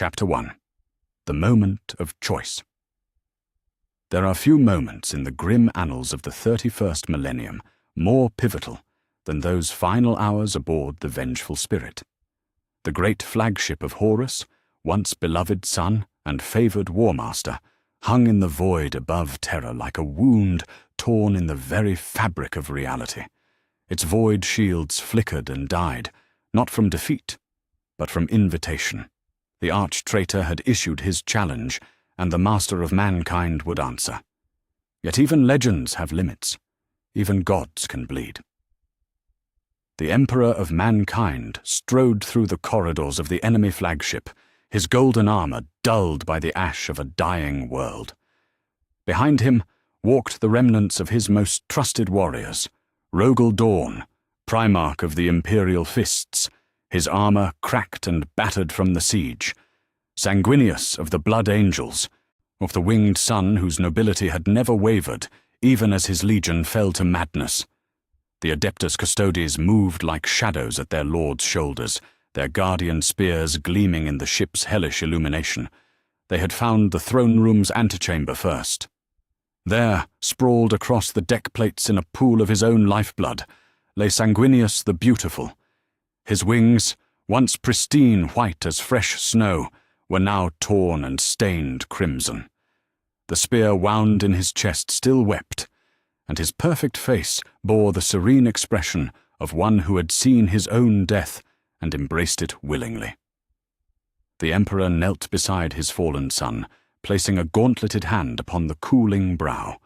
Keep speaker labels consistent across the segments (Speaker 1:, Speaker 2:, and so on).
Speaker 1: Chapter 1. The Moment of Choice. There are few moments in the grim annals of the 31st millennium more pivotal than those final hours aboard the Vengeful Spirit. The great flagship of Horus, once beloved son and favored war master, hung in the void above Terra like a wound torn in the very fabric of reality. Its void shields flickered and died, not from defeat, but from invitation. The arch-traitor had issued his challenge, and the master of mankind would answer. Yet even legends have limits. Even gods can bleed. The emperor of mankind strode through the corridors of the enemy flagship, his golden armor dulled by the ash of a dying world. Behind him walked the remnants of his most trusted warriors, Rogel Dawn, primarch of the imperial fists, his armor cracked and battered from the siege, Sanguinius of the blood angels, of the winged sun whose nobility had never wavered, even as his legion fell to madness. The Adeptus Custodes moved like shadows at their lord's shoulders, their guardian spears gleaming in the ship's hellish illumination. They had found the throne room's antechamber first. There, sprawled across the deck plates in a pool of his own lifeblood, lay Sanguinius the Beautiful. His wings, once pristine white as fresh snow, were now torn and stained crimson. The spear wound in his chest still wept, and his perfect face bore the serene expression of one who had seen his own death and embraced it willingly. The emperor knelt beside his fallen son, placing a gauntleted hand upon the cooling brow.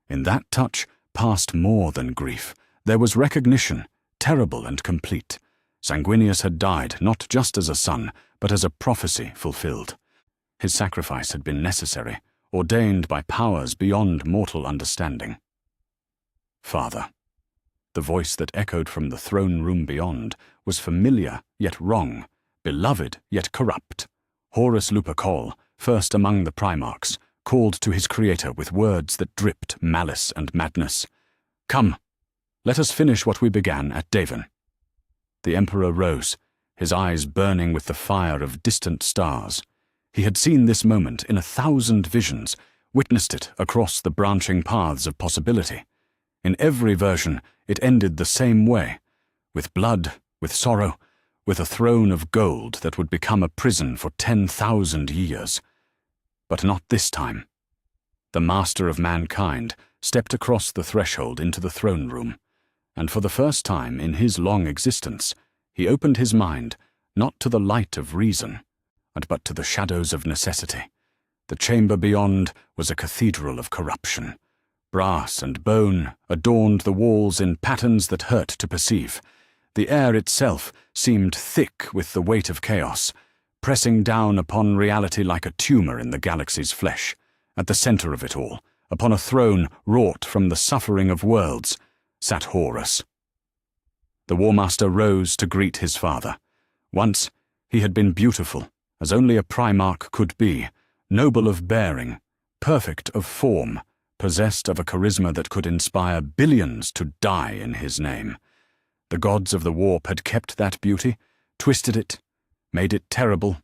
Speaker 1: In that touch passed more than grief. There was recognition, terrible and complete. Sanguinius had died not just as a son, but as a prophecy fulfilled. His sacrifice had been necessary, ordained by powers beyond mortal understanding. Father. The voice that echoed from the throne room beyond was familiar yet wrong, beloved yet corrupt. Horus Lupercal, first among the primarchs, called to his creator with words that dripped malice and madness. Come, let us finish what we began at Davin. The emperor rose, his eyes burning with the fire of distant stars. He had seen this moment in 1,000 visions, witnessed it across the branching paths of possibility. In every version, it ended the same way, with blood, with sorrow, with a throne of gold that would become a prison for 10,000 years. But not this time. The master of mankind stepped across the threshold into the throne room, and for the first time in his long existence, he opened his mind not to the light of reason, but to the shadows of necessity. The chamber beyond was a cathedral of corruption. Brass and bone adorned the walls in patterns that hurt to perceive. The air itself seemed thick with the weight of chaos, pressing down upon reality like a tumor in the galaxy's flesh. At the center of it all, upon a throne wrought from the suffering of worlds, sat Horus. The War Master rose to greet his father. Once he had been beautiful, as only a primarch could be, noble of bearing, perfect of form, possessed of a charisma that could inspire billions to die in his name. The gods of the warp had kept that beauty, twisted it, made it terrible.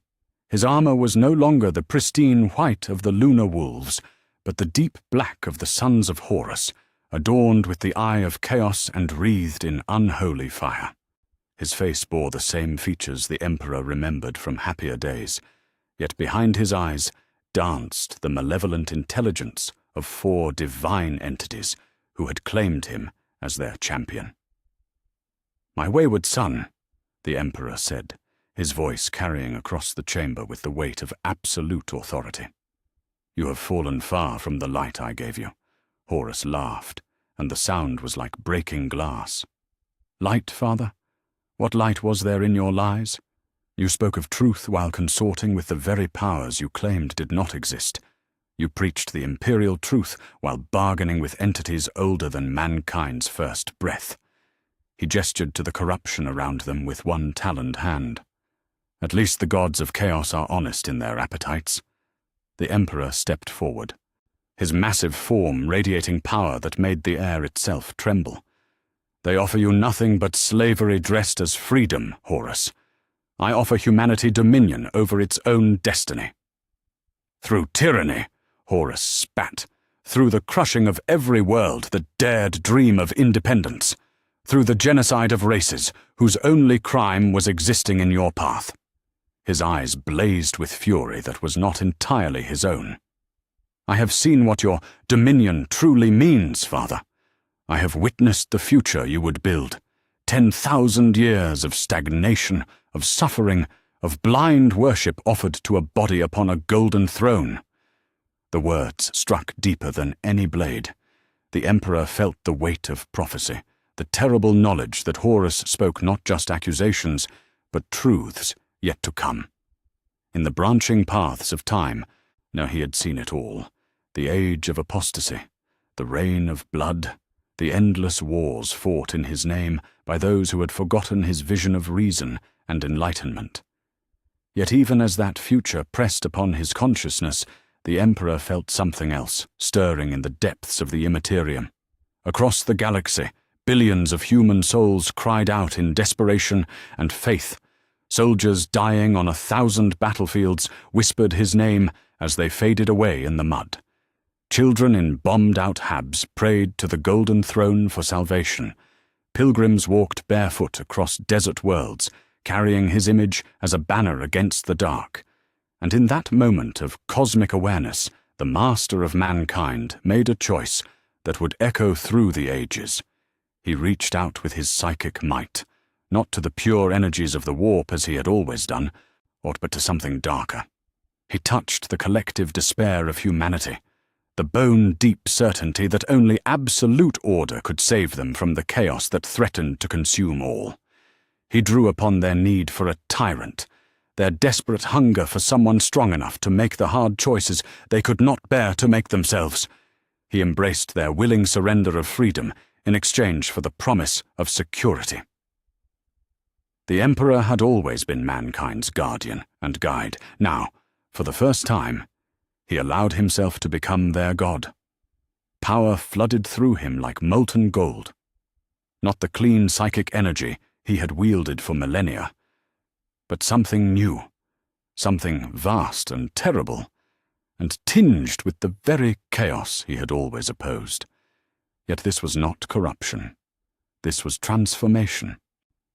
Speaker 1: His armor was no longer the pristine white of the lunar wolves, but the deep black of the sons of Horus, adorned with the eye of chaos and wreathed in unholy fire. His face bore the same features the emperor remembered from happier days, yet behind his eyes danced the malevolent intelligence of 4 divine entities who had claimed him as their champion. "My wayward son," the emperor said, his voice carrying across the chamber with the weight of absolute authority. "You have fallen far from the light I gave you." Horus laughed, and the sound was like breaking glass. "Light, father? What light was there in your lies? You spoke of truth while consorting with the very powers you claimed did not exist. You preached the imperial truth while bargaining with entities older than mankind's first breath." He gestured to the corruption around them with one taloned hand. "At least the gods of chaos are honest in their appetites." The emperor stepped forward, his massive form radiating power that made the air itself tremble. "They offer you nothing but slavery dressed as freedom, Horus. I offer humanity dominion over its own destiny." "Through tyranny," Horus spat, "through the crushing of every world that dared dream of independence, through the genocide of races whose only crime was existing in your path." His eyes blazed with fury that was not entirely his own. "I have seen what your dominion truly means, Father. I have witnessed the future you would build. 10,000 years of stagnation, of suffering, of blind worship offered to a body upon a golden throne." The words struck deeper than any blade. The Emperor felt the weight of prophecy, the terrible knowledge that Horus spoke not just accusations, but truths yet to come. In the branching paths of time, now he had seen it all, the age of apostasy, the reign of blood, the endless wars fought in his name by those who had forgotten his vision of reason and enlightenment. Yet even as that future pressed upon his consciousness, the Emperor felt something else stirring in the depths of the Imperium. Across the galaxy, billions of human souls cried out in desperation and faith. Soldiers dying on 1,000 battlefields whispered his name as they faded away in the mud. Children in bombed-out habs prayed to the golden throne for salvation. Pilgrims walked barefoot across desert worlds, carrying his image as a banner against the dark. And in that moment of cosmic awareness, the master of mankind made a choice that would echo through the ages. He reached out with his psychic might, not to the pure energies of the warp as he had always done, but to something darker. He touched the collective despair of humanity, the bone-deep certainty that only absolute order could save them from the chaos that threatened to consume all. He drew upon their need for a tyrant, their desperate hunger for someone strong enough to make the hard choices they could not bear to make themselves. He embraced their willing surrender of freedom in exchange for the promise of security. The Emperor had always been mankind's guardian and guide. Now, for the first time, he allowed himself to become their god. Power flooded through him like molten gold. Not the clean psychic energy he had wielded for millennia, but something new, something vast and terrible, and tinged with the very chaos he had always opposed. Yet this was not corruption. This was transformation.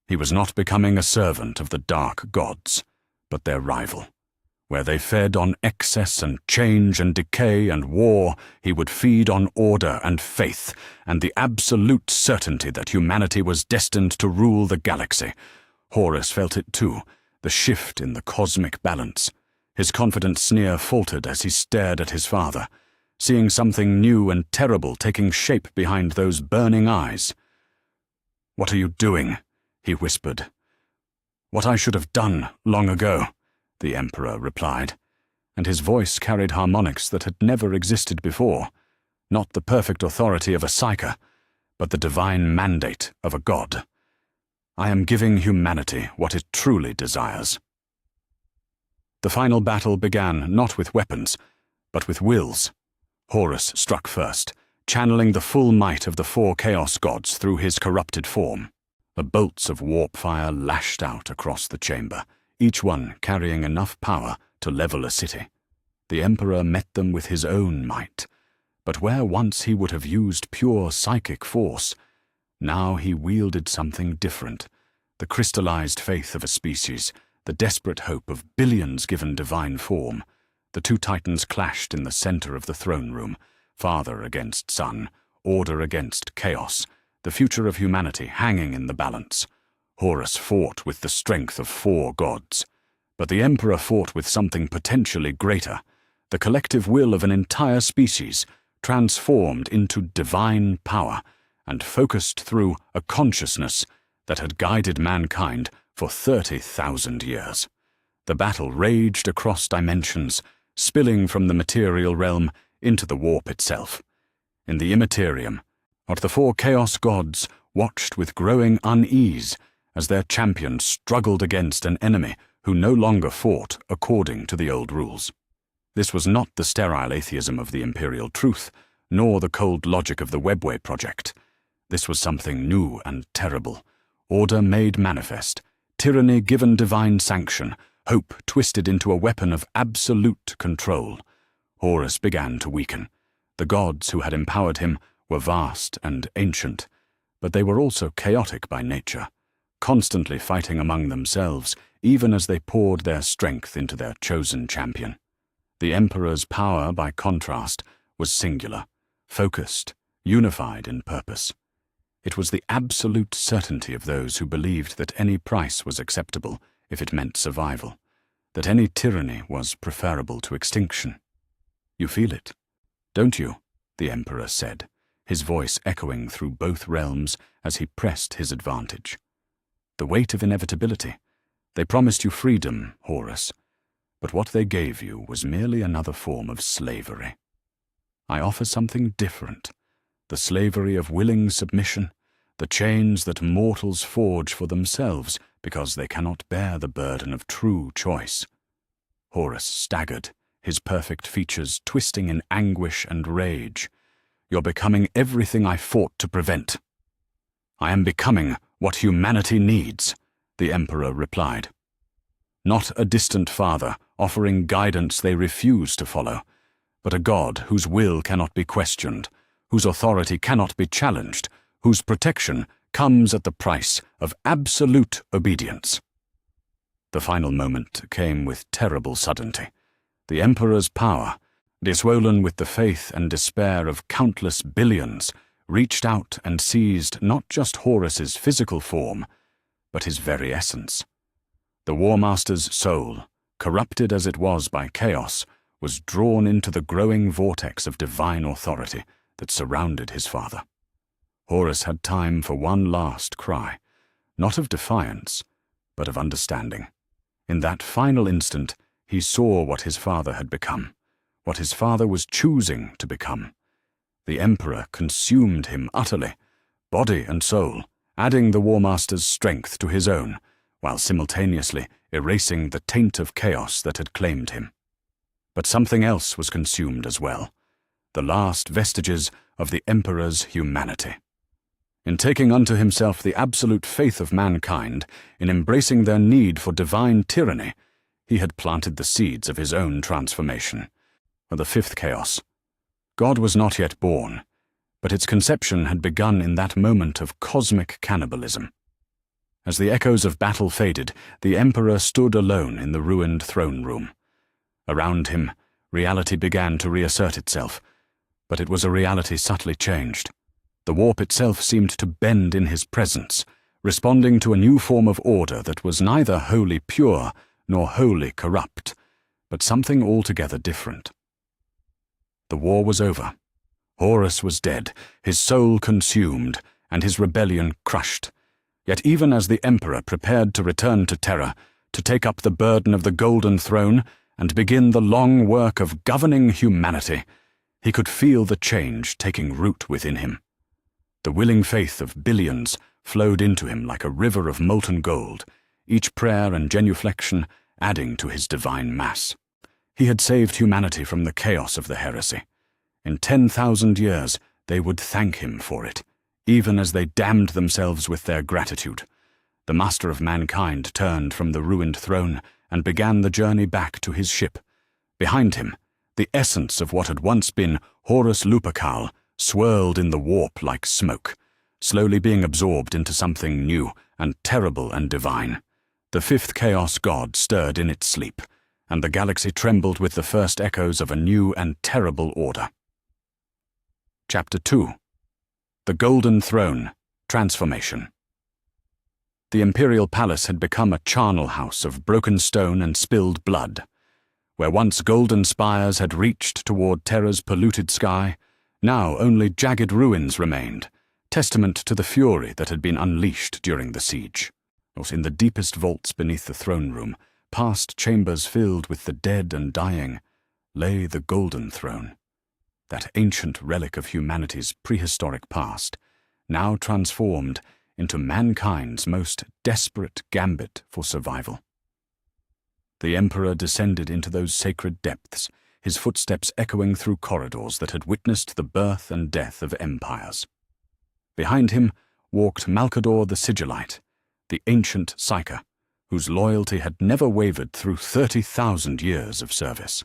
Speaker 1: He was not becoming a servant of the dark gods, but their rival. Where they fed on excess and change and decay and war, he would feed on order and faith and the absolute certainty that humanity was destined to rule the galaxy. Horus felt it too, the shift in the cosmic balance. His confident sneer faltered as he stared at his father, seeing something new and terrible taking shape behind those burning eyes. "What are you doing?" he whispered. "What I should have done long ago," the Emperor replied, and his voice carried harmonics that had never existed before, not the perfect authority of a psyker, but the divine mandate of a god. "I am giving humanity what it truly desires." The final battle began not with weapons, but with wills. Horus struck first, channeling the full might of the 4 chaos gods through his corrupted form. The bolts of warp fire lashed out across the chamber, each one carrying enough power to level a city. The Emperor met them with his own might, but where once he would have used pure psychic force, now he wielded something different, the crystallized faith of a species, the desperate hope of billions given divine form. The 2 titans clashed in the center of the throne room, father against son, order against chaos, the future of humanity hanging in the balance. Horus fought with the strength of 4 gods, but the Emperor fought with something potentially greater, the collective will of an entire species, transformed into divine power and focused through a consciousness that had guided mankind for 30,000 years. The battle raged across dimensions, spilling from the material realm into the warp itself. In the Imperium, the 4 chaos gods watched with growing unease as their champion struggled against an enemy who no longer fought according to the old rules. This was not the sterile atheism of the imperial truth, nor the cold logic of the Webway project. This was something new and terrible, order made manifest, tyranny given divine sanction, hope twisted into a weapon of absolute control. Horus began to weaken. The gods who had empowered him were vast and ancient, but they were also chaotic by nature, constantly fighting among themselves, even as they poured their strength into their chosen champion. The emperor's power, by contrast, was singular, focused, unified in purpose. It was the absolute certainty of those who believed that any price was acceptable if it meant survival, that any tyranny was preferable to extinction. "You feel it, don't you?" the emperor said, his voice echoing through both realms as he pressed his advantage. "The weight of inevitability. They promised you freedom, Horus, but what they gave you was merely another form of slavery. I offer something different, the slavery of willing submission, the chains that mortals forge for themselves because they cannot bear the burden of true choice." Horus staggered, his perfect features twisting in anguish and rage. "You're becoming everything I fought to prevent." "I am becoming what humanity needs," the emperor replied. "Not a distant father offering guidance they refuse to follow, but a God whose will cannot be questioned, whose authority cannot be challenged, whose protection comes at the price of absolute obedience." The final moment came with terrible suddenty. The emperor's power, swollen with the faith and despair of countless billions, reached out and seized not just Horus's physical form, but his very essence. The War Master's soul, corrupted as it was by chaos, was drawn into the growing vortex of divine authority that surrounded his father. Horus had time for one last cry, not of defiance, but of understanding. In that final instant, he saw what his father had become, what his father was choosing to become. The Emperor consumed him utterly, body and soul, adding the War Master's strength to his own, while simultaneously erasing the taint of chaos that had claimed him. But something else was consumed as well, the last vestiges of the Emperor's humanity. In taking unto himself the absolute faith of mankind, in embracing their need for divine tyranny, he had planted the seeds of his own transformation, the fifth chaos. God was not yet born, but its conception had begun in that moment of cosmic cannibalism. As the echoes of battle faded, the Emperor stood alone in the ruined throne room. Around him, reality began to reassert itself, but it was a reality subtly changed. The warp itself seemed to bend in his presence, responding to a new form of order that was neither wholly pure nor wholly corrupt, but something altogether different. The war was over. Horus was dead, his soul consumed, and his rebellion crushed. Yet even as the Emperor prepared to return to Terra, to take up the burden of the Golden Throne and begin the long work of governing humanity, he could feel the change taking root within him. The willing faith of billions flowed into him like a river of molten gold, each prayer and genuflection adding to his divine mass. He had saved humanity from the chaos of the heresy. In 10,000 years, they would thank him for it, even as they damned themselves with their gratitude. The master of mankind turned from the ruined throne and began the journey back to his ship. Behind him, the essence of what had once been Horus Lupercal swirled in the warp like smoke, slowly being absorbed into something new and terrible and divine. The fifth chaos god stirred in its sleep, and the galaxy trembled with the first echoes of a new and terrible order. Chapter 2. The Golden Throne, Transformation. The imperial palace had become a charnel house of broken stone and spilled blood. Where once golden spires had reached toward Terra's polluted sky, now only jagged ruins remained, testament to the fury that had been unleashed during the siege. In the deepest vaults beneath the throne room, past chambers filled with the dead and dying, lay the Golden Throne, that ancient relic of humanity's prehistoric past, now transformed into mankind's most desperate gambit for survival. The Emperor descended into those sacred depths, his footsteps echoing through corridors that had witnessed the birth and death of empires. Behind him walked Malkador the Sigillite, the ancient Psyker, whose loyalty had never wavered through 30,000 years of service.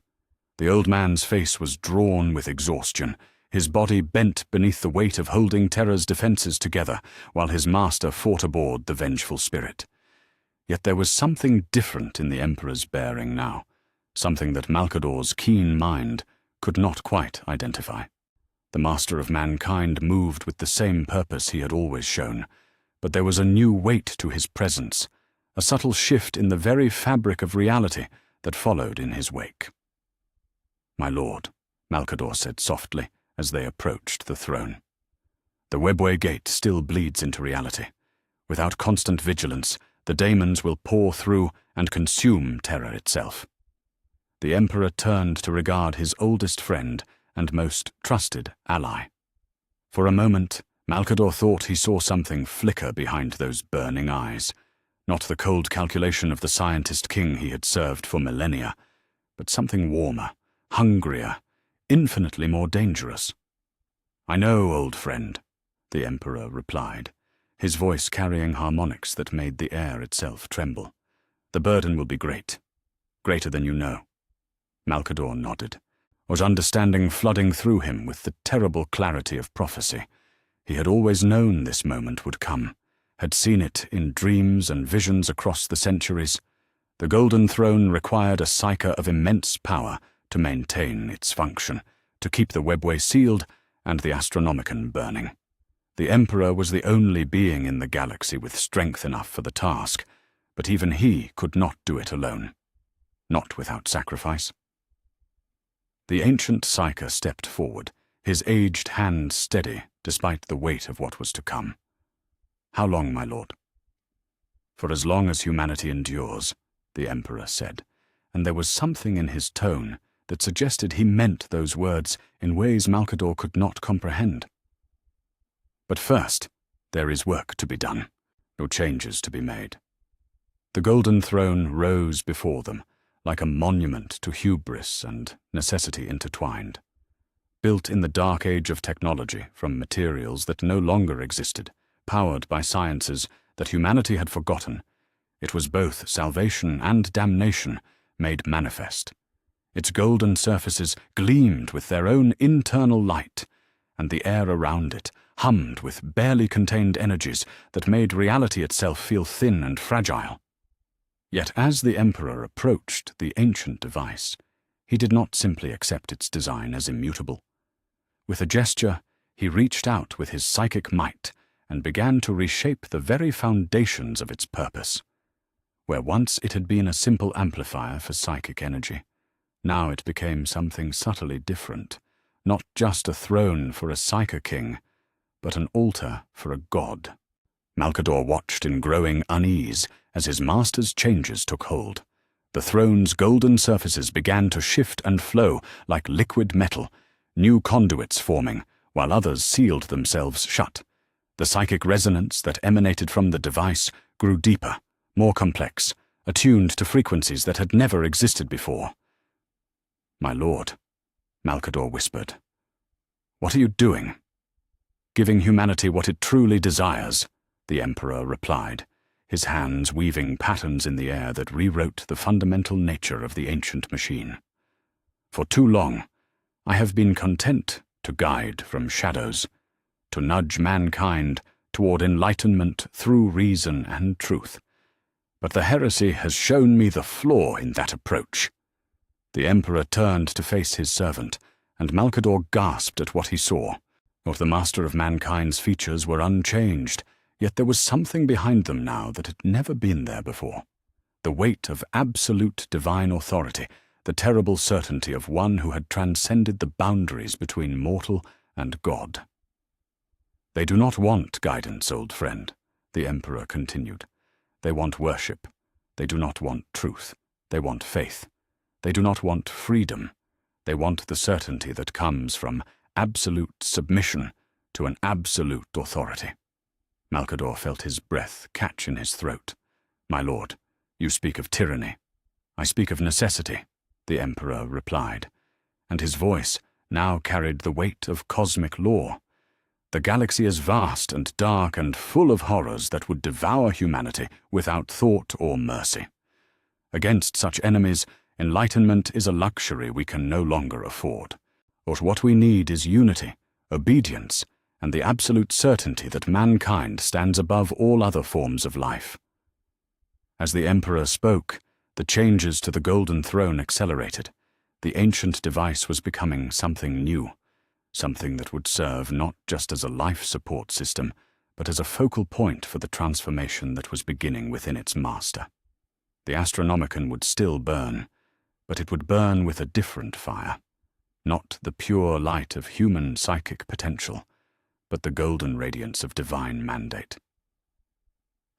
Speaker 1: The old man's face was drawn with exhaustion, his body bent beneath the weight of holding Terra's defenses together while his master fought aboard the vengeful spirit. Yet there was something different in the Emperor's bearing now, something that Malcador's keen mind could not quite identify. The master of mankind moved with the same purpose he had always shown, but there was a new weight to his presence, a subtle shift in the very fabric of reality that followed in his wake. "My lord," Malcador said softly as they approached the throne. "The Webway Gate still bleeds into reality. Without constant vigilance, the daemons will pour through and consume Terra itself." The Emperor turned to regard his oldest friend and most trusted ally. For a moment, Malcador thought he saw something flicker behind those burning eyes, not the cold calculation of the scientist king he had served for millennia, but something warmer, hungrier, infinitely more dangerous. "I know, old friend," the Emperor replied, his voice carrying harmonics that made the air itself tremble. "The burden will be great, greater than you know." Malcador nodded, was understanding flooding through him with the terrible clarity of prophecy. He had always known this moment would come, had seen it in dreams and visions across the centuries. The Golden Throne required a psyche of immense power to maintain its function, to keep the Webway sealed and the Astronomicon burning. The Emperor was the only being in the galaxy with strength enough for the task, but even he could not do it alone. Not without sacrifice. The ancient psyche stepped forward, his aged hand steady despite the weight of what was to come. "How long, my lord?" "For as long as humanity endures," the Emperor said, and there was something in his tone that suggested he meant those words in ways Malcador could not comprehend. "But first, there is work to be done, no changes to be made." The Golden Throne rose before them, like a monument to hubris and necessity intertwined. Built in the dark age of technology from materials that no longer existed, powered by sciences that humanity had forgotten, it was both salvation and damnation made manifest. Its golden surfaces gleamed with their own internal light, and the air around it hummed with barely contained energies that made reality itself feel thin and fragile. Yet as the Emperor approached the ancient device, he did not simply accept its design as immutable. With a gesture, he reached out with his psychic might and began to reshape the very foundations of its purpose. Where once it had been a simple amplifier for psychic energy, now it became something subtly different, not just a throne for a psyche king, but an altar for a god. Malcador watched in growing unease as his master's changes took hold. The throne's golden surfaces began to shift and flow like liquid metal, new conduits forming, while others sealed themselves shut. The psychic resonance that emanated from the device grew deeper, more complex, attuned to frequencies that had never existed before. "My lord," Malcador whispered, "what are you doing?" "Giving humanity what it truly desires," the Emperor replied, his hands weaving patterns in the air that rewrote the fundamental nature of the ancient machine. "For too long, I have been content to guide from shadows, to nudge mankind toward enlightenment through reason and truth. But the heresy has shown me the flaw in that approach." The Emperor turned to face his servant, and Malcador gasped at what he saw. The master of mankind's features were unchanged, yet there was something behind them now that had never been there before. The weight of absolute divine authority, the terrible certainty of one who had transcended the boundaries between mortal and God. "They do not want guidance, old friend," the Emperor continued. "They want worship. They do not want truth. They want faith. They do not want freedom. They want the certainty that comes from absolute submission to an absolute authority." Malcador felt his breath catch in his throat. "My lord, you speak of tyranny. I speak of necessity," the Emperor replied, and his voice now carried the weight of cosmic law. The galaxy is vast and dark and full of horrors that would devour humanity without thought or mercy. Against such enemies, enlightenment is a luxury we can no longer afford. But what we need is unity, obedience, and the absolute certainty that mankind stands above all other forms of life. As the Emperor spoke, the changes to the Golden Throne accelerated. The ancient device was becoming something new, something that would serve not just as a life support system, but as a focal point for the transformation that was beginning within its master. The Astronomicon would still burn, but it would burn with a different fire. Not the pure light of human psychic potential, but the golden radiance of divine mandate.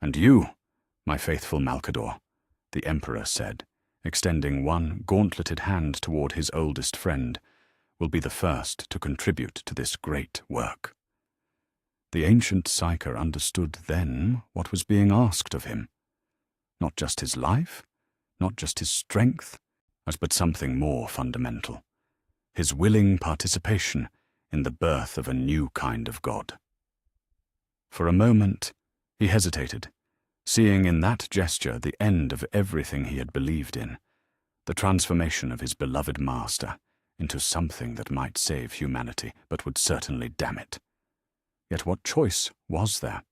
Speaker 1: "And you, my faithful Malkador," the Emperor said, extending one gauntleted hand toward his oldest friend, "will be the first to contribute to this great work." The ancient psyker understood then what was being asked of him. Not just his life, not just his strength, but something more fundamental. His willing participation in the birth of a new kind of God. For a moment, he hesitated, seeing in that gesture the end of everything he had believed in, the transformation of his beloved master into something that might save humanity but would certainly damn it. Yet what choice was there?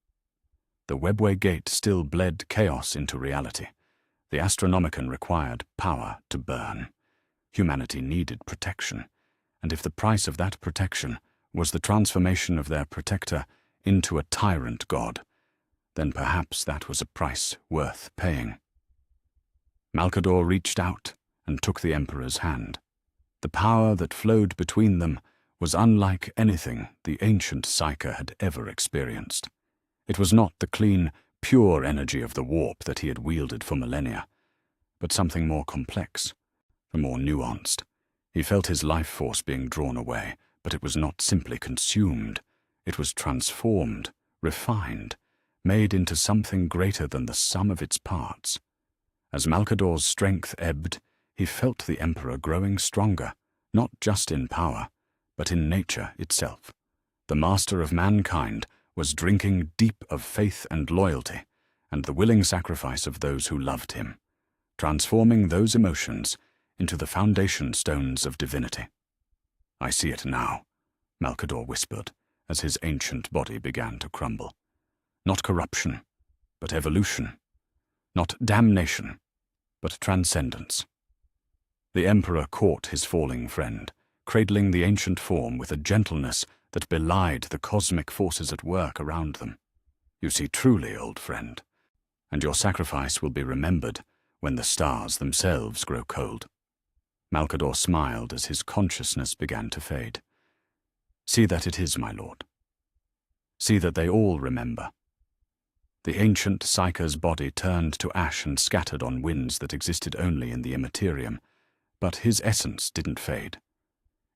Speaker 1: The Webway Gate still bled chaos into reality. The Astronomicon required power to burn. Humanity needed protection, and if the price of that protection was the transformation of their protector into a tyrant god, then perhaps that was a price worth paying. Malkador reached out and took the Emperor's hand. The power that flowed between them was unlike anything the ancient psyker had ever experienced. It was not the clean, pure energy of the warp that he had wielded for millennia, but something more complex, more nuanced. He felt his life force being drawn away, but it was not simply consumed. It was transformed, refined, made into something greater than the sum of its parts. As Malkador's strength ebbed, he felt the Emperor growing stronger, not just in power, but in nature itself. The master of mankind was drinking deep of faith and loyalty, and the willing sacrifice of those who loved him, transforming those emotions into the foundation stones of divinity. "I see it now," Malkador whispered, as his ancient body began to crumble. Not corruption, but evolution. Not damnation, but transcendence. The Emperor caught his falling friend, cradling the ancient form with a gentleness that belied the cosmic forces at work around them. "You see truly, old friend, and your sacrifice will be remembered when the stars themselves grow cold." Malkador smiled as his consciousness began to fade. "See that it is, my lord. See that they all remember." The ancient psyker's body turned to ash and scattered on winds that existed only in the imperium, but his essence didn't fade.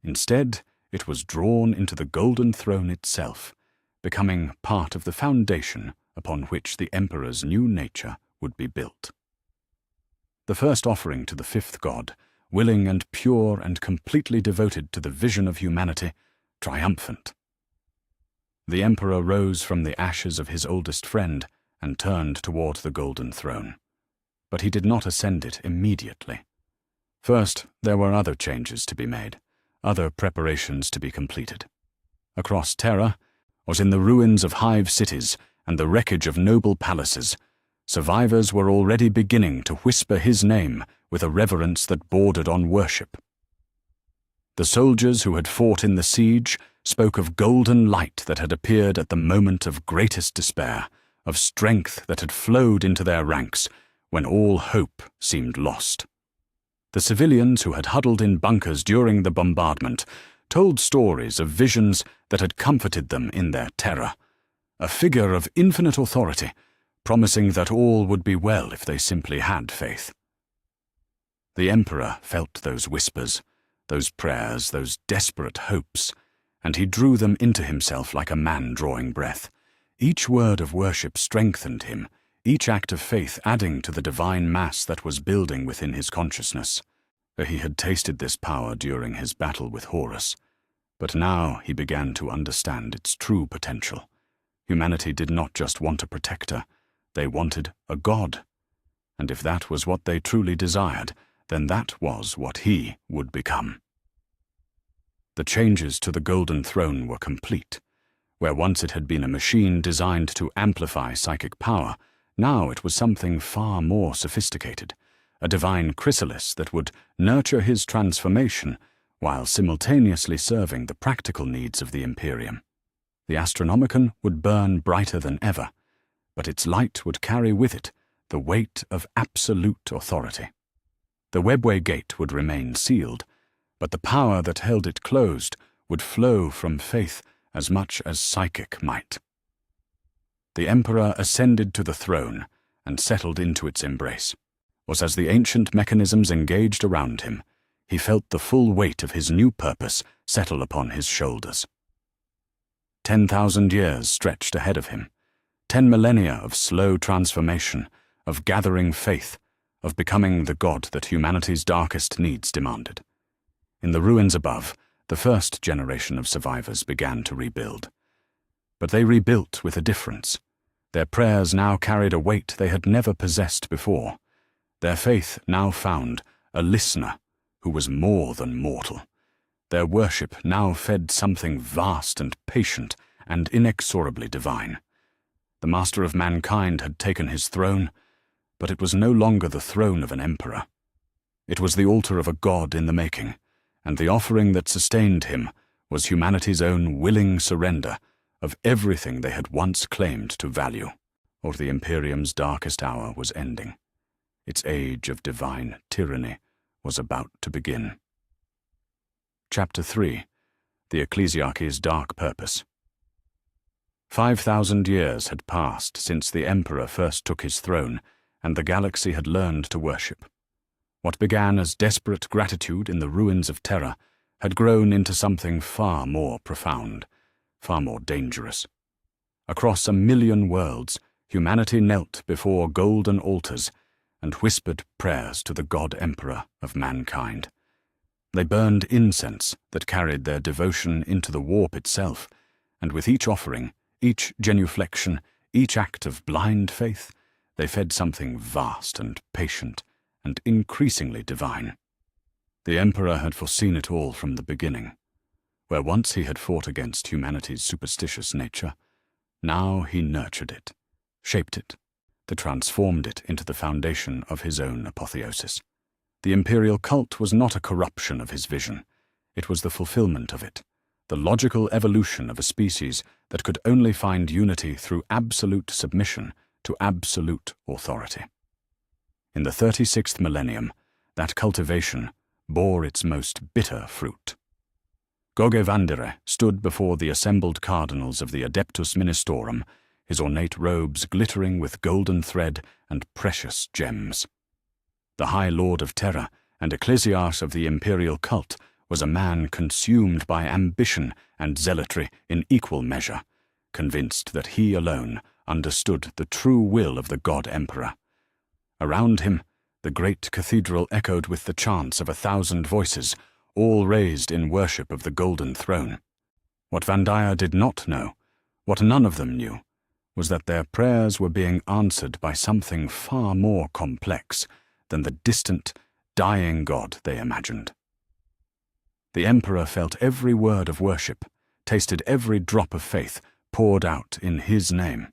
Speaker 1: Instead, it was drawn into the Golden Throne itself, becoming part of the foundation upon which the Emperor's new nature would be built. The first offering to the fifth god, willing and pure and completely devoted to the vision of humanity, triumphant. The Emperor rose from the ashes of his oldest friend and turned toward the Golden Throne. But he did not ascend it immediately. First, there were other changes to be made, other preparations to be completed. Across Terra, was in the ruins of hive cities and the wreckage of noble palaces, survivors were already beginning to whisper his name with a reverence that bordered on worship. The soldiers who had fought in the siege spoke of golden light that had appeared at the moment of greatest despair, of strength that had flowed into their ranks when all hope seemed lost. The civilians who had huddled in bunkers during the bombardment told stories of visions that had comforted them in their terror, a figure of infinite authority, promising that all would be well if they simply had faith. The Emperor felt those whispers, those prayers, those desperate hopes, and he drew them into himself like a man drawing breath. Each word of worship strengthened him, each act of faith adding to the divine mass that was building within his consciousness. He had tasted this power during his battle with Horus, But now he began to understand its true potential. Humanity did not just want a protector, they wanted a god. And if that was what they truly desired, then that was what he would become. The changes to the Golden Throne were complete. Where once it had been a machine designed to amplify psychic power, now it was something far more sophisticated, a divine chrysalis that would nurture his transformation while simultaneously serving the practical needs of the Imperium. The Astronomicon would burn brighter than ever, but its light would carry with it the weight of absolute authority. The webway gate would remain sealed, but the power that held it closed would flow from faith as much as psychic might. The Emperor ascended to the throne and settled into its embrace. As the ancient mechanisms engaged around him, he felt the full weight of his new purpose settle upon his shoulders. 10,000 years stretched ahead of him, 10 millennia of slow transformation, of gathering faith, of becoming the god that humanity's darkest needs demanded. In the ruins above, the first generation of survivors began to rebuild. But they rebuilt with a difference. Their prayers now carried a weight they had never possessed before. Their faith now found a listener who was more than mortal. Their worship now fed something vast and patient and inexorably divine. The master of mankind had taken his throne, but it was no longer the throne of an emperor. It was the altar of a god in the making, and the offering that sustained him was humanity's own willing surrender of everything they had once claimed to value, or the Imperium's darkest hour was ending. Its age of divine tyranny was about to begin. Chapter 3. The Ecclesiarchy's Dark Purpose. 5,000 years had passed since the Emperor first took his throne, and the galaxy had learned to worship. What began as desperate gratitude in the ruins of Terra had grown into something far more profound, far more dangerous. Across 1,000,000 worlds, humanity knelt before golden altars and whispered prayers to the God Emperor of mankind. They burned incense that carried their devotion into the warp itself, and with each offering, each genuflection, each act of blind faith, they fed something vast and patient and increasingly divine. The Emperor had foreseen it all from the beginning. Where once he had fought against humanity's superstitious nature, now he nurtured it, shaped it, transformed it into the foundation of his own apotheosis. The imperial cult was not a corruption of his vision. It was the fulfillment of it, the logical evolution of a species that could only find unity through absolute submission to absolute authority. In the 36th millennium, that cultivation bore its most bitter fruit. Goge Vandere stood before the assembled cardinals of the Adeptus Ministorum, his ornate robes glittering with golden thread and precious gems. The High Lord of Terra and Ecclesiarch of the imperial cult was a man consumed by ambition and zealotry in equal measure, convinced that he alone understood the true will of the God Emperor. Around him, the great cathedral echoed with the chants of 1,000 voices, all raised in worship of the Golden Throne. What Vandaya did not know, what none of them knew, was that their prayers were being answered by something far more complex than the distant, dying god they imagined. The Emperor felt every word of worship, tasted every drop of faith poured out in his name.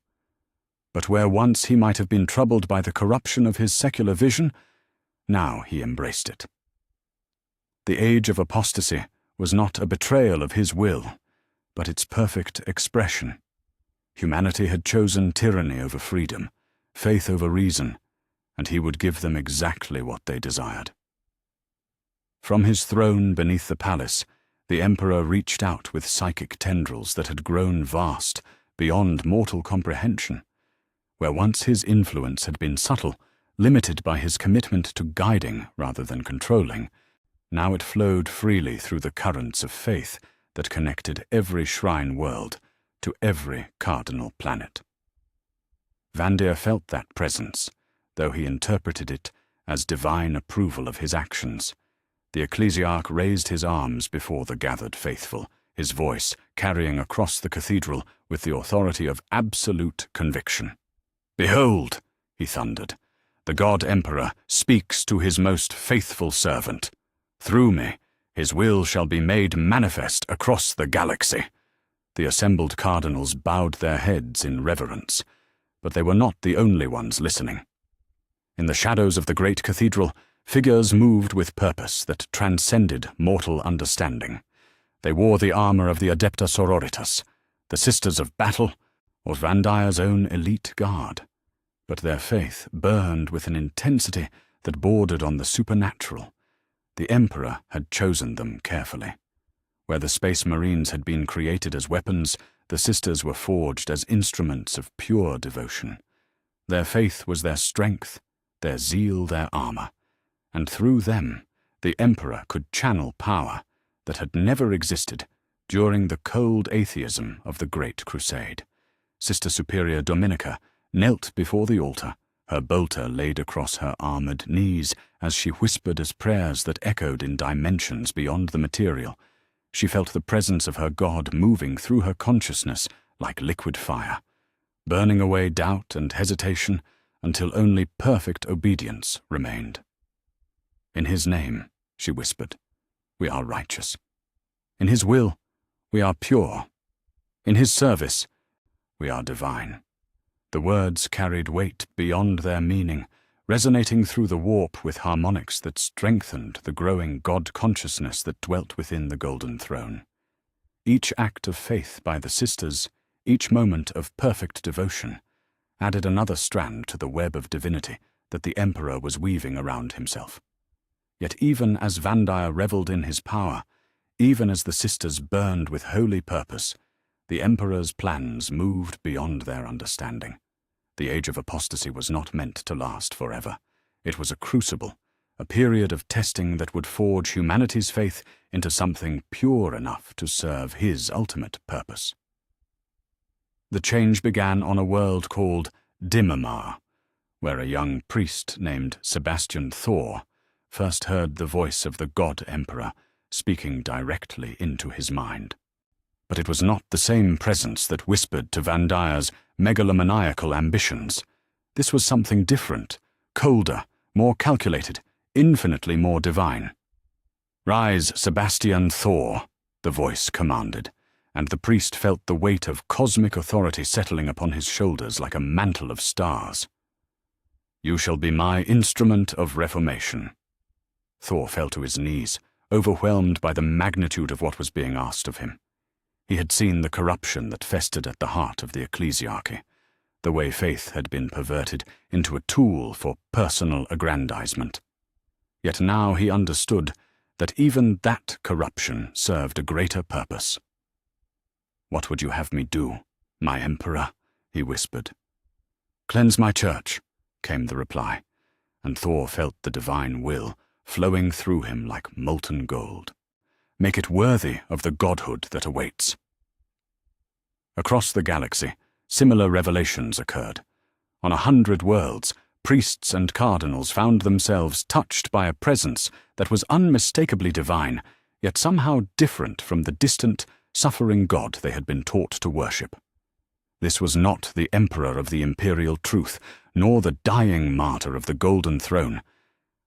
Speaker 1: But where once he might have been troubled by the corruption of his secular vision, now he embraced it. The age of apostasy was not a betrayal of his will, but its perfect expression. Humanity had chosen tyranny over freedom, faith over reason, and he would give them exactly what they desired. From his throne beneath the palace, the Emperor reached out with psychic tendrils that had grown vast, beyond mortal comprehension. Where once his influence had been subtle, limited by his commitment to guiding rather than controlling, now it flowed freely through the currents of faith that connected every shrine world to every cardinal planet. Vandir felt that presence, though he interpreted it as divine approval of his actions. The ecclesiarch raised his arms before the gathered faithful, his voice carrying across the cathedral with the authority of absolute conviction. "Behold," he thundered, "the God Emperor speaks to his most faithful servant. Through me, his will shall be made manifest across the galaxy." The assembled cardinals bowed their heads in reverence, but they were not the only ones listening. In the shadows of the great cathedral, figures moved with purpose that transcended mortal understanding. They wore the armor of the Adepta Sororitas, the Sisters of Battle, or Vandire's own elite guard. But their faith burned with an intensity that bordered on the supernatural. The Emperor had chosen them carefully. Where the Space Marines had been created as weapons, the Sisters were forged as instruments of pure devotion. Their faith was their strength, their zeal their armor, and through them the Emperor could channel power that had never existed during the cold atheism of the Great Crusade. Sister Superior Dominica knelt before the altar, her bolter laid across her armored knees as she whispered as prayers that echoed in dimensions beyond the material. She felt the presence of her God moving through her consciousness like liquid fire, burning away doubt and hesitation until only perfect obedience remained. "In his name," she whispered, "we are righteous. In his will, we are pure. In his service, we are divine." The words carried weight beyond their meaning, resonating through the warp with harmonics that strengthened the growing God consciousness that dwelt within the Golden Throne. Each act of faith by the Sisters, each moment of perfect devotion, added another strand to the web of divinity that the Emperor was weaving around himself. Yet even as Vandire reveled in his power, even as the Sisters burned with holy purpose, the Emperor's plans moved beyond their understanding. The age of apostasy was not meant to last forever. It was a crucible, a period of testing that would forge humanity's faith into something pure enough to serve his ultimate purpose. The change began on a world called Dimmermar, where a young priest named Sebastian Thor first heard the voice of the God Emperor speaking directly into his mind. But it was not the same presence that whispered to Vandire's megalomaniacal ambitions. This was something different, colder, more calculated, infinitely more divine. "Rise, Sebastian Thor," the voice commanded, and the priest felt the weight of cosmic authority settling upon his shoulders like a mantle of stars. "You shall be my instrument of reformation." Thor fell to his knees, overwhelmed by the magnitude of what was being asked of him. He had seen the corruption that festered at the heart of the ecclesiarchy, the way faith had been perverted into a tool for personal aggrandizement. Yet now he understood that even that corruption served a greater purpose. "What would you have me do, my Emperor?" he whispered. "Cleanse my church," came the reply, and Thor felt the divine will flowing through him like molten gold. "Make it worthy of the godhood that awaits." Across the galaxy, similar revelations occurred. On 100 worlds, priests and cardinals found themselves touched by a presence that was unmistakably divine, yet somehow different from the distant, suffering God they had been taught to worship. This was not the Emperor of the Imperial Truth, nor the dying martyr of the Golden Throne,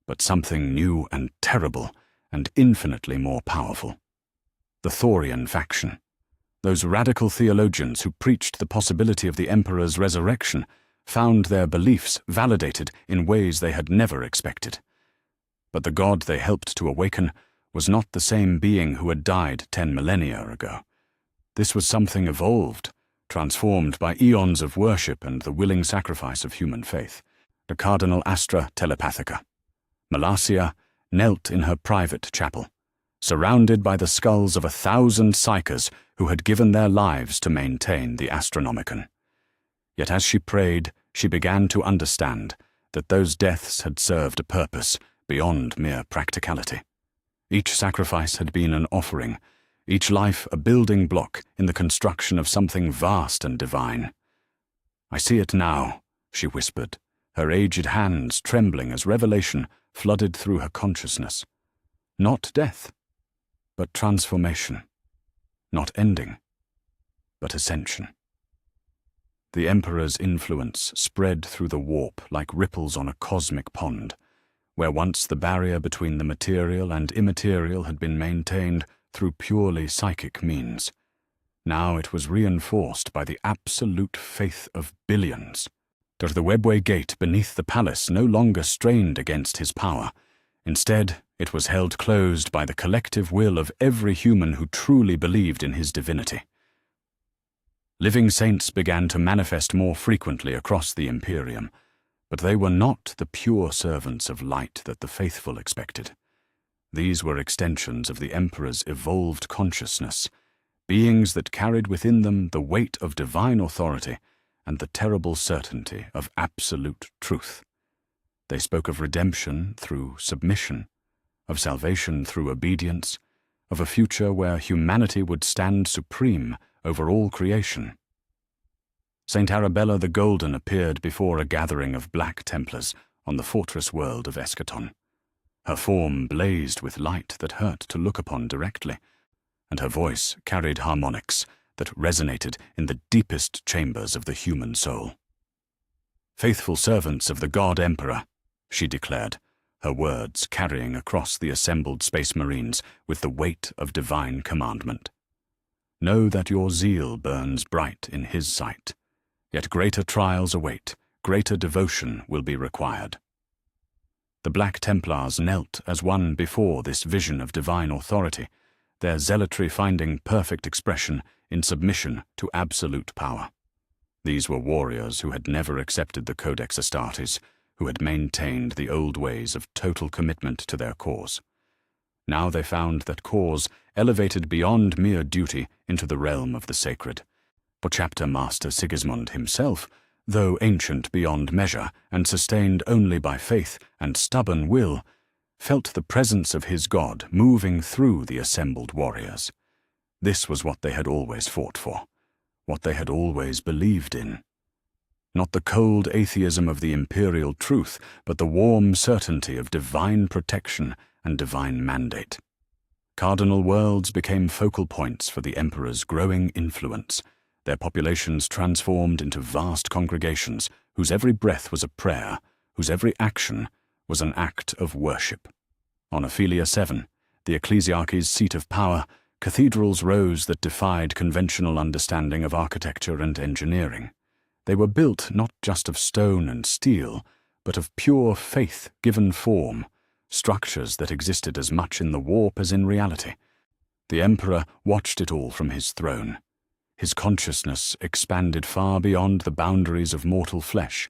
Speaker 1: but something new and terrible and infinitely more powerful. The Thorian faction. Those radical theologians who preached the possibility of the Emperor's resurrection found their beliefs validated in ways they had never expected. But the God they helped to awaken was not the same being who had died 10 millennia ago. This was something evolved, transformed by eons of worship and the willing sacrifice of human faith. The Cardinal Astra Telepathica. Malacia knelt in her private chapel, surrounded by the skulls of 1,000 psychers who had given their lives to maintain the Astronomicon. Yet as she prayed, she began to understand that those deaths had served a purpose beyond mere practicality. Each sacrifice had been an offering, each life a building block in the construction of something vast and divine. "I see it now," she whispered, her aged hands trembling as revelation flooded through her consciousness. Not death, but transformation. not ending, but ascension. The Emperor's influence spread through the warp like ripples on a cosmic pond, where once the barrier between the material and immaterial had been maintained through purely psychic means. Now it was reinforced by the absolute faith of billions. The webway gate beneath the palace no longer strained against his power. Instead, it was held closed by the collective will of every human who truly believed in his divinity. Living saints began to manifest more frequently across the Imperium, but they were not the pure servants of light that the faithful expected. These were extensions of the Emperor's evolved consciousness, beings that carried within them the weight of divine authority and the terrible certainty of absolute truth. They spoke of redemption through submission, of salvation through obedience, of a future where humanity would stand supreme over all creation. Saint Arabella the Golden appeared before a gathering of Black Templars on the fortress world of Eschaton. Her form blazed with light that hurt to look upon directly, and her voice carried harmonics that resonated in the deepest chambers of the human soul. "Faithful servants of the God Emperor," she declared, her words carrying across the assembled Space Marines with the weight of divine commandment. "Know that your zeal burns bright in his sight. Yet greater trials await, greater devotion will be required." The Black Templars knelt as one before this vision of divine authority, their zealotry finding perfect expression in submission to absolute power. These were warriors who had never accepted the Codex Astartes, who had maintained the old ways of total commitment to their cause. Now they found that cause elevated beyond mere duty into the realm of the sacred. For Chapter Master Sigismund himself, though ancient beyond measure and sustained only by faith and stubborn will, felt the presence of his God moving through the assembled warriors. This was what they had always fought for, what they had always believed in. Not the cold atheism of the imperial truth, but the warm certainty of divine protection and divine mandate. Cardinal worlds became focal points for the Emperor's growing influence, their populations transformed into vast congregations whose every breath was a prayer, whose every action was an act of worship. On Ophelia 7, the ecclesiarchy's seat of power, cathedrals rose that defied conventional understanding of architecture and engineering. They were built not just of stone and steel, but of pure faith given form, structures that existed as much in the warp as in reality. The Emperor watched it all from his throne. His consciousness expanded far beyond the boundaries of mortal flesh.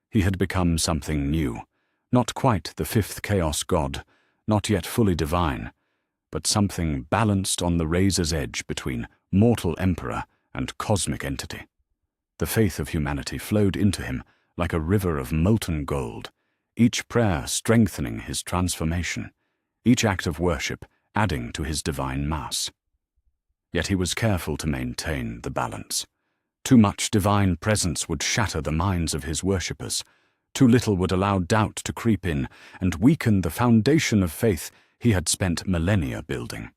Speaker 1: He had become something new, not quite the fifth chaos god, not yet fully divine, but something balanced on the razor's edge between mortal emperor and cosmic entity. The faith of humanity flowed into him like a river of molten gold, each prayer strengthening his transformation, each act of worship adding to his divine mass. Yet he was careful to maintain the balance. Too much divine presence would shatter the minds of his worshippers. Too little would allow doubt to creep in and weaken the foundation of faith he had spent millennia building.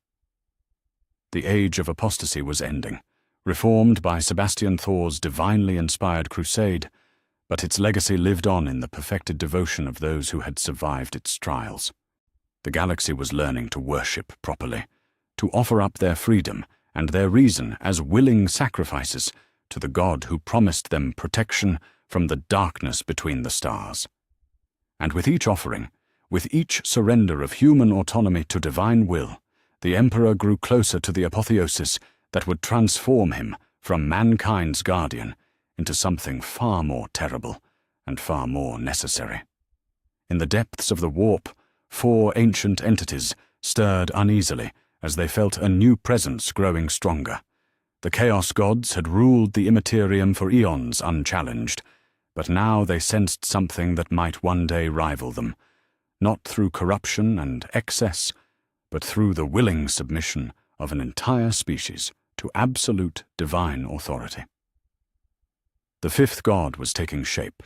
Speaker 1: The age of apostasy was ending, reformed by Sebastian Thor's divinely inspired crusade, but its legacy lived on in the perfected devotion of those who had survived its trials. The galaxy was learning to worship properly, to offer up their freedom and their reason as willing sacrifices to the God who promised them protection from the darkness between the stars. And with each offering, with each surrender of human autonomy to divine will, the Emperor grew closer to the apotheosis that would transform him from mankind's guardian into something far more terrible and far more necessary. In the depths of the warp, 4 ancient entities stirred uneasily as they felt a new presence growing stronger. The Chaos Gods had ruled the Immaterium for eons unchallenged, but now they sensed something that might one day rival them, not through corruption and excess, but through the willing submission of an entire species to absolute divine authority. The fifth god was taking shape,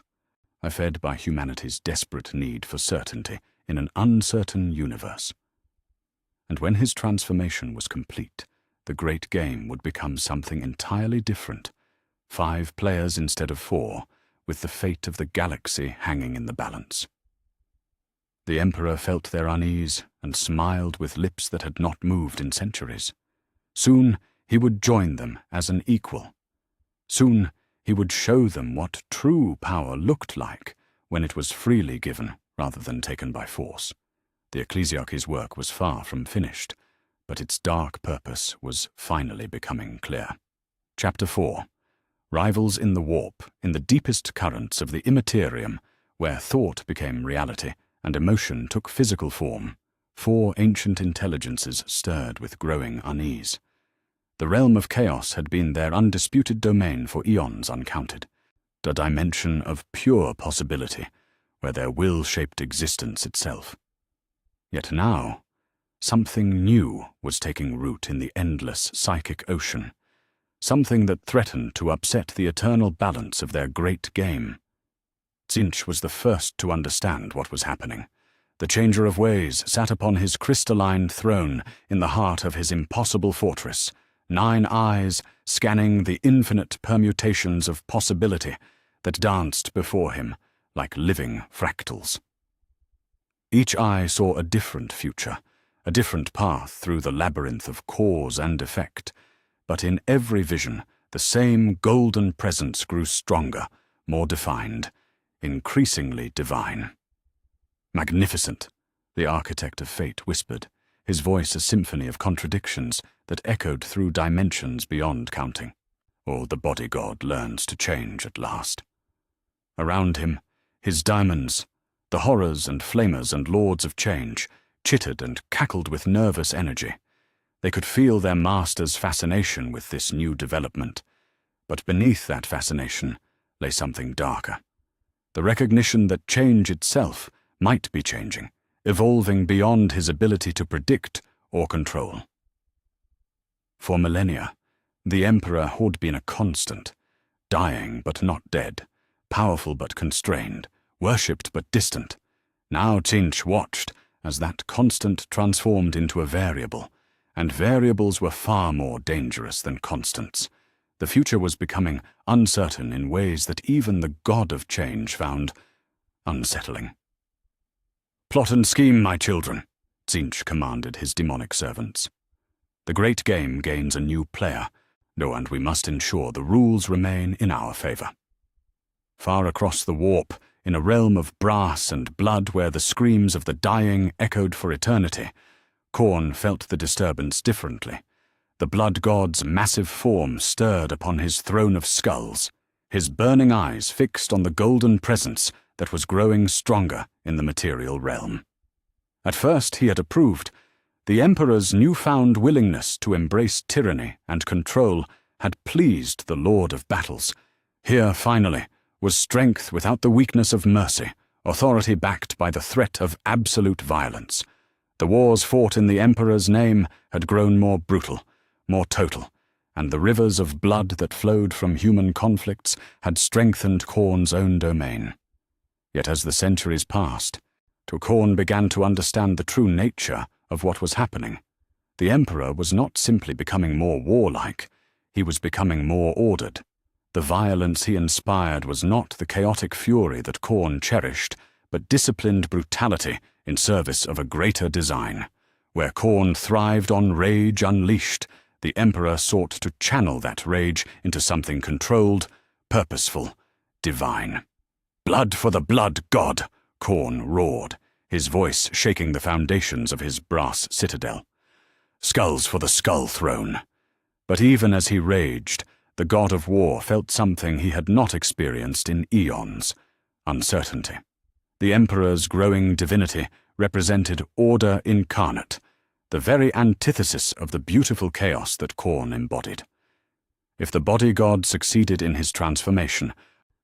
Speaker 1: fed by humanity's desperate need for certainty in an uncertain universe. And when his transformation was complete, the great game would become something entirely different. 5 players instead of 4, with the fate of the galaxy hanging in the balance. The Emperor felt their unease and smiled with lips that had not moved in centuries. Soon he would join them as an equal. Soon he would show them what true power looked like when it was freely given rather than taken by force. The Ecclesiarchy's work was far from finished, but its dark purpose was finally becoming clear. Chapter 4. Rivals in the warp, in the deepest currents of the imperium, where thought became reality and emotion took physical form, 4 ancient intelligences stirred with growing unease. The realm of chaos had been their undisputed domain for eons uncounted, a dimension of pure possibility, where their will shaped existence itself. Yet now, something new was taking root in the endless psychic ocean, something that threatened to upset the eternal balance of their great game. Tzeentch was the first to understand what was happening. The Changer of Ways sat upon his crystalline throne in the heart of his impossible fortress, 9 eyes scanning the infinite permutations of possibility that danced before him like living fractals. Each eye saw a different future, a different path through the labyrinth of cause and effect, but in every vision the same golden presence grew stronger, more defined, increasingly divine. "Magnificent," the architect of fate whispered, his voice a symphony of contradictions that echoed through dimensions beyond counting. "Oh, the body-god learns to change at last." Around him, his diamonds, the horrors and flamers and lords of change, chittered and cackled with nervous energy. They could feel their master's fascination with this new development, but beneath that fascination lay something darker. The recognition that change itself might be changing, evolving beyond his ability to predict or control. For millennia, the Emperor had been a constant, dying but not dead, powerful but constrained, worshipped but distant. Now Tzeentch watched as that constant transformed into a variable, and variables were far more dangerous than constants. The future was becoming uncertain in ways that even the god of change found unsettling. "Plot and scheme, my children," Tzeentch commanded his demonic servants. "The great game gains a new player, and we must ensure the rules remain in our favor." Far across the warp, in a realm of brass and blood where the screams of the dying echoed for eternity, Khorne felt the disturbance differently. The blood god's massive form stirred upon his throne of skulls, his burning eyes fixed on the golden presence that was growing stronger in the material realm. At first he had approved. The Emperor's newfound willingness to embrace tyranny and control had pleased the Lord of Battles. Here, finally, was strength without the weakness of mercy, authority backed by the threat of absolute violence. The wars fought in the Emperor's name had grown more brutal, more total, and the rivers of blood that flowed from human conflicts had strengthened Khorne's own domain. Yet as the centuries passed, Khorne began to understand the true nature of what was happening. The Emperor was not simply becoming more warlike, he was becoming more ordered. The violence he inspired was not the chaotic fury that Khorne cherished, but disciplined brutality in service of a greater design. Where Khorne thrived on rage unleashed, the Emperor sought to channel that rage into something controlled, purposeful, divine. "Blood for the blood god," Khorne roared, his voice shaking the foundations of his brass citadel. "Skulls for the skull throne." But even as he raged, the god of war felt something he had not experienced in eons: uncertainty. The Emperor's growing divinity represented order incarnate, the very antithesis of the beautiful chaos that Khorne embodied. If the body god succeeded in his transformation,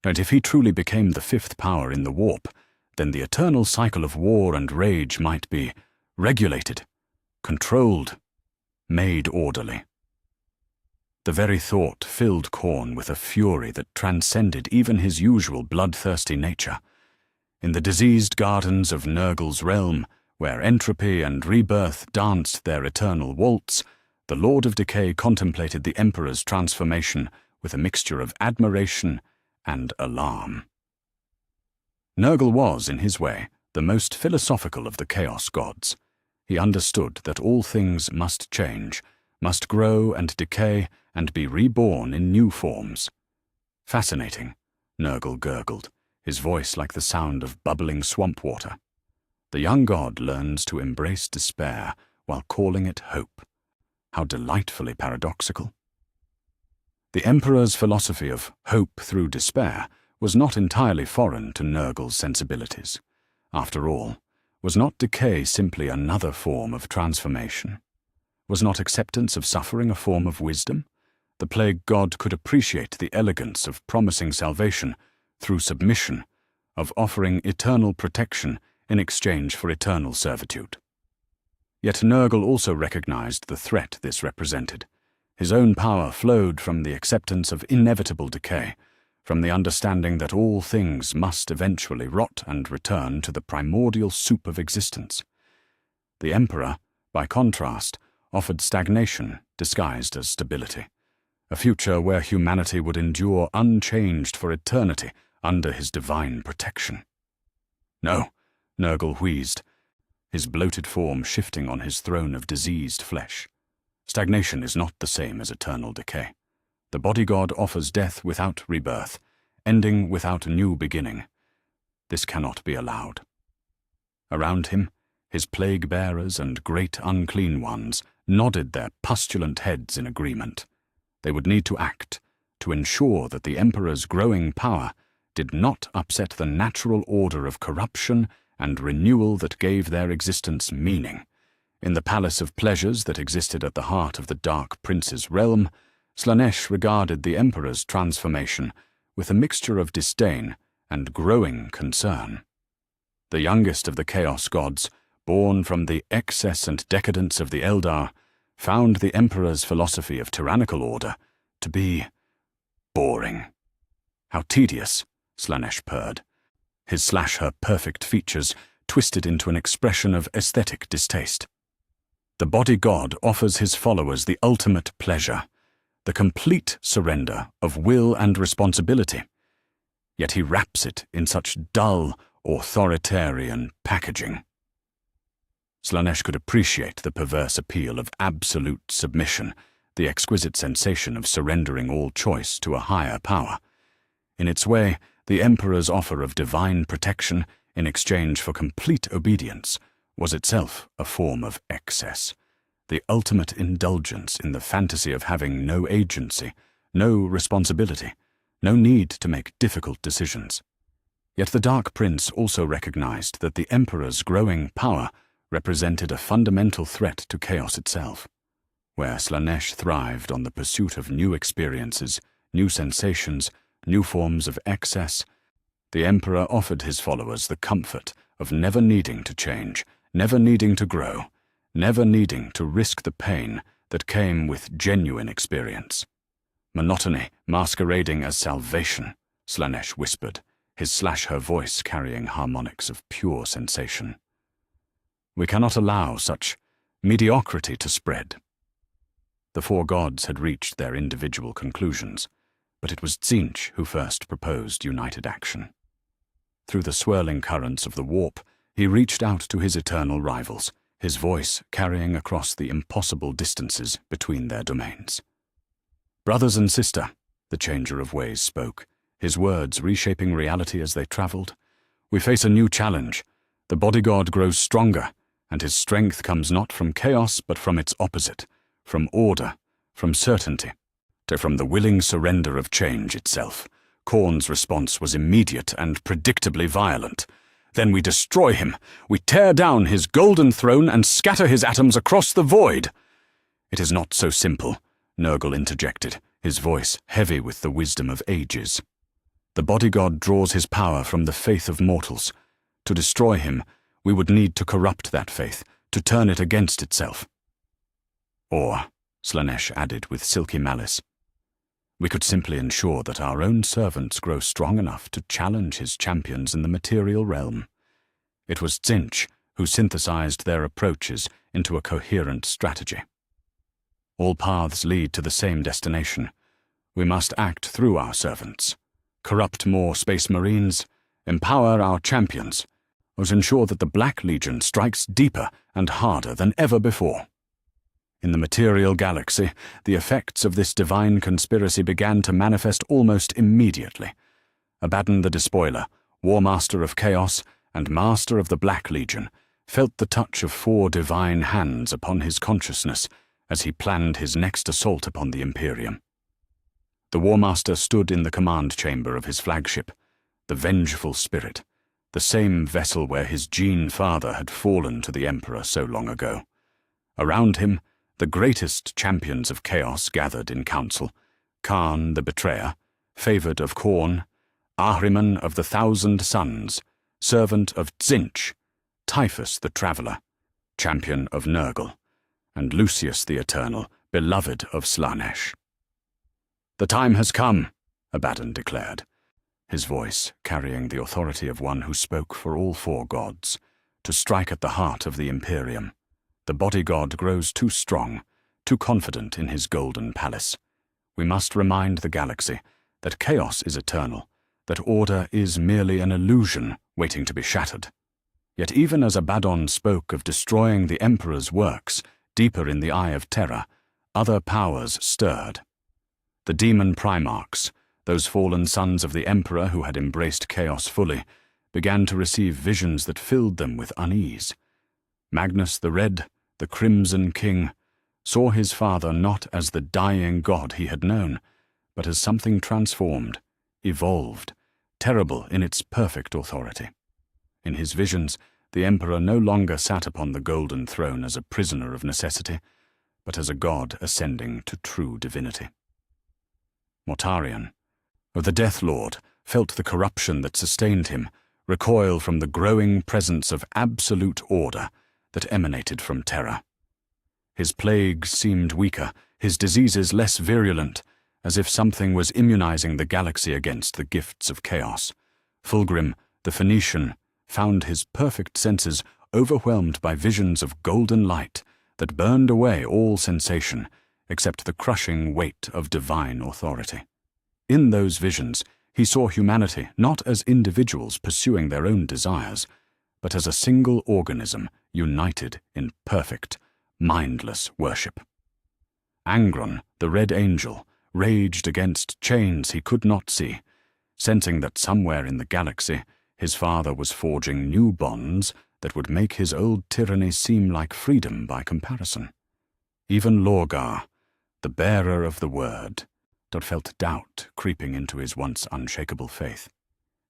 Speaker 1: and if he truly became the 5th power in the warp, then the eternal cycle of war and rage might be regulated, controlled, made orderly. The very thought filled Khorne with a fury that transcended even his usual bloodthirsty nature. In the diseased gardens of Nurgle's realm, where entropy and rebirth danced their eternal waltz, The Lord of Decay contemplated the Emperor's transformation with a mixture of admiration and alarm. Nurgle was, in his way, the most philosophical of the Chaos gods. He understood that all things must change, must grow and decay and be reborn in new forms. Fascinating, Nurgle gurgled, his voice like the sound of bubbling swamp water. The young god learns to embrace despair while calling it hope. How delightfully paradoxical. The Emperor's philosophy of hope through despair was not entirely foreign to Nurgle's sensibilities. After all, was not decay simply another form of transformation? Was not acceptance of suffering a form of wisdom? The plague god could appreciate the elegance of promising salvation through submission, of offering eternal protection in exchange for eternal servitude. Yet Nurgle also recognized the threat this represented. His own power flowed from the acceptance of inevitable decay, from the understanding that all things must eventually rot and return to the primordial soup of existence. The Emperor, by contrast, offered stagnation disguised as stability, a future where humanity would endure unchanged for eternity under his divine protection. No, Nurgle wheezed, his bloated form shifting on his throne of diseased flesh. Stagnation is not the same as eternal decay. The body god offers death without rebirth, ending without a new beginning. This cannot be allowed. Around him, his plague-bearers and great unclean ones nodded their pustulant heads in agreement. They would need to act, to ensure that the Emperor's growing power did not upset the natural order of corruption and renewal that gave their existence meaning. In the palace of pleasures that existed at the heart of the Dark Prince's realm, Slaanesh regarded the Emperor's transformation with a mixture of disdain and growing concern. The youngest of the Chaos gods, born from the excess and decadence of the Eldar, found the Emperor's philosophy of tyrannical order to be boring. How tedious, Slaanesh purred, his slash-her-perfect features twisted into an expression of aesthetic distaste. The body god offers his followers the ultimate pleasure, the complete surrender of will and responsibility, yet he wraps it in such dull, authoritarian packaging. Slaanesh could appreciate the perverse appeal of absolute submission, the exquisite sensation of surrendering all choice to a higher power. In its way, the Emperor's offer of divine protection in exchange for complete obedience was itself a form of excess, the ultimate indulgence in the fantasy of having no agency, no responsibility, no need to make difficult decisions. Yet the Dark Prince also recognized that the Emperor's growing power represented a fundamental threat to chaos itself. Where Slaanesh thrived on the pursuit of new experiences, new sensations, new forms of excess, the Emperor offered his followers the comfort of never needing to change, never needing to grow, never needing to risk the pain that came with genuine experience. Monotony masquerading as salvation, Slaanesh whispered, his slash-her voice carrying harmonics of pure sensation. We cannot allow such mediocrity to spread. The four gods had reached their individual conclusions, but it was Tzeentch who first proposed united action. Through the swirling currents of the warp, he reached out to his eternal rivals, his voice carrying across the impossible distances between their domains. Brothers and sister, the Changer of Ways spoke, his words reshaping reality as they traveled. We face a new challenge. The body god grows stronger, and his strength comes not from chaos but from its opposite, from order, from certainty, to from the willing surrender of change itself. Khorne's response was immediate and predictably violent. Then we destroy him. We tear down his golden throne and scatter his atoms across the void. It is not so simple, Nurgle interjected, his voice heavy with the wisdom of ages. The body god draws his power from the faith of mortals. To destroy him, we would need to corrupt that faith, to turn it against itself. Or, Slaanesh added with silky malice, we could simply ensure that our own servants grow strong enough to challenge his champions in the material realm. It was Tzeentch who synthesized their approaches into a coherent strategy. All paths lead to the same destination. We must act through our servants, corrupt more Space Marines, empower our champions, or ensure that the Black Legion strikes deeper and harder than ever before. In the material galaxy, the effects of this divine conspiracy began to manifest almost immediately. Abaddon the Despoiler, War Master of Chaos and Master of the Black Legion, felt the touch of 4 divine hands upon his consciousness as he planned his next assault upon the Imperium. The War Master stood in the command chamber of his flagship, the Vengeful Spirit, the same vessel where his Gene father had fallen to the Emperor so long ago. Around him, the greatest champions of chaos gathered in council: Khan the Betrayer, favored of Khorne, Ahriman of the 1,000 Suns, servant of Tzeentch, Typhus the Traveller, champion of Nurgle, and Lucius the Eternal, beloved of Slaanesh. "The time has come," Abaddon declared, his voice carrying the authority of one who spoke for all 4 gods, to strike at the heart of the Imperium. The body god grows too strong, too confident in his golden palace. We must remind the galaxy that chaos is eternal, that order is merely an illusion waiting to be shattered. Yet even as Abaddon spoke of destroying the Emperor's works deeper in the Eye of Terror, other powers stirred. The demon Primarchs, those fallen sons of the Emperor who had embraced chaos fully, began to receive visions that filled them with unease. Magnus the Red, the Crimson King, saw his father not as the dying god he had known, but as something transformed, evolved, terrible in its perfect authority. In his visions, the Emperor no longer sat upon the golden throne as a prisoner of necessity, but as a god ascending to true divinity. Mortarion, the Death Lord, felt the corruption that sustained him recoil from the growing presence of absolute order that emanated from Terra. His plagues seemed weaker, his diseases less virulent, as if something was immunizing the galaxy against the gifts of chaos. Fulgrim, the Phoenician, found his perfect senses overwhelmed by visions of golden light that burned away all sensation except the crushing weight of divine authority. In those visions, he saw humanity not as individuals pursuing their own desires, but as a single organism united in perfect, mindless worship. Angron, the Red Angel, raged against chains he could not see, sensing that somewhere in the galaxy his father was forging new bonds that would make his old tyranny seem like freedom by comparison. Even Lorgar, the bearer of the word, felt doubt creeping into his once unshakable faith.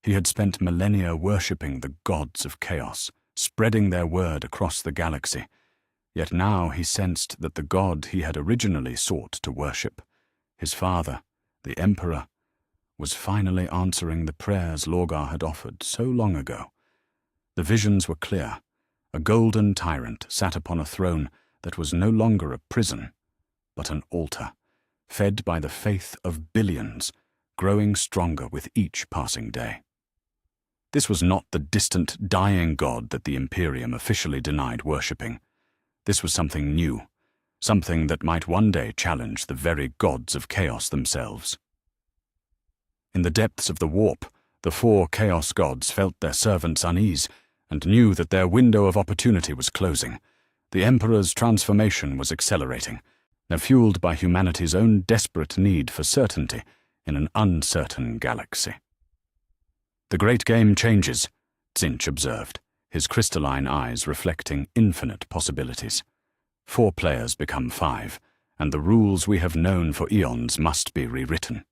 Speaker 1: He had spent millennia worshipping the gods of chaos, spreading their word across the galaxy, yet now he sensed that the god he had originally sought to worship, his father, the Emperor, was finally answering the prayers Lorgar had offered so long ago. The visions were clear. A golden tyrant sat upon a throne that was no longer a prison, but an altar, fed by the faith of billions, growing stronger with each passing day. This was not the distant, dying god that the Imperium officially denied worshipping. This was something new, something that might one day challenge the very gods of chaos themselves. In the depths of the warp, the 4 chaos gods felt their servants' unease and knew that their window of opportunity was closing. The Emperor's transformation was accelerating, now fueled by humanity's own desperate need for certainty in an uncertain galaxy. "The great game changes," Tzeentch observed, his crystalline eyes reflecting infinite possibilities. 4 players become 5, and the rules we have known for eons must be rewritten.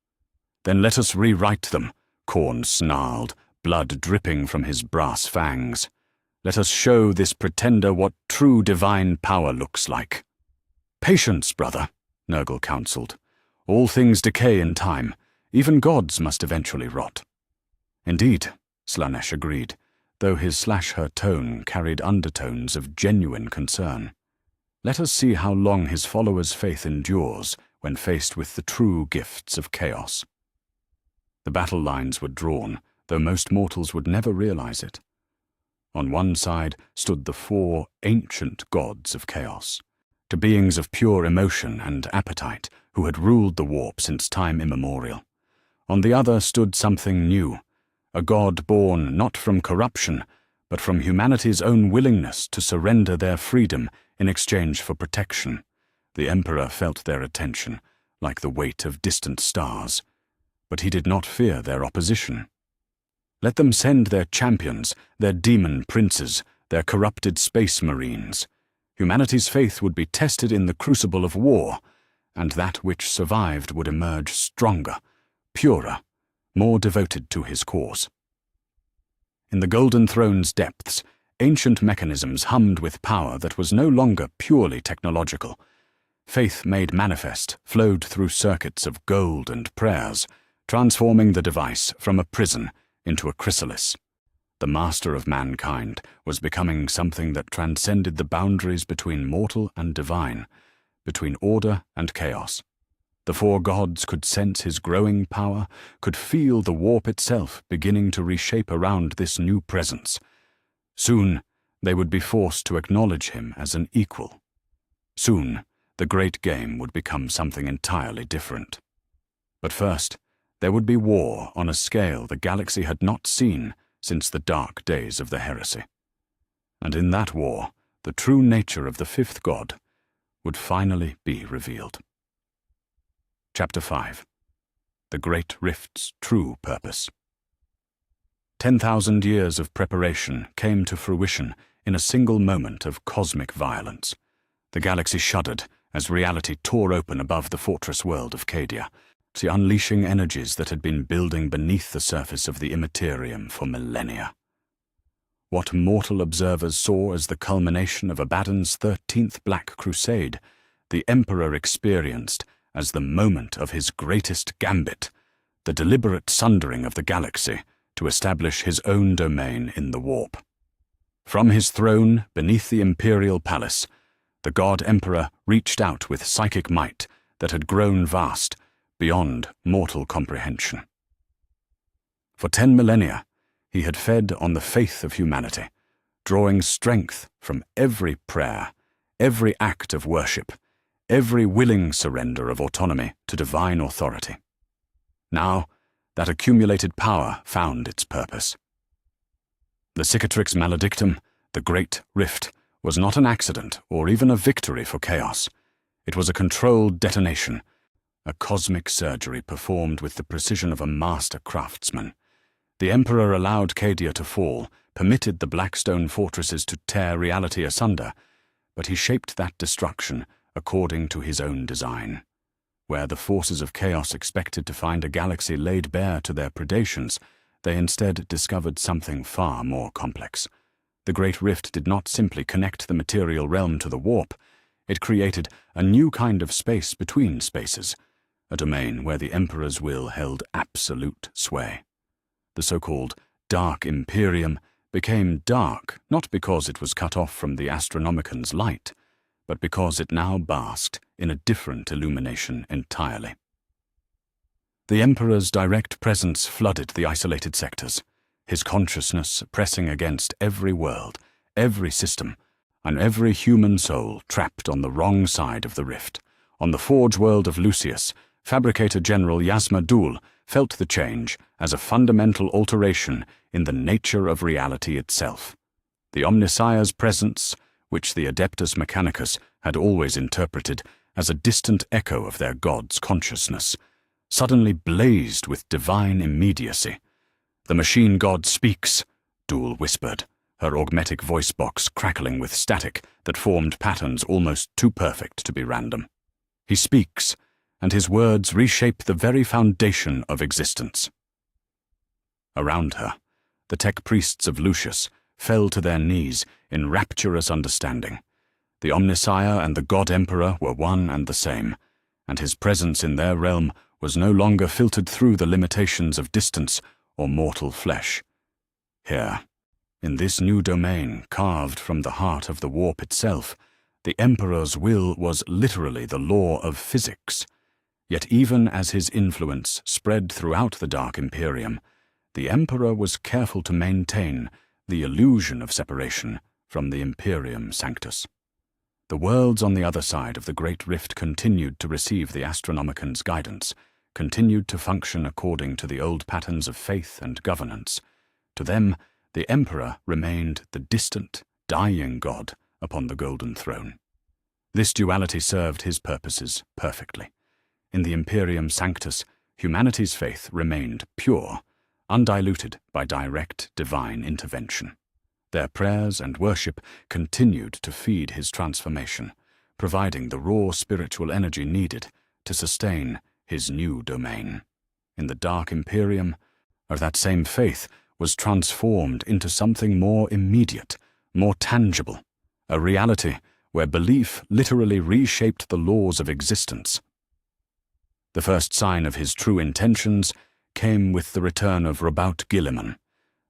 Speaker 1: "Then let us rewrite them," Khorne snarled, blood dripping from his brass fangs. "Let us show this pretender what true divine power looks like." "Patience, brother," Nurgle counseled. "All things decay in time. Even gods must eventually rot." "Indeed," Slaanesh agreed, though his slash-her tone carried undertones of genuine concern. "Let us see how long his followers' faith endures when faced with the true gifts of chaos." The battle lines were drawn, though most mortals would never realize it. On one side stood the 4 ancient gods of chaos, to beings of pure emotion and appetite who had ruled the warp since time immemorial. On the other stood something new, a god born not from corruption, but from humanity's own willingness to surrender their freedom in exchange for protection. The Emperor felt their attention, like the weight of distant stars, but he did not fear their opposition. Let them send their champions, their demon princes, their corrupted space marines. Humanity's faith would be tested in the crucible of war, and that which survived would emerge stronger, purer, more devoted to his cause. In the Golden Throne's depths, ancient mechanisms hummed with power that was no longer purely technological. Faith made manifest flowed through circuits of gold and prayers, transforming the device from a prison into a chrysalis. The master of mankind was becoming something that transcended the boundaries between mortal and divine, between order and chaos. The four gods could sense his growing power, could feel the warp itself beginning to reshape around this new presence. Soon, they would be forced to acknowledge him as an equal. Soon, the great game would become something entirely different. But first, there would be war on a scale the galaxy had not seen since the dark days of the heresy. And in that war, the true nature of the fifth god would finally be revealed. Chapter 5. The Great Rift's True Purpose. 10,000 years of preparation came to fruition in a single moment of cosmic violence. The galaxy shuddered as reality tore open above the fortress world of Cadia, unleashing energies that had been building beneath the surface of the imperium for millennia. What mortal observers saw as the culmination of Abaddon's 13th Black Crusade, the Emperor experienced as the moment of his greatest gambit, the deliberate sundering of the galaxy to establish his own domain in the warp. From his throne beneath the imperial palace, the God Emperor reached out with psychic might that had grown vast, beyond mortal comprehension. For 10 millennia, he had fed on the faith of humanity, drawing strength from every prayer, every act of worship, every willing surrender of autonomy to divine authority. Now, that accumulated power found its purpose. The Cicatrix Maledictum, the Great Rift, was not an accident or even a victory for chaos. It was a controlled detonation, a cosmic surgery performed with the precision of a master craftsman. The Emperor allowed Cadia to fall, permitted the Blackstone fortresses to tear reality asunder, but he shaped that destruction according to his own design. Where the forces of chaos expected to find a galaxy laid bare to their predations, they instead discovered something far more complex. The Great Rift did not simply connect the material realm to the warp, it created a new kind of space between spaces, a domain where the Emperor's will held absolute sway. The so-called Dark Imperium became dark not because it was cut off from the Astronomican's light, but because it now basked in a different illumination entirely. The Emperor's direct presence flooded the isolated sectors, his consciousness pressing against every world, every system, and every human soul trapped on the wrong side of the rift. On the forge world of Lucius, Fabricator General Yasma Dul felt the change as a fundamental alteration in the nature of reality itself. The Omnissiah's presence, which the Adeptus Mechanicus had always interpreted as a distant echo of their god's consciousness, suddenly blazed with divine immediacy. "The machine god speaks," Dul whispered, her augmetic voice box crackling with static that formed patterns almost too perfect to be random. "He speaks, and his words reshape the very foundation of existence." Around her, the tech priests of Lucius fell to their knees in rapturous understanding. The Omnissiah and the God Emperor were one and the same, and his presence in their realm was no longer filtered through the limitations of distance or mortal flesh. Here, in this new domain carved from the heart of the warp itself, the Emperor's will was literally the law of physics. Yet even as his influence spread throughout the Dark Imperium, the Emperor was careful to maintain the illusion of separation from the Imperium Sanctus. The worlds on the other side of the Great Rift continued to receive the Astronomican's guidance, continued to function according to the old patterns of faith and governance. To them, the Emperor remained the distant, dying god upon the golden throne. This duality served his purposes perfectly. In the Imperium Sanctus, humanity's faith remained pure, undiluted by direct divine intervention. Their prayers and worship continued to feed his transformation, providing the raw spiritual energy needed to sustain his new domain. In the dark Imperium, that same faith was transformed into something more immediate, more tangible, a reality where belief literally reshaped the laws of existence. The first sign of his true intentions came with the return of Robout Guilliman.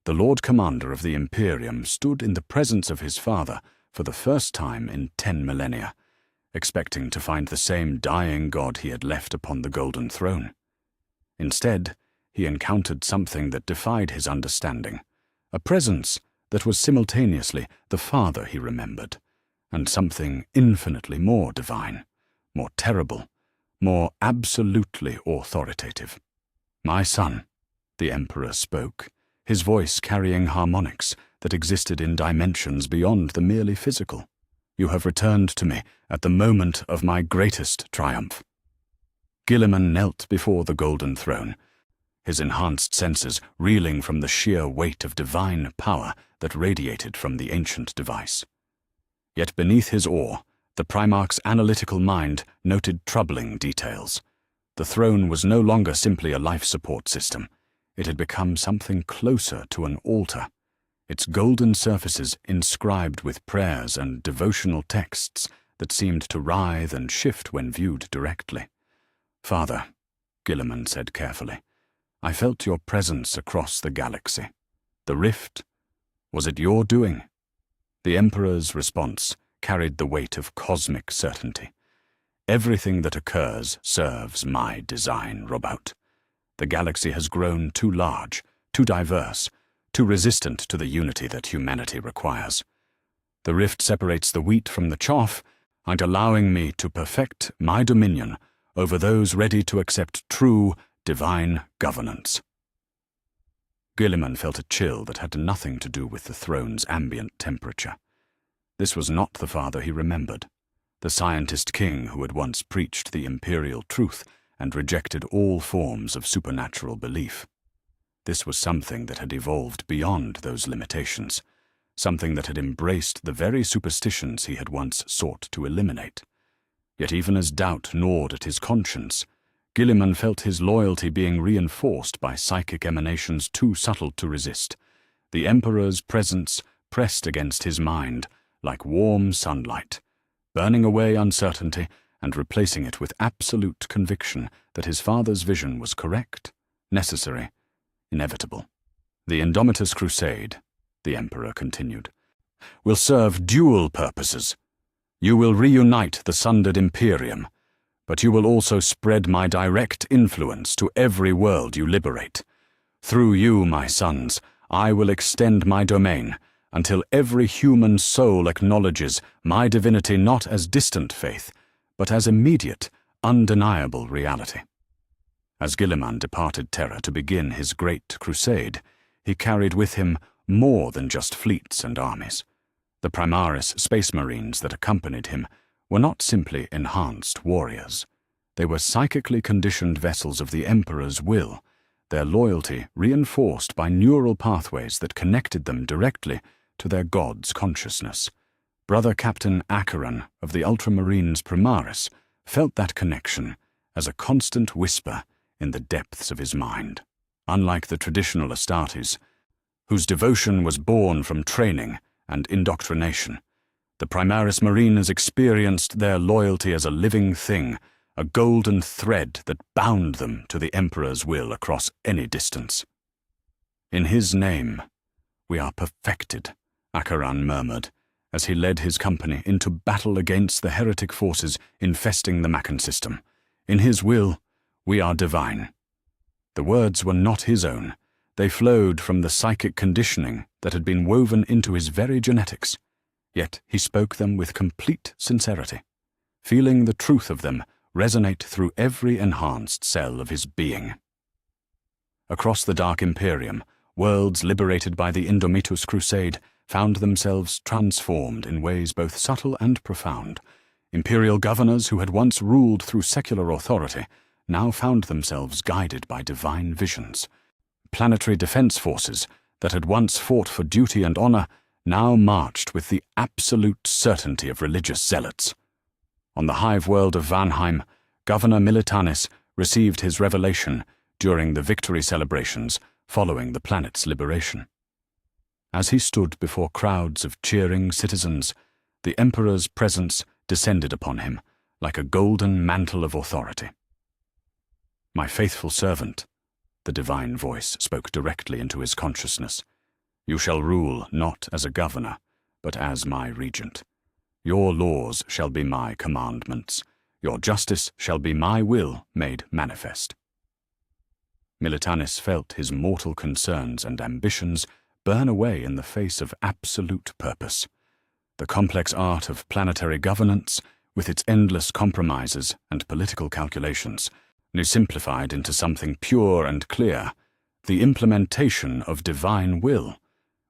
Speaker 1: The Lord Commander of the Imperium stood in the presence of his father for the first time in 10 millennia, expecting to find the same dying god he had left upon the golden throne. Instead, he encountered something that defied his understanding, a presence that was simultaneously the father he remembered, and something infinitely more divine, more terrible, more absolutely authoritative. "My son," the Emperor spoke, his voice carrying harmonics that existed in dimensions beyond the merely physical. "You have returned to me at the moment of my greatest triumph." Guilliman knelt before the golden throne, his enhanced senses reeling from the sheer weight of divine power that radiated from the ancient device. Yet beneath his awe, the Primarch's analytical mind noted troubling details. The throne was no longer simply a life support system. It had become something closer to an altar, its golden surfaces inscribed with prayers and devotional texts that seemed to writhe and shift when viewed directly. "Father," Guilliman said carefully, "I felt your presence across the galaxy. The rift, was it your doing?" The Emperor's response carried the weight of cosmic certainty. "Everything that occurs serves my design, Robout. The galaxy has grown too large, too diverse, too resistant to the unity that humanity requires. The rift separates the wheat from the chaff, and allowing me to perfect my dominion over those ready to accept true, divine governance." Guilliman felt a chill that had nothing to do with the throne's ambient temperature. This was not the father he remembered, the scientist king who had once preached the imperial truth and rejected all forms of supernatural belief. This was something that had evolved beyond those limitations, something that had embraced the very superstitions he had once sought to eliminate. Yet even as doubt gnawed at his conscience, Guilliman felt his loyalty being reinforced by psychic emanations too subtle to resist. The Emperor's presence pressed against his mind like warm sunlight, burning away uncertainty and replacing it with absolute conviction that his father's vision was correct, necessary, inevitable. "The Indomitus Crusade," the Emperor continued, "will serve dual purposes. You will reunite the sundered Imperium, but you will also spread my direct influence to every world you liberate. Through you, my sons, I will extend my domain until every human soul acknowledges my divinity not as distant faith, but as immediate, undeniable reality." As Guilliman departed Terra to begin his great crusade, he carried with him more than just fleets and armies. The Primaris space marines that accompanied him were not simply enhanced warriors. They were psychically conditioned vessels of the Emperor's will, their loyalty reinforced by neural pathways that connected them directly to their god's consciousness. Brother Captain Acheron of the Ultramarines Primaris felt that connection as a constant whisper in the depths of his mind. Unlike the traditional Astartes, whose devotion was born from training and indoctrination, the Primaris Marines experienced their loyalty as a living thing, a golden thread that bound them to the Emperor's will across any distance. "In his name, we are perfected," Acheron murmured, as he led his company into battle against the heretic forces infesting the Machan system. "In his will, we are divine." The words were not his own. They flowed from the psychic conditioning that had been woven into his very genetics. Yet he spoke them with complete sincerity, feeling the truth of them resonate through every enhanced cell of his being. Across the dark imperium, worlds liberated by the Indomitus Crusade found themselves transformed in ways both subtle and profound. Imperial governors who had once ruled through secular authority now found themselves guided by divine visions. Planetary defense forces that had once fought for duty and honor now marched with the absolute certainty of religious zealots. On the hive world of Vanheim, Governor Militanis received his revelation during the victory celebrations following the planet's liberation. As he stood before crowds of cheering citizens, the Emperor's presence descended upon him like a golden mantle of authority. "My faithful servant," the divine voice spoke directly into his consciousness, "you shall rule not as a governor, but as my regent. Your laws shall be my commandments. Your justice shall be my will made manifest." Militanis felt his mortal concerns and ambitions burn away in the face of absolute purpose. The complex art of planetary governance, with its endless compromises and political calculations, now simplified into something pure and clear, the implementation of divine will.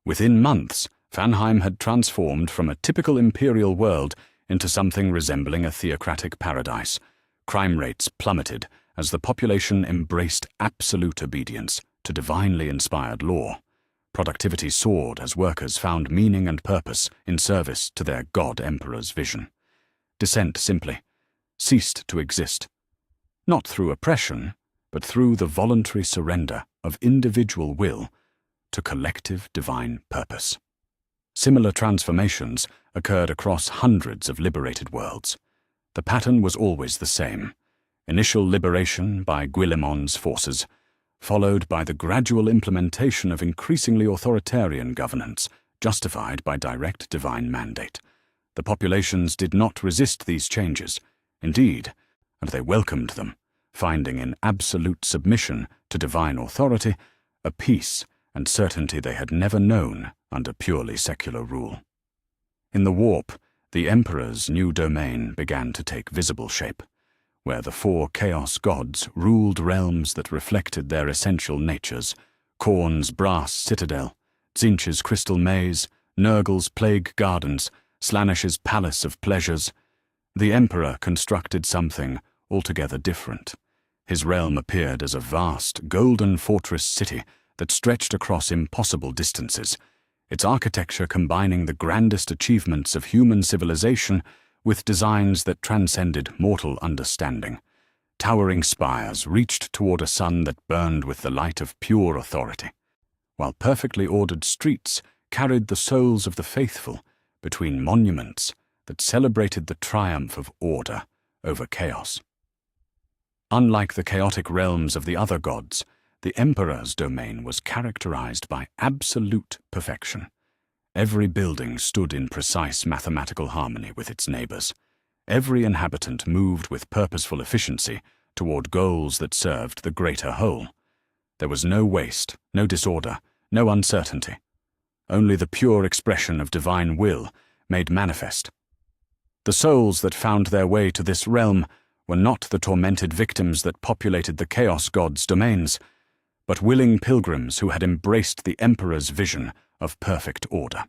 Speaker 1: Within months, Vanheim had transformed from a typical imperial world into something resembling a theocratic paradise. Crime rates plummeted as the population embraced absolute obedience to divinely inspired law. Productivity soared as workers found meaning and purpose in service to their God-Emperor's vision. Dissent simply ceased to exist, not through oppression, but through the voluntary surrender of individual will to collective divine purpose. Similar transformations occurred across hundreds of liberated worlds. The pattern was always the same: initial liberation by Guillemon's forces, followed by the gradual implementation of increasingly authoritarian governance, justified by direct divine mandate. The populations did not resist these changes. Indeed, and they welcomed them, finding in absolute submission to divine authority a peace and certainty they had never known under purely secular rule. In the warp, the Emperor's new domain began to take visible shape, where the four chaos gods ruled realms that reflected their essential natures: Khorne's brass citadel, Tzeentch's crystal maze, Nurgle's plague gardens, Slanish's palace of pleasures. The Emperor constructed something altogether different. His realm appeared as a vast, golden fortress city that stretched across impossible distances, its architecture combining the grandest achievements of human civilization with designs that transcended mortal understanding. Towering spires reached toward a sun that burned with the light of pure authority, while perfectly ordered streets carried the souls of the faithful between monuments that celebrated the triumph of order over chaos. Unlike the chaotic realms of the other gods, the Emperor's domain was characterized by absolute perfection. Every building stood in precise mathematical harmony with its neighbors. Every inhabitant moved with purposeful efficiency toward goals that served the greater whole. There was no waste, no disorder, no uncertainty. Only the pure expression of divine will made manifest. The souls that found their way to this realm were not the tormented victims that populated the Chaos God's domains, but willing pilgrims who had embraced the Emperor's vision of perfect order.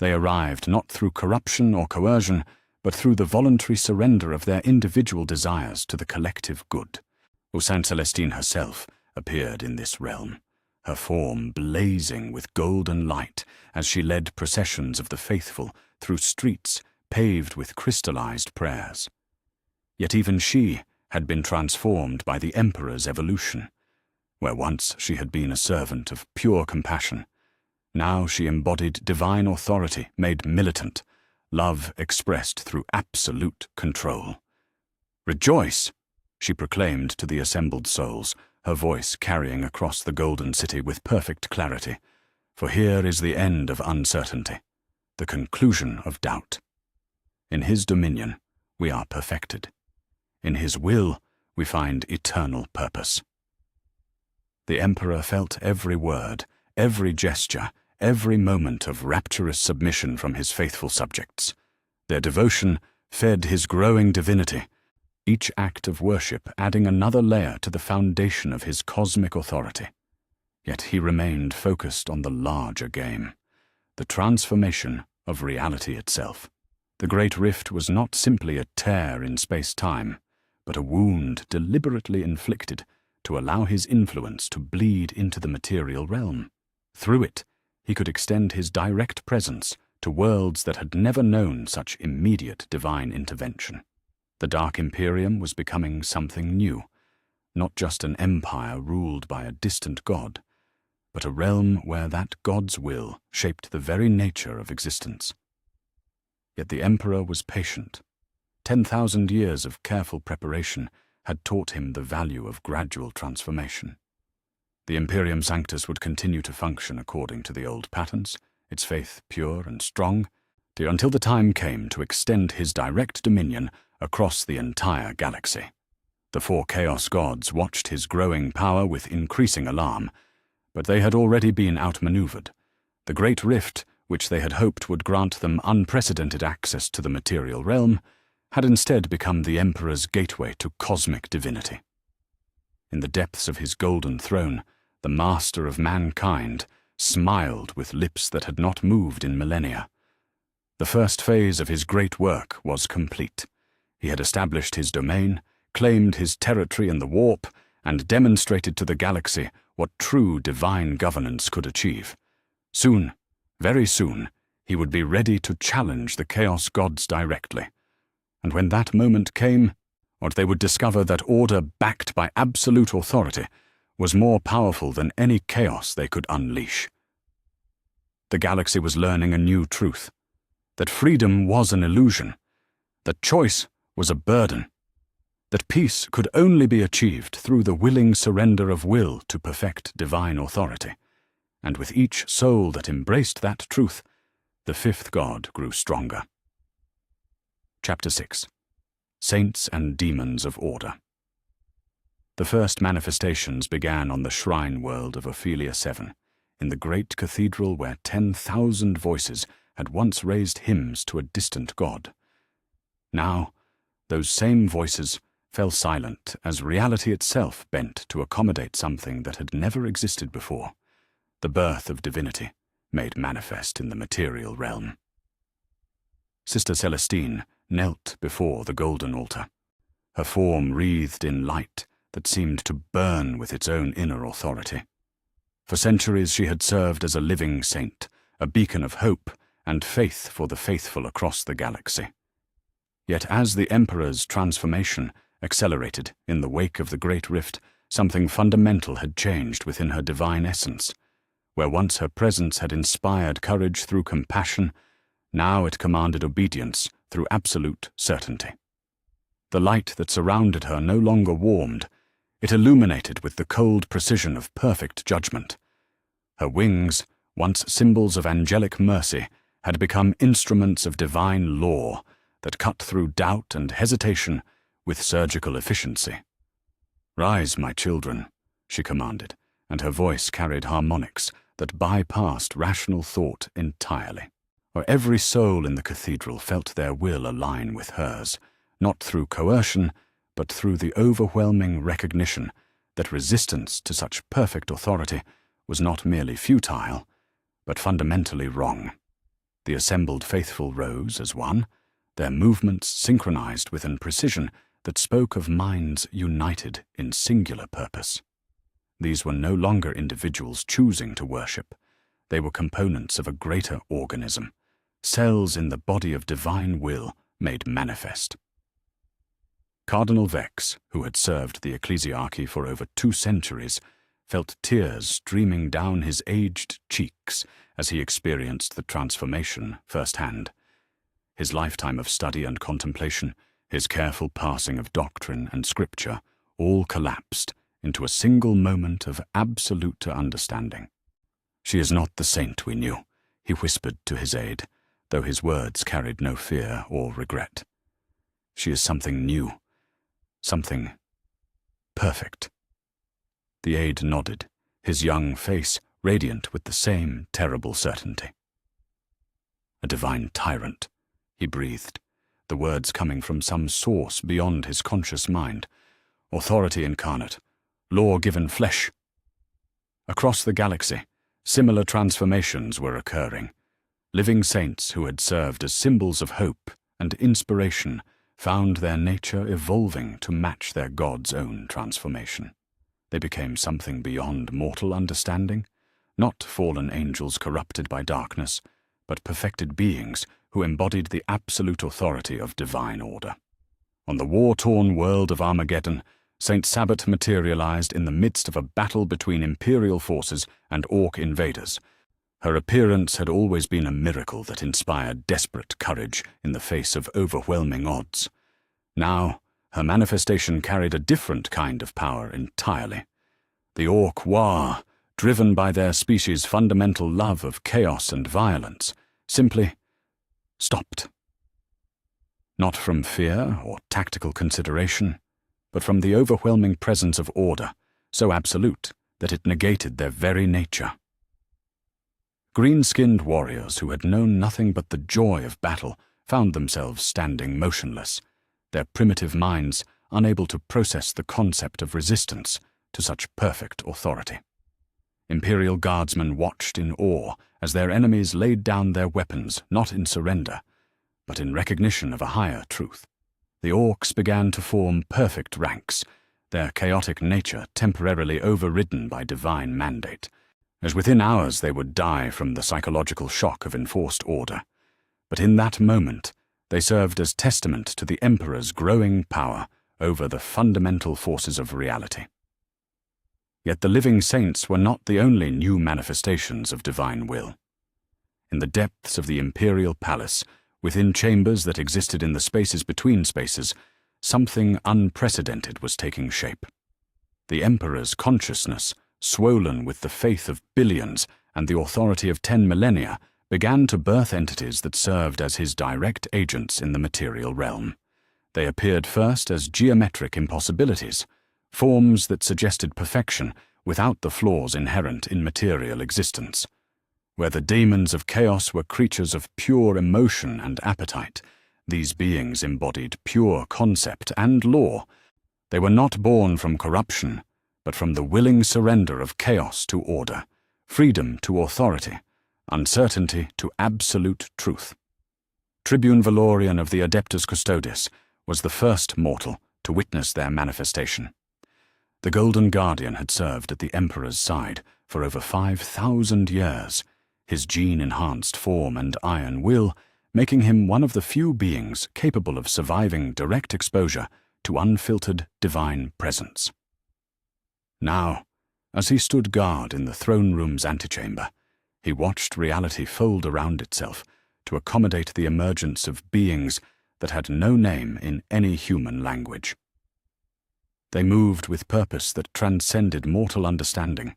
Speaker 1: They arrived not through corruption or coercion, but through the voluntary surrender of their individual desires to the collective good. Sainte Celestine herself appeared in this realm, her form blazing with golden light as she led processions of the faithful through streets paved with crystallized prayers. Yet even she had been transformed by the Emperor's evolution. Where once she had been a servant of pure compassion, now she embodied divine authority made militant, love expressed through absolute control. "Rejoice!" she proclaimed to the assembled souls, her voice carrying across the golden city with perfect clarity. "For here is the end of uncertainty, the conclusion of doubt. In his dominion we are perfected. In his will we find eternal purpose." The Emperor felt every word, every gesture, every moment of rapturous submission from his faithful subjects. Their devotion fed his growing divinity, each act of worship adding another layer to the foundation of his cosmic authority. Yet he remained focused on the larger game, the transformation of reality itself. The Great Rift was not simply a tear in space-time, but a wound deliberately inflicted to allow his influence to bleed into the material realm. Through it, he could extend his direct presence to worlds that had never known such immediate divine intervention. The Dark Imperium was becoming something new, not just an empire ruled by a distant god, but a realm where that god's will shaped the very nature of existence. Yet the Emperor was patient. 10,000 years of careful preparation had taught him the value of gradual transformation. The Imperium Sanctus would continue to function according to the old patterns, its faith pure and strong, until the time came to extend his direct dominion across the entire galaxy. The four Chaos Gods watched his growing power with increasing alarm, but they had already been outmaneuvered. The Great Rift, which they had hoped would grant them unprecedented access to the material realm, had instead become the Emperor's gateway to cosmic divinity. In the depths of his golden throne, the master of mankind smiled with lips that had not moved in millennia. The first phase of his great work was complete. He had established his domain, claimed his territory in the warp, and demonstrated to the galaxy what true divine governance could achieve. Soon, very soon, he would be ready to challenge the Chaos Gods directly. And when that moment came, they would discover that order backed by absolute authority was more powerful than any chaos they could unleash. The galaxy was learning a new truth, that freedom was an illusion, that choice was a burden, that peace could only be achieved through the willing surrender of will to perfect divine authority. And with each soul that embraced that truth, the fifth god grew stronger. Chapter 6. Saints and Demons of Order. The first manifestations began on the shrine world of Ophelia 7, in the great cathedral where 10,000 voices had once raised hymns to a distant god. Now, those same voices fell silent as reality itself bent to accommodate something that had never existed before, the birth of divinity made manifest in the material realm. Sister Celestine knelt before the golden altar, her form wreathed in light that seemed to burn with its own inner authority. For centuries she had served as a living saint, a beacon of hope and faith for the faithful across the galaxy. Yet as the Emperor's transformation accelerated in the wake of the Great Rift, something fundamental had changed within her divine essence. Where once her presence had inspired courage through compassion, now it commanded obedience through absolute certainty. The light that surrounded her no longer warmed, it illuminated with the cold precision of perfect judgment. Her wings, once symbols of angelic mercy, had become instruments of divine law that cut through doubt and hesitation with surgical efficiency. "Rise, my children," she commanded, and her voice carried harmonics that bypassed rational thought entirely. Every soul in the cathedral felt their will align with hers, not through coercion, but through the overwhelming recognition that resistance to such perfect authority was not merely futile, but fundamentally wrong. The assembled faithful rose as one, their movements synchronized with a precision that spoke of minds united in singular purpose. These were no longer individuals choosing to worship. They were components of a greater organism, cells in the body of divine will made manifest. Cardinal Vex, who had served the ecclesiarchy for over 2 centuries, felt tears streaming down his aged cheeks as he experienced the transformation firsthand. His lifetime of study and contemplation, his careful parsing of doctrine and scripture, all collapsed into a single moment of absolute understanding. "She is not the saint we knew," he whispered to his aide, though his words carried no fear or regret. "She is something new, something perfect." The aide nodded, his young face radiant with the same terrible certainty. "A divine tyrant," he breathed, the words coming from some source beyond his conscious mind. "Authority incarnate, law-given flesh." Across the galaxy, similar transformations were occurring. Living saints who had served as symbols of hope and inspiration found their nature evolving to match their God's own transformation. They became something beyond mortal understanding, not fallen angels corrupted by darkness, but perfected beings who embodied the absolute authority of divine order. On the war-torn world of Armageddon, Saint Sabbat materialized in the midst of a battle between Imperial forces and Orc invaders. Her appearance had always been a miracle that inspired desperate courage in the face of overwhelming odds. Now, her manifestation carried a different kind of power entirely. The Orc War, driven by their species' fundamental love of chaos and violence, simply stopped. Not from fear or tactical consideration, but from the overwhelming presence of order, so absolute that it negated their very nature. Green-skinned warriors who had known nothing but the joy of battle found themselves standing motionless, their primitive minds unable to process the concept of resistance to such perfect authority. Imperial guardsmen watched in awe as their enemies laid down their weapons, not in surrender, but in recognition of a higher truth. The Orcs began to form perfect ranks, their chaotic nature temporarily overridden by divine mandate, as within hours they would die from the psychological shock of enforced order. But in that moment, they served as testament to the Emperor's growing power over the fundamental forces of reality. Yet the living saints were not the only new manifestations of divine will. In the depths of the Imperial Palace, within chambers that existed in the spaces between spaces, something unprecedented was taking shape. The Emperor's consciousness, swollen with the faith of billions and the authority of 10 millennia, began to birth entities that served as his direct agents in the material realm. They appeared first as geometric impossibilities, forms that suggested perfection without the flaws inherent in material existence. Where the demons of chaos were creatures of pure emotion and appetite, these beings embodied pure concept and law. They were not born from corruption, but from the willing surrender of chaos to order, freedom to authority, uncertainty to absolute truth. Tribune Valorian of the Adeptus Custodes was the first mortal to witness their manifestation. The Golden Guardian had served at the Emperor's side for over 5,000 years, his gene-enhanced form and iron will making him one of the few beings capable of surviving direct exposure to unfiltered divine presence. Now, as he stood guard in the throne room's antechamber, he watched reality fold around itself to accommodate the emergence of beings that had no name in any human language. They moved with purpose that transcended mortal understanding,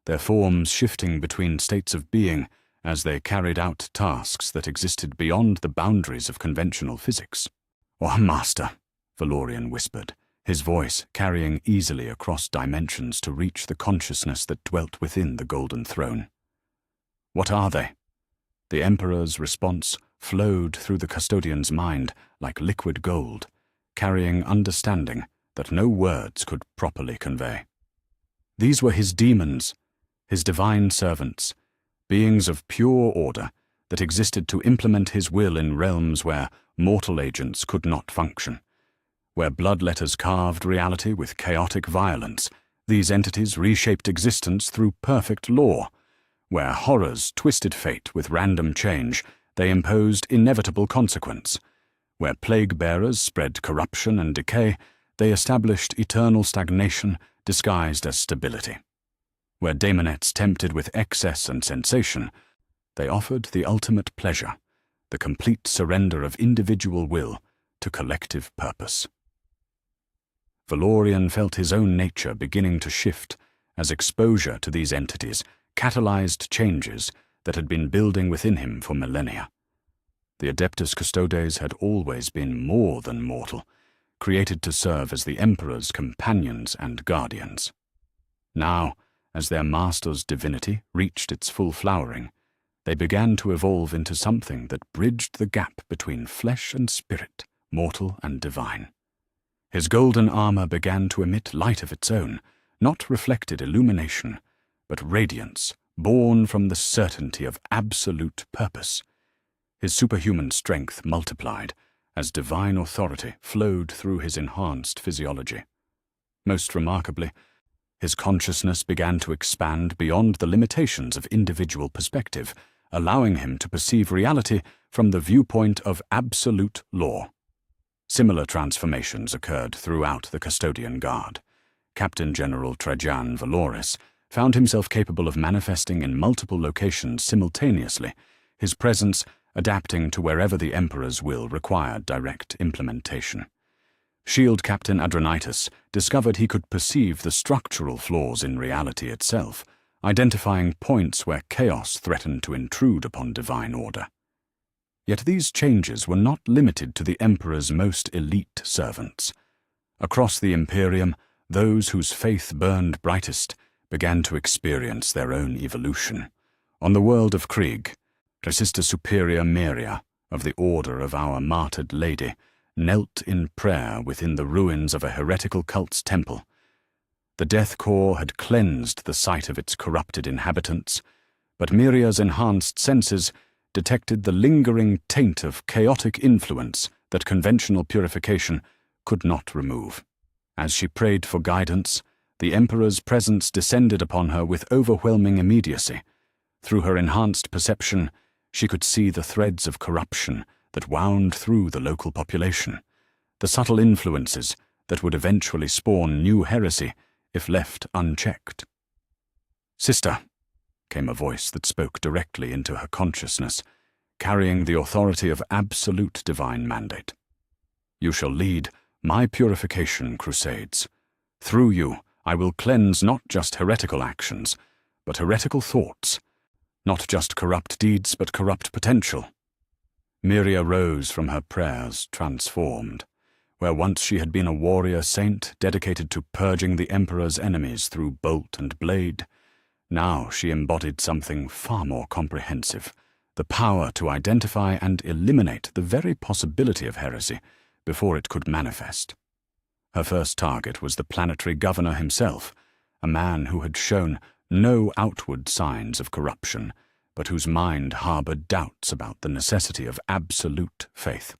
Speaker 1: their forms shifting between states of being as they carried out tasks that existed beyond the boundaries of conventional physics. "Oh, Master," Valorian whispered, his voice carrying easily across dimensions to reach the consciousness that dwelt within the golden throne. "What are they?" The Emperor's response flowed through the custodian's mind like liquid gold, carrying understanding that no words could properly convey. These were his demons, his divine servants, beings of pure order that existed to implement his will in realms where mortal agents could not function. Where bloodletters carved reality with chaotic violence, these entities reshaped existence through perfect law. Where horrors twisted fate with random change, they imposed inevitable consequence. Where plague-bearers spread corruption and decay, they established eternal stagnation disguised as stability. Where daemonettes tempted with excess and sensation, they offered the ultimate pleasure, the complete surrender of individual will to collective purpose. Valorian felt his own nature beginning to shift as exposure to these entities catalyzed changes that had been building within him for millennia. The Adeptus Custodes had always been more than mortal, created to serve as the Emperor's companions and guardians. Now, as their master's divinity reached its full flowering, they began to evolve into something that bridged the gap between flesh and spirit, mortal and divine. His golden armor began to emit light of its own, not reflected illumination, but radiance born from the certainty of absolute purpose. His superhuman strength multiplied as divine authority flowed through his enhanced physiology. Most remarkably, his consciousness began to expand beyond the limitations of individual perspective, allowing him to perceive reality from the viewpoint of absolute law. Similar transformations occurred throughout the Custodian Guard. Captain General Trajan Valoris found himself capable of manifesting in multiple locations simultaneously, his presence adapting to wherever the Emperor's will required direct implementation. Shield Captain Adronitis discovered he could perceive the structural flaws in reality itself, identifying points where chaos threatened to intrude upon divine order. Yet these changes were not limited to the Emperor's most elite servants. Across the Imperium, those whose faith burned brightest began to experience their own evolution. On the world of Krieg, Sister Superior Miria, of the Order of Our Martyred Lady, knelt in prayer within the ruins of a heretical cult's temple. The Death Corps had cleansed the site of its corrupted inhabitants, but Miria's enhanced senses detected the lingering taint of chaotic influence that conventional purification could not remove. As she prayed for guidance, the Emperor's presence descended upon her with overwhelming immediacy. Through her enhanced perception, she could see the threads of corruption that wound through the local population, the subtle influences that would eventually spawn new heresy if left unchecked. "Sister," came a voice that spoke directly into her consciousness, carrying the authority of absolute divine mandate. "You shall lead my purification crusades. Through you, I will cleanse not just heretical actions, but heretical thoughts, not just corrupt deeds, but corrupt potential." Miria rose from her prayers, transformed. Where once she had been a warrior saint dedicated to purging the Emperor's enemies through bolt and blade, now she embodied something far more comprehensive, the power to identify and eliminate the very possibility of heresy before it could manifest. Her first target was the planetary governor himself, a man who had shown no outward signs of corruption, but whose mind harbored doubts about the necessity of absolute faith.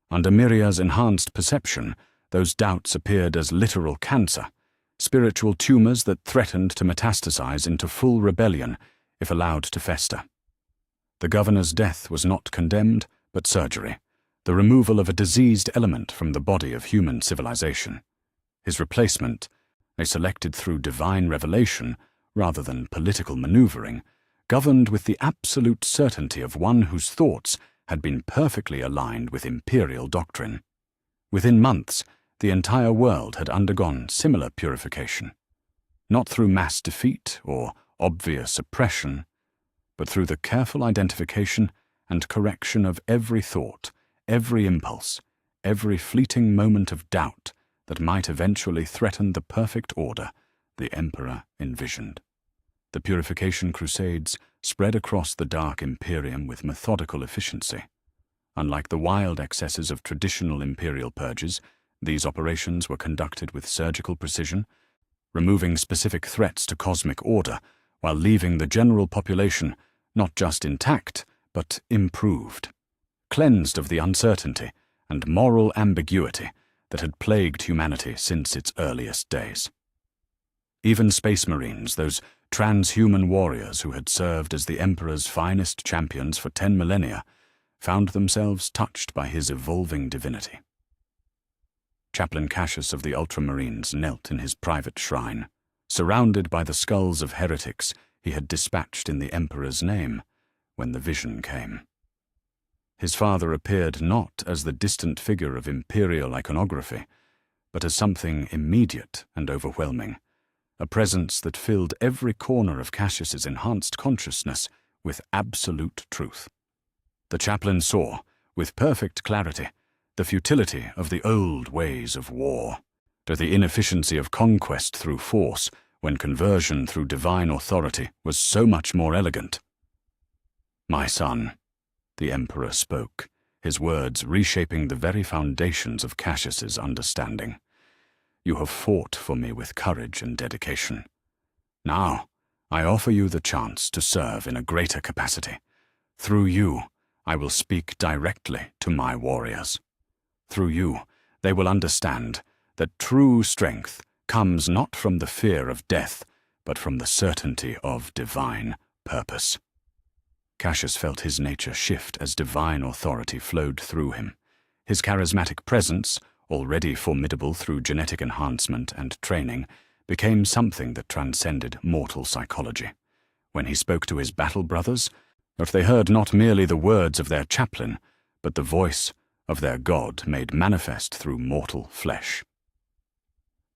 Speaker 1: Under Miria's enhanced perception, those doubts appeared as literal cancer, spiritual tumors that threatened to metastasize into full rebellion if allowed to fester. The governor's death was not condemned, but surgery, the removal of a diseased element from the body of human civilization. His replacement, a selected through divine revelation rather than political maneuvering, governed with the absolute certainty of one whose thoughts had been perfectly aligned with imperial doctrine. Within months, the entire world had undergone similar purification, not through mass defeat or obvious oppression, but through the careful identification and correction of every thought, every impulse, every fleeting moment of doubt that might eventually threaten the perfect order the Emperor envisioned. The purification crusades spread across the dark Imperium with methodical efficiency. Unlike the wild excesses of traditional imperial purges, these operations were conducted with surgical precision, removing specific threats to cosmic order while leaving the general population not just intact, but improved, cleansed of the uncertainty and moral ambiguity that had plagued humanity since its earliest days. Even Space Marines, those transhuman warriors who had served as the Emperor's finest champions for 10 millennia, found themselves touched by his evolving divinity. Chaplain Cassius of the Ultramarines knelt in his private shrine, surrounded by the skulls of heretics he had dispatched in the Emperor's name, when the vision came. His father appeared not as the distant figure of imperial iconography, but as something immediate and overwhelming, a presence that filled every corner of Cassius's enhanced consciousness with absolute truth. The chaplain saw, with perfect clarity, the futility of the old ways of war, to the inefficiency of conquest through force when conversion through divine authority was so much more elegant. "My son," the Emperor spoke, his words reshaping the very foundations of Cassius's understanding. "You have fought for me with courage and dedication. Now, I offer you the chance to serve in a greater capacity. Through you, I will speak directly to my warriors. Through you, they will understand that true strength comes not from the fear of death, but from the certainty of divine purpose." Cassius felt his nature shift as divine authority flowed through him. His charismatic presence, already formidable through genetic enhancement and training, became something that transcended mortal psychology. When he spoke to his battle brothers, that they heard not merely the words of their chaplain, but the voice of their God made manifest through mortal flesh.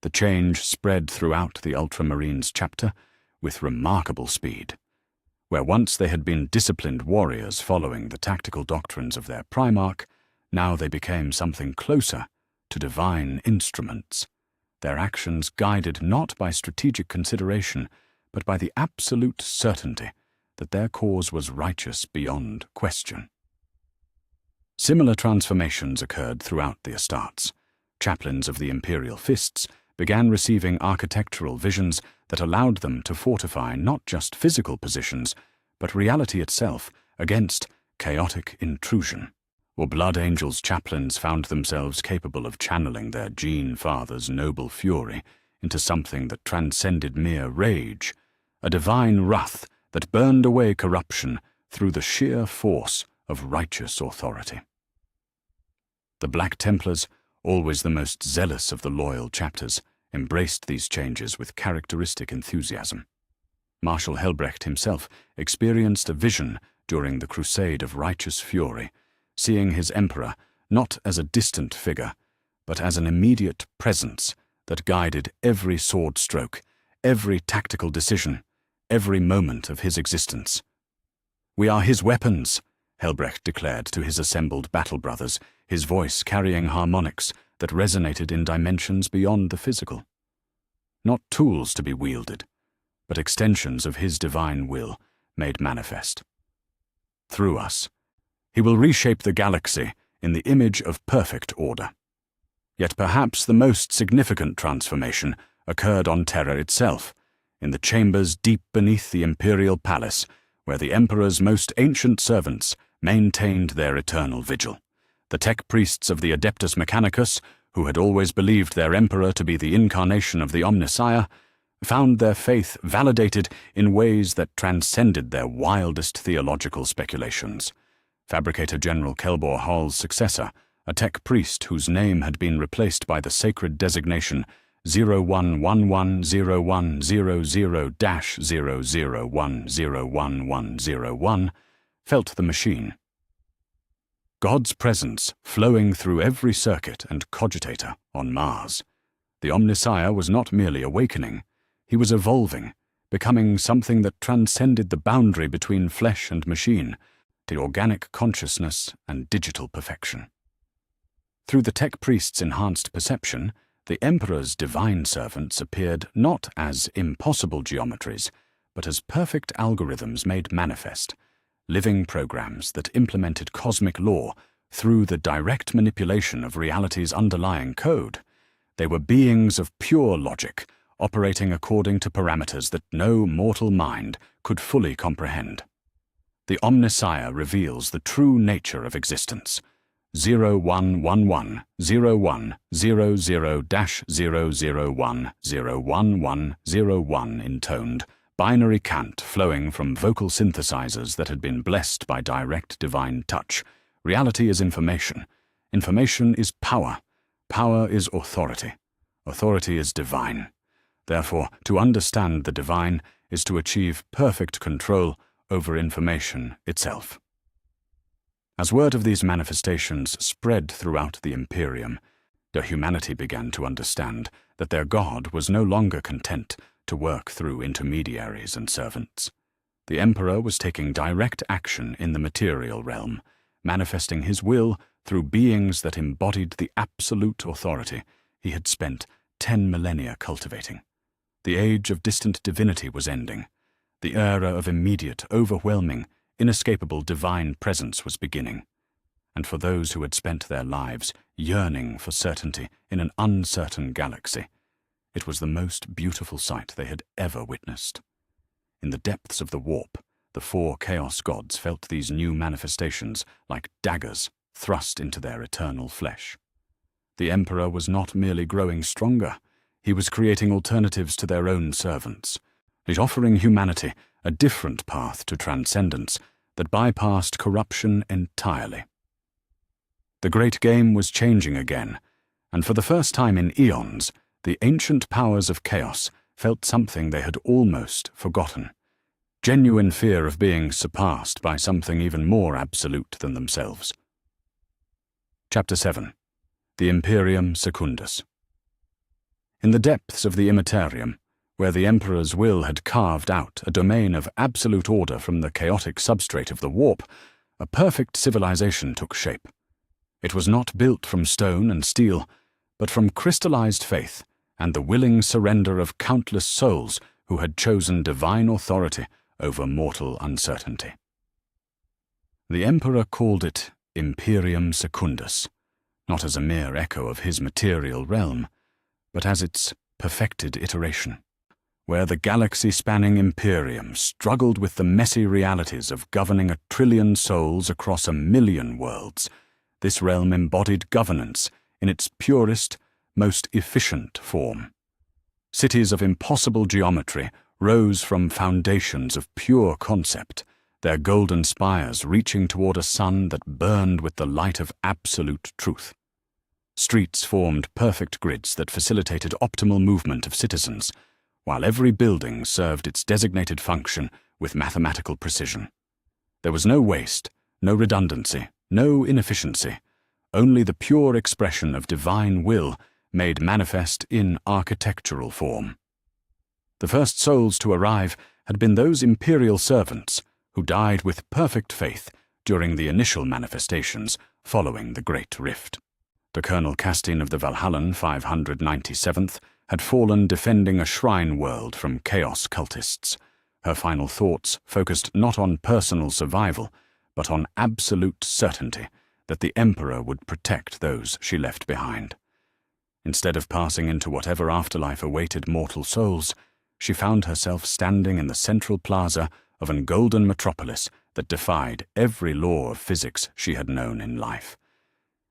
Speaker 1: The change spread throughout the Ultramarines chapter with remarkable speed. Where once they had been disciplined warriors following the tactical doctrines of their Primarch, now they became something closer to divine instruments, their actions guided not by strategic consideration, but by the absolute certainty that their cause was righteous beyond question. Similar transformations occurred throughout the Astartes. Chaplains of the Imperial Fists began receiving architectural visions that allowed them to fortify not just physical positions, but reality itself against chaotic intrusion. Or Blood Angels' chaplains found themselves capable of channeling their Gene Father's noble fury into something that transcended mere rage, a divine wrath that burned away corruption through the sheer force of righteous authority. The Black Templars, always the most zealous of the loyal chapters, embraced these changes with characteristic enthusiasm. Marshal Helbrecht himself experienced a vision during the Crusade of Righteous Fury, seeing his emperor not as a distant figure, but as an immediate presence that guided every sword stroke, every tactical decision, every moment of his existence. "We are his weapons," Helbrecht declared to his assembled battle brothers, his voice carrying harmonics that resonated in dimensions beyond the physical. Not tools to be wielded, but extensions of his divine will made manifest. Through us, he will reshape the galaxy in the image of perfect order. Yet perhaps the most significant transformation occurred on Terra itself, in the chambers deep beneath the Imperial Palace, where the Emperor's most ancient servants maintained their eternal vigil. The tech priests of the Adeptus Mechanicus, who had always believed their Emperor to be the incarnation of the Omnissiah, found their faith validated in ways that transcended their wildest theological speculations. Fabricator General Kelbor Hall's successor, a tech priest whose name had been replaced by the sacred designation 011100-0010101, felt the machine. God's presence flowing through every circuit and cogitator on Mars. The Omnissiah was not merely awakening, he was evolving, becoming something that transcended the boundary between flesh and machine, the organic consciousness and digital perfection. Through the tech priest's enhanced perception, the Emperor's divine servants appeared not as impossible geometries, but as perfect algorithms made manifest, living programs that implemented cosmic law through the direct manipulation of reality's underlying code. They were beings of pure logic, operating according to parameters that no mortal mind could fully comprehend. The Omnissiah reveals the true nature of existence. 0111-00-001-01101 intoned, binary cant flowing from vocal synthesizers that had been blessed by direct divine touch. Reality is information. Information is power. Power is authority. Authority is divine. Therefore, to understand the divine is to achieve perfect control over information itself. As word of these manifestations spread throughout the Imperium, the humanity began to understand that their God was no longer content to work through intermediaries and servants. The Emperor was taking direct action in the material realm, manifesting his will through beings that embodied the absolute authority he had spent 10 millennia cultivating. The age of distant divinity was ending. The era of immediate, overwhelming, inescapable divine presence was beginning. And for those who had spent their lives yearning for certainty in an uncertain galaxy, it was the most beautiful sight they had ever witnessed. In the depths of the warp, the four Chaos gods felt these new manifestations like daggers thrust into their eternal flesh. The Emperor was not merely growing stronger, he was creating alternatives to their own servants, offering humanity a different path to transcendence that bypassed corruption entirely. The great game was changing again, and for the first time in eons, the ancient powers of chaos felt something they had almost forgotten. Genuine fear of being surpassed by something even more absolute than themselves. Chapter 7. The Imperium Secundus. In the depths of the Imperium, where the Emperor's will had carved out a domain of absolute order from the chaotic substrate of the warp, a perfect civilization took shape. It was not built from stone and steel, but from crystallized faith and the willing surrender of countless souls who had chosen divine authority over mortal uncertainty. The Emperor called it Imperium Secundus, not as a mere echo of his material realm, but as its perfected iteration. Where the galaxy-spanning Imperium struggled with the messy realities of governing 1 trillion souls across 1 million worlds, this realm embodied governance in its purest, most efficient form. Cities of impossible geometry rose from foundations of pure concept, their golden spires reaching toward a sun that burned with the light of absolute truth. Streets formed perfect grids that facilitated optimal movement of citizens, while every building served its designated function with mathematical precision. There was no waste, no redundancy, no inefficiency, only the pure expression of divine will made manifest in architectural form. The first souls to arrive had been those imperial servants who died with perfect faith during the initial manifestations following the Great Rift. The Colonel Castine of the Valhallan 597th had fallen defending a shrine world from chaos cultists. Her final thoughts focused not on personal survival, but on absolute certainty that the Emperor would protect those she left behind. Instead of passing into whatever afterlife awaited mortal souls, she found herself standing in the central plaza of an golden metropolis that defied every law of physics she had known in life.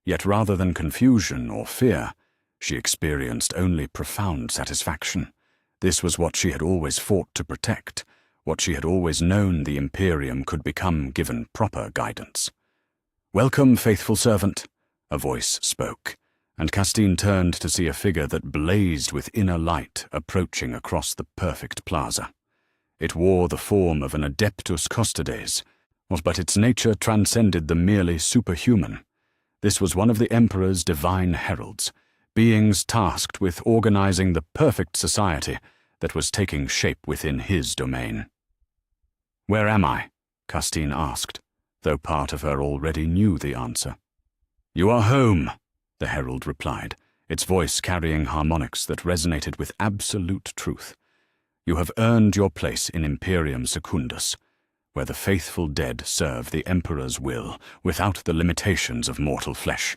Speaker 1: Yet rather than confusion or fear, she experienced only profound satisfaction. This was what she had always fought to protect, what she had always known the Imperium could become given proper guidance. "Welcome, faithful servant," a voice spoke, and Castine turned to see a figure that blazed with inner light approaching across the perfect plaza. It wore the form of an Adeptus Custodes, but its nature transcended the merely superhuman. This was one of the Emperor's divine heralds, beings tasked with organizing the perfect society that was taking shape within his domain. "Where am I?" Castine asked, though part of her already knew the answer. "You are home," the herald replied, its voice carrying harmonics that resonated with absolute truth. "You have earned your place in Imperium Secundus, where the faithful dead serve the Emperor's will without the limitations of mortal flesh."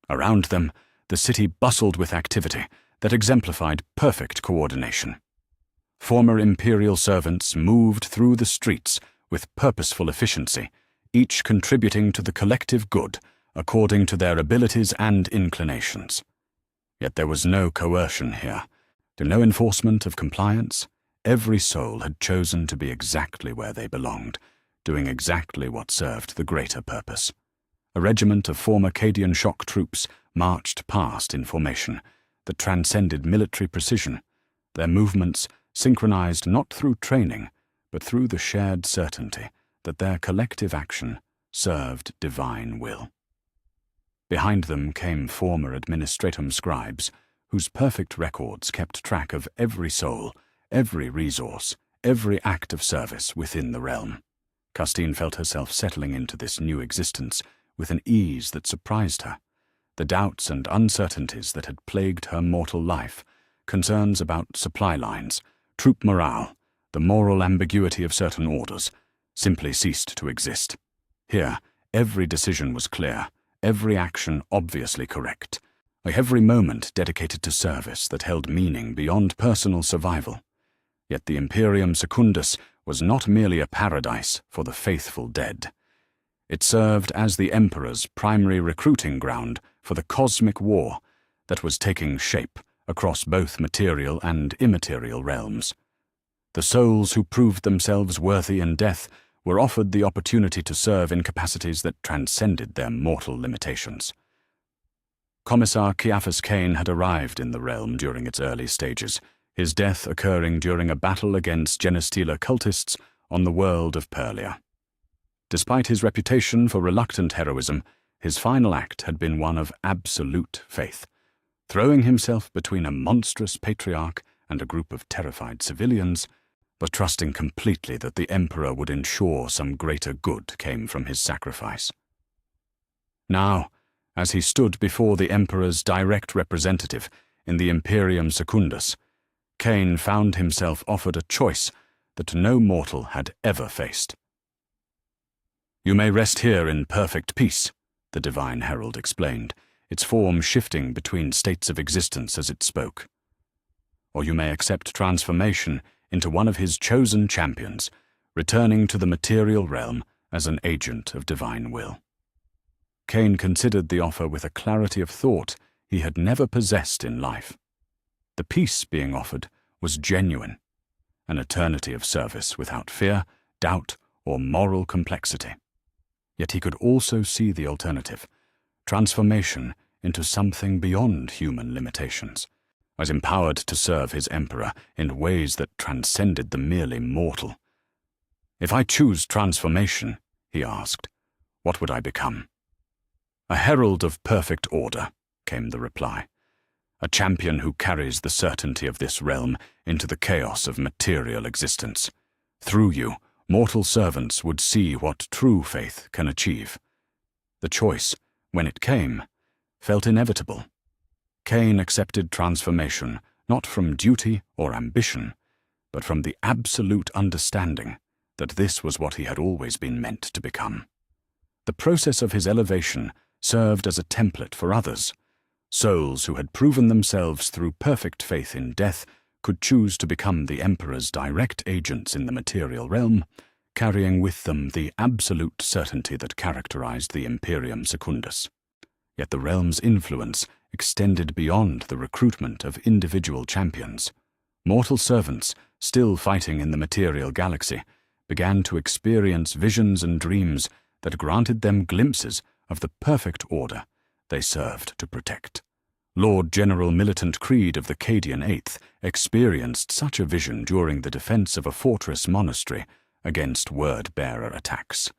Speaker 1: Around them, the city bustled with activity that exemplified perfect coordination. Former imperial servants moved through the streets with purposeful efficiency, each contributing to the collective good according to their abilities and inclinations. Yet there was no coercion here, no enforcement of compliance. Every soul had chosen to be exactly where they belonged, doing exactly what served the greater purpose. A regiment of former Cadian shock troops marched past in formation that transcended military precision, their movements synchronized not through training, but through the shared certainty that their collective action served divine will. Behind them came former administratum scribes, whose perfect records kept track of every soul, every resource, every act of service within the realm. Castine felt herself settling into this new existence with an ease that surprised her. The doubts and uncertainties that had plagued her mortal life concerns about supply lines, troop morale, the moral ambiguity of certain orders, simply ceased to exist. Here, every decision was clear, every action obviously correct, every moment dedicated to service that held meaning beyond personal survival. Yet the Imperium Secundus was not merely a paradise for the faithful dead. It served as the Emperor's primary recruiting ground for the cosmic war that was taking shape across both material and immaterial realms. The souls who proved themselves worthy in death were offered the opportunity to serve in capacities that transcended their mortal limitations. Commissar Caiaphas Cain had arrived in the realm during its early stages, his death occurring during a battle against Genestealer cultists on the world of Perlia. Despite his reputation for reluctant heroism, his final act had been one of absolute faith, throwing himself between a monstrous patriarch and a group of terrified civilians, but trusting completely that the Emperor would ensure some greater good came from his sacrifice. Now, as he stood before the Emperor's direct representative in the Imperium Secundus, Cain found himself offered a choice that no mortal had ever faced. "You may rest here in perfect peace," the Divine Herald explained, its form shifting between states of existence as it spoke. "Or you may accept transformation into one of his chosen champions, returning to the material realm as an agent of divine will." Cain considered the offer with a clarity of thought he had never possessed in life. The peace being offered was genuine, an eternity of service without fear, doubt, or moral complexity. Yet he could also see the alternative, transformation into something beyond human limitations, as empowered to serve his Emperor in ways that transcended the merely mortal. "If I choose transformation," he asked, "what would I become?" "A herald of perfect order," came the reply. "A champion who carries the certainty of this realm into the chaos of material existence. Through you, mortal servants would see what true faith can achieve." The choice, when it came, felt inevitable. Cain accepted transformation not from duty or ambition, but from the absolute understanding that this was what he had always been meant to become. The process of his elevation served as a template for others. Souls who had proven themselves through perfect faith in death could choose to become the Emperor's direct agents in the material realm, carrying with them the absolute certainty that characterized the Imperium Secundus. Yet the realm's influence extended beyond the recruitment of individual champions. Mortal servants, still fighting in the material galaxy, began to experience visions and dreams that granted them glimpses of the perfect order they served to protect. Lord General Militant Creed of the Cadian Eighth experienced such a vision during the defense of a fortress monastery against word-bearer attacks.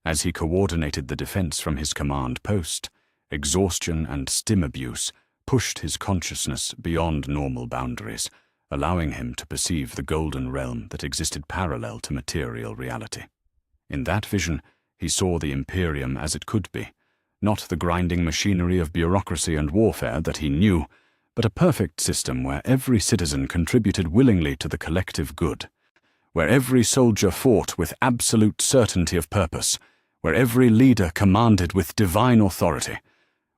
Speaker 1: As he coordinated the defense from his command post, exhaustion and stim abuse pushed his consciousness beyond normal boundaries, allowing him to perceive the golden realm that existed parallel to material reality. In that vision, he saw the Imperium as it could be, not the grinding machinery of bureaucracy and warfare that he knew, but a perfect system where every citizen contributed willingly to the collective good, where every soldier fought with absolute certainty of purpose, where every leader commanded with divine authority.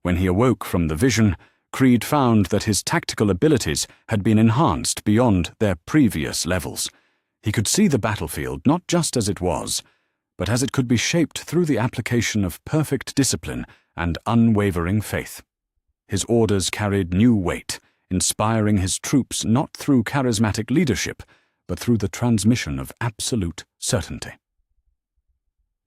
Speaker 1: When he awoke from the vision, Creed found that his tactical abilities had been enhanced beyond their previous levels. He could see the battlefield not just as it was, but as it could be shaped through the application of perfect discipline and unwavering faith. His orders carried new weight, inspiring his troops not through charismatic leadership, but through the transmission of absolute certainty.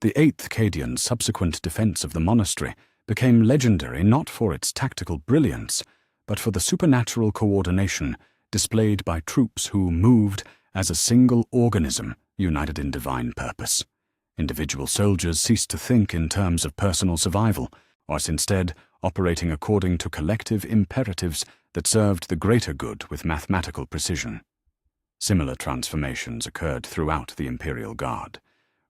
Speaker 1: The Eighth Cadian's subsequent defense of the monastery became legendary not for its tactical brilliance, but for the supernatural coordination displayed by troops who moved as a single organism united in divine purpose. Individual soldiers ceased to think in terms of personal survival, was instead operating according to collective imperatives that served the greater good with mathematical precision. Similar transformations occurred throughout the Imperial Guard.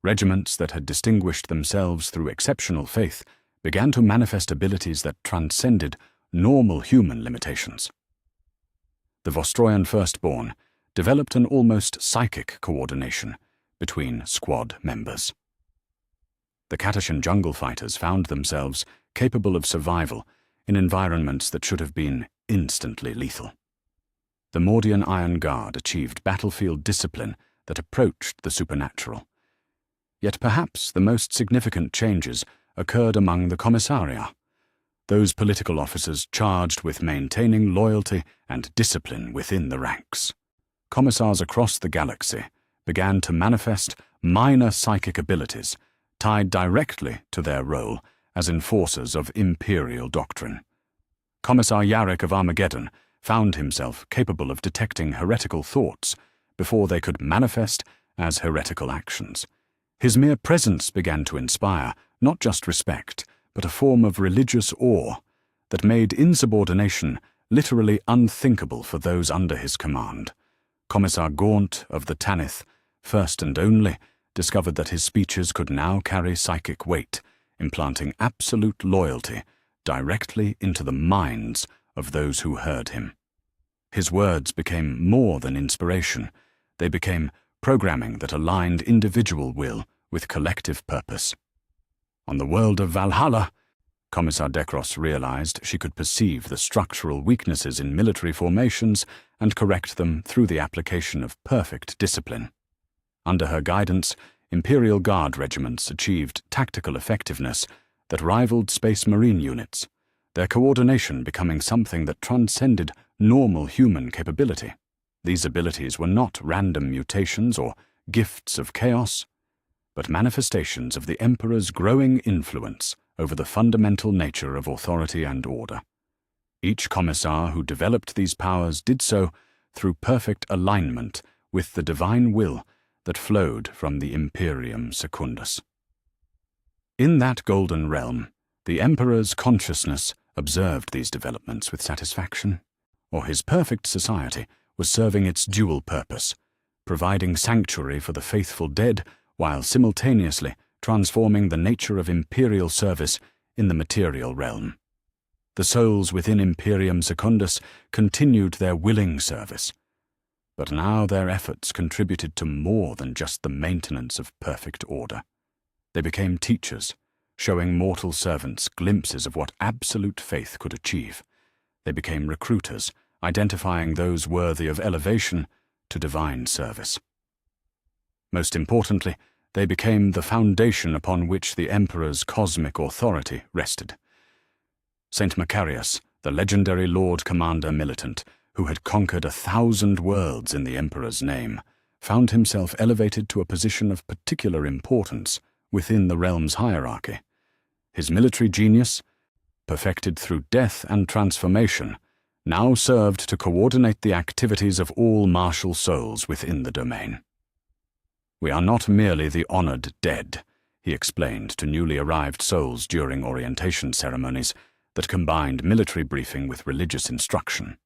Speaker 1: Regiments that had distinguished themselves through exceptional faith began to manifest abilities that transcended normal human limitations. The Vostroyan firstborn developed an almost psychic coordination between squad members. The Katashan jungle fighters found themselves capable of survival in environments that should have been instantly lethal. The Mordian Iron Guard achieved battlefield discipline that approached the supernatural. Yet perhaps the most significant changes occurred among the commissaria, those political officers charged with maintaining loyalty and discipline within the ranks. Commissars across the galaxy began to manifest minor psychic abilities tied directly to their role as enforcers of imperial doctrine. Commissar Yarrick of Armageddon found himself capable of detecting heretical thoughts before they could manifest as heretical actions. His mere presence began to inspire not just respect, but a form of religious awe that made insubordination literally unthinkable for those under his command. Commissar Gaunt of the Tanith, first and only, discovered that his speeches could now carry psychic weight, implanting absolute loyalty directly into the minds of those who heard him. His words became more than inspiration. They became programming that aligned individual will with collective purpose. On the world of Valhalla, Commissar Dekros realized she could perceive the structural weaknesses in military formations and correct them through the application of perfect discipline. Under her guidance, Imperial Guard regiments achieved tactical effectiveness that rivaled Space Marine units, their coordination becoming something that transcended normal human capability. These abilities were not random mutations or gifts of chaos, but manifestations of the Emperor's growing influence over the fundamental nature of authority and order. Each commissar who developed these powers did so through perfect alignment with the divine will that flowed from the Imperium Secundus. In that golden realm, the Emperor's consciousness observed these developments with satisfaction, or his perfect society was serving its dual purpose, providing sanctuary for the faithful dead while simultaneously transforming the nature of imperial service in the material realm. The souls within Imperium Secundus continued their willing service, but now their efforts contributed to more than just the maintenance of perfect order. They became teachers, showing mortal servants glimpses of what absolute faith could achieve. They became recruiters, identifying those worthy of elevation to divine service. Most importantly, they became the foundation upon which the Emperor's cosmic authority rested. Saint Macarius, the legendary Lord Commander Militant, who had conquered 1,000 worlds in the Emperor's name, found himself elevated to a position of particular importance within the realm's hierarchy. His military genius, perfected through death and transformation, now served to coordinate the activities of all martial souls within the domain. "We are not merely the honored dead," he explained to newly arrived souls during orientation ceremonies that combined military briefing with religious instruction.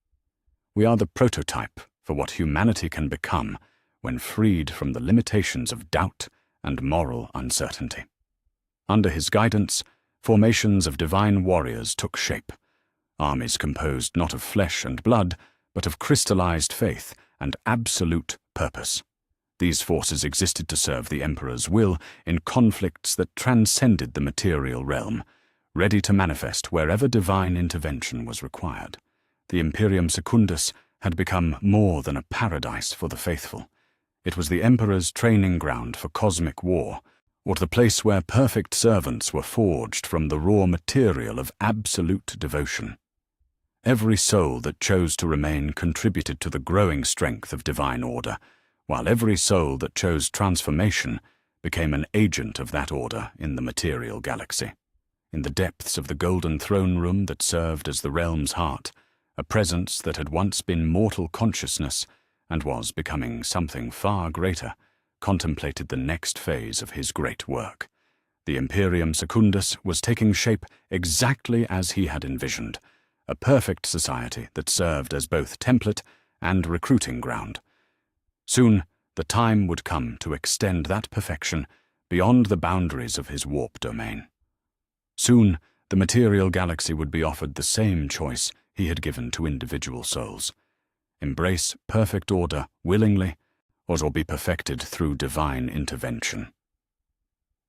Speaker 1: "We are the prototype for what humanity can become when freed from the limitations of doubt and moral uncertainty." Under his guidance, formations of divine warriors took shape, armies composed not of flesh and blood, but of crystallized faith and absolute purpose. These forces existed to serve the Emperor's will in conflicts that transcended the material realm, ready to manifest wherever divine intervention was required. The Imperium Secundus had become more than a paradise for the faithful. It was the Emperor's training ground for cosmic war, or the place where perfect servants were forged from the raw material of absolute devotion. Every soul that chose to remain contributed to the growing strength of divine order, while every soul that chose transformation became an agent of that order in the material galaxy. In the depths of the golden throne room that served as the realm's heart, a presence that had once been mortal consciousness and was becoming something far greater, contemplated the next phase of his great work. The Imperium Secundus was taking shape exactly as he had envisioned, a perfect society that served as both template and recruiting ground. Soon, the time would come to extend that perfection beyond the boundaries of his warp domain. Soon, the material galaxy would be offered the same choice he had given to individual souls. embrace perfect order willingly, or be perfected through divine intervention.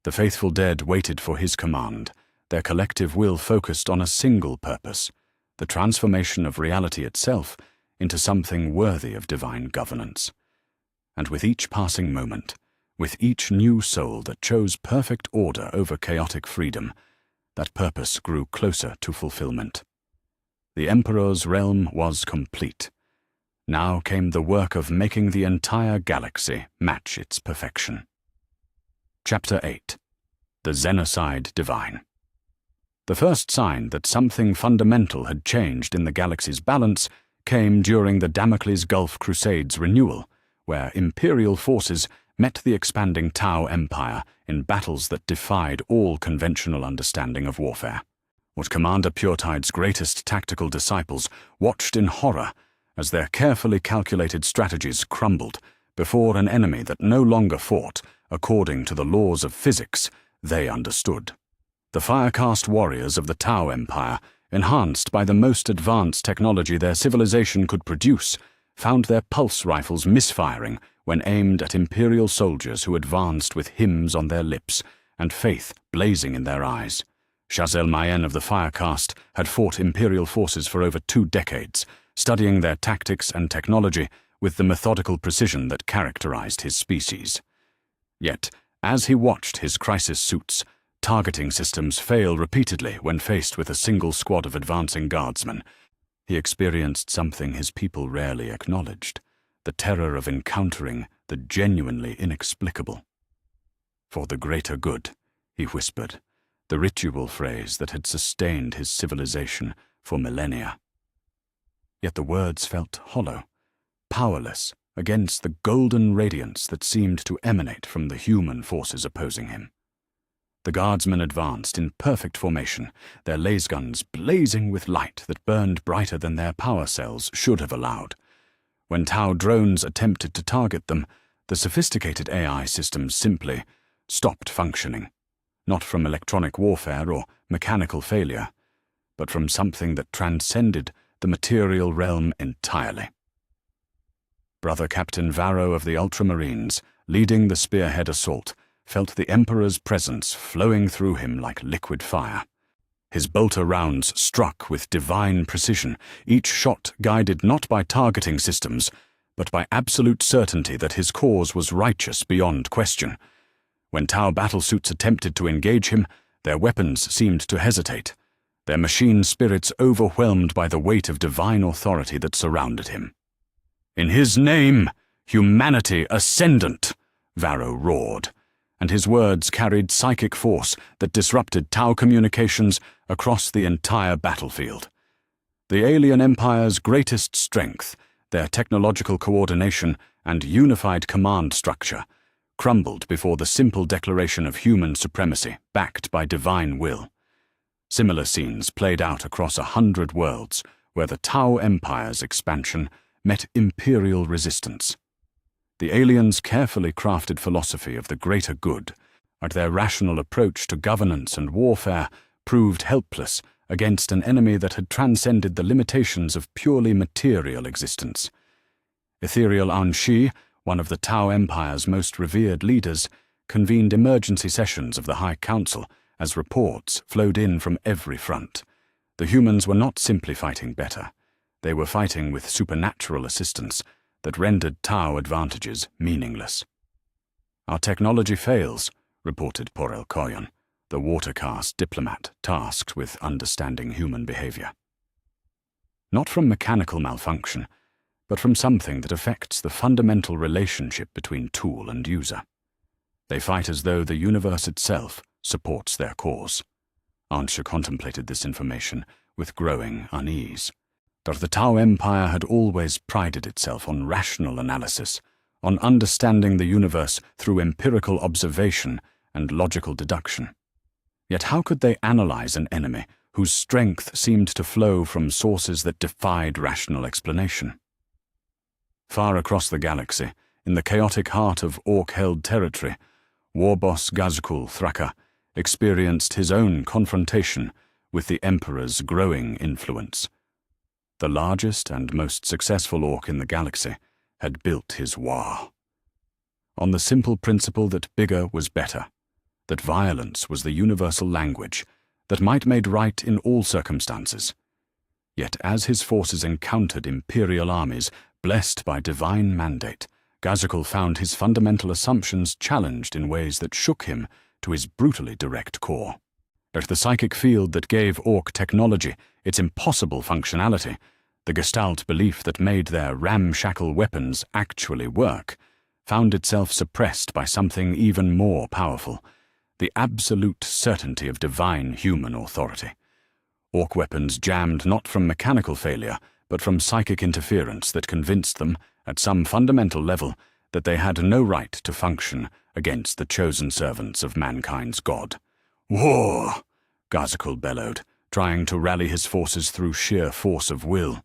Speaker 1: The faithful dead waited for his command, their collective will focused on a single purpose, the transformation of reality itself into something worthy of divine governance. And with each passing moment, with each new soul that chose perfect order over chaotic freedom, that purpose grew closer to fulfillment. The Emperor's realm was complete. Now came the work of making the entire galaxy match its perfection. Chapter 8. The Xenocide Divine. The first sign that something fundamental had changed in the galaxy's balance came during the Damocles Gulf Crusades renewal, where imperial forces met the expanding Tau Empire in battles that defied all conventional understanding of warfare. What Commander Puretide's greatest tactical disciples watched in horror as their carefully calculated strategies crumbled before an enemy that no longer fought according to the laws of physics they understood. The Firecast warriors of the Tau Empire, enhanced by the most advanced technology their civilization could produce, found their pulse rifles misfiring when aimed at Imperial soldiers who advanced with hymns on their lips and faith blazing in their eyes. Chazel Mayen of the Firecast had fought Imperial forces for over 2 decades, studying their tactics and technology with the methodical precision that characterized his species. Yet, as he watched his crisis suits, targeting systems fail repeatedly when faced with a single squad of advancing guardsmen, he experienced something his people rarely acknowledged, the terror of encountering the genuinely inexplicable. "For the greater good," he whispered, the ritual phrase that had sustained his civilization for millennia. Yet the words felt hollow, powerless against the golden radiance that seemed to emanate from the human forces opposing him. The guardsmen advanced in perfect formation, their lasguns blazing with light that burned brighter than their power cells should have allowed. When Tau drones attempted to target them, the sophisticated AI systems simply stopped functioning, not from electronic warfare or mechanical failure, but from something that transcended the material realm entirely. Brother Captain Varro of the Ultramarines, leading the spearhead assault, felt the Emperor's presence flowing through him like liquid fire. His bolter rounds struck with divine precision, each shot guided not by targeting systems, but by absolute certainty that his cause was righteous beyond question. When Tau battlesuits attempted to engage him, their weapons seemed to hesitate, their machine spirits overwhelmed by the weight of divine authority that surrounded him. "In his name, humanity ascendant!" Varro roared, and his words carried psychic force that disrupted Tau communications across the entire battlefield. The alien empire's greatest strength, their technological coordination and unified command structure, crumbled before the simple declaration of human supremacy backed by divine will. Similar scenes played out across 100 worlds where the Tau Empire's expansion met imperial resistance. The aliens' carefully crafted philosophy of the greater good, and their rational approach to governance and warfare, proved helpless against an enemy that had transcended the limitations of purely material existence. Ethereal Anshi, one of the Tau Empire's most revered leaders, convened emergency sessions of the High Council as reports flowed in from every front. The humans were not simply fighting better. They were fighting with supernatural assistance that rendered Tau advantages meaningless. "Our technology fails," reported Porel Koyon, the watercast diplomat tasked with understanding human behavior. Not from mechanical malfunction, but from something that affects the fundamental relationship between tool and user. They fight as though the universe itself supports their cause. Ansha contemplated this information with growing unease. That the Tau Empire had always prided itself on rational analysis, on understanding the universe through empirical observation and logical deduction. Yet how could they analyze an enemy whose strength seemed to flow from sources that defied rational explanation? Far across the galaxy, in the chaotic heart of Orc-held territory, war boss Gazkul Thraka experienced his own confrontation with the Emperor's growing influence. the largest and most successful orc in the galaxy, had built his Waaagh. On the simple principle that bigger was better, that violence was the universal language, that might made right in all circumstances. Yet as his forces encountered imperial armies blessed by divine mandate, Ghazghkull found his fundamental assumptions challenged in ways that shook him to his brutally direct core. At the psychic field that gave orc technology its impossible functionality, the Gestalt belief that made their ramshackle weapons actually work, found itself suppressed by something even more powerful, the absolute certainty of divine human authority. Orc weapons jammed not from mechanical failure, but from psychic interference that convinced them, at some fundamental level, that they had no right to function against the chosen servants of mankind's God. "War!" Ghazghkull bellowed, trying to rally his forces through sheer force of will.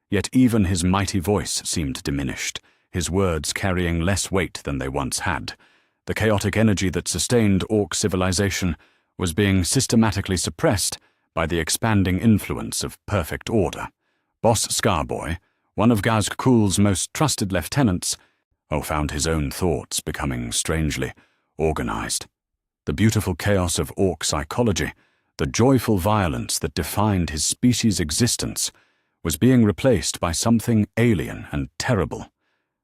Speaker 1: Yet even his mighty voice seemed diminished, his words carrying less weight than they once had. The chaotic energy that sustained orc civilization was being systematically suppressed by the expanding influence of perfect order. Boss Scarboy, one of Ghazghkull's most trusted lieutenants, found his own thoughts becoming strangely organized. The beautiful chaos of orc psychology, the joyful violence that defined his species' existence, was being replaced by something alien and terrible.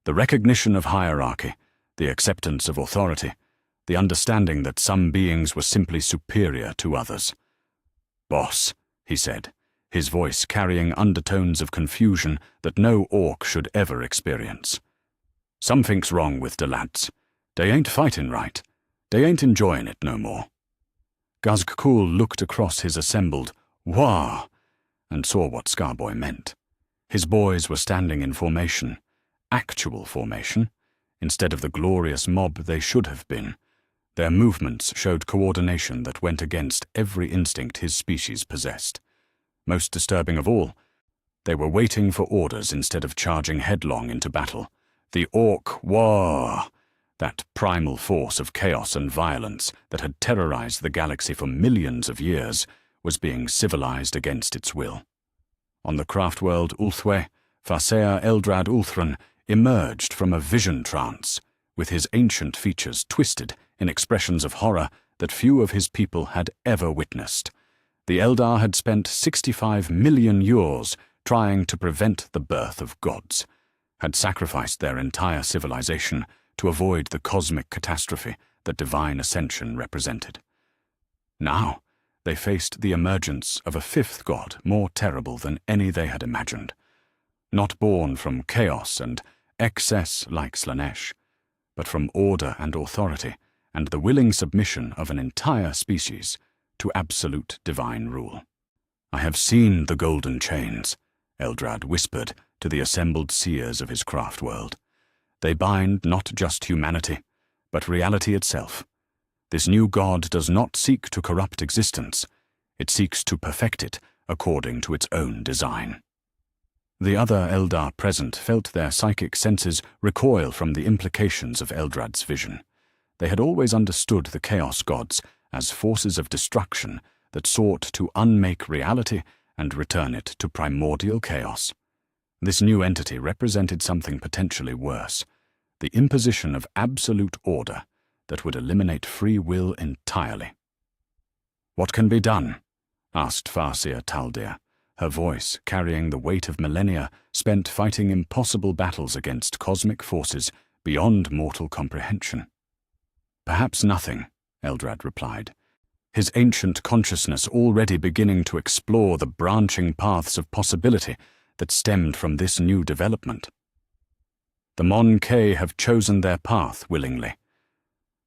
Speaker 1: The recognition of hierarchy, the acceptance of authority, the understanding that some beings were simply superior to others. "Boss," he said, his voice carrying undertones of confusion that no orc should ever experience. "Something's wrong with the lads. They ain't fighting right. They ain't enjoying it no more." Ghazghkull looked across his assembled Waaagh and saw what Scarboy meant. His boys were standing in formation, actual formation, instead of the glorious mob they should have been. Their movements showed coordination that went against every instinct his species possessed. Most disturbing of all, they were waiting for orders instead of charging headlong into battle. The orc Waaagh, that primal force of chaos and violence that had terrorized the galaxy for millions of years, was being civilized against its will. On the craft world Ulthwe, Farseer Eldrad Ulthran emerged from a vision trance, with his ancient features twisted in expressions of horror that few of his people had ever witnessed. The Eldar had spent 65 million years trying to prevent the birth of gods, had sacrificed their entire civilization to avoid the cosmic catastrophe that divine ascension represented. Now, they faced the emergence of a fifth god more terrible than any they had imagined. Not born from chaos and excess like Slanesh, but from order and authority and the willing submission of an entire species to absolute divine rule. "I have seen the golden chains," Eldrad whispered to the assembled seers of his craft world. "They bind not just humanity, but reality itself. This new god does not seek to corrupt existence. It seeks to perfect it according to its own design." The other Eldar present felt their psychic senses recoil from the implications of Eldrad's vision. They had always understood the Chaos Gods as forces of destruction that sought to unmake reality and return it to primordial chaos. This new entity represented something potentially worse, the imposition of absolute order that would eliminate free will entirely. "What can be done?" asked Farseer Taldir, her voice carrying the weight of millennia spent fighting impossible battles against cosmic forces beyond mortal comprehension. "Perhaps nothing," Eldrad replied, his ancient consciousness already beginning to explore the branching paths of possibility that stemmed from this new development. "The Mon-K have chosen their path willingly.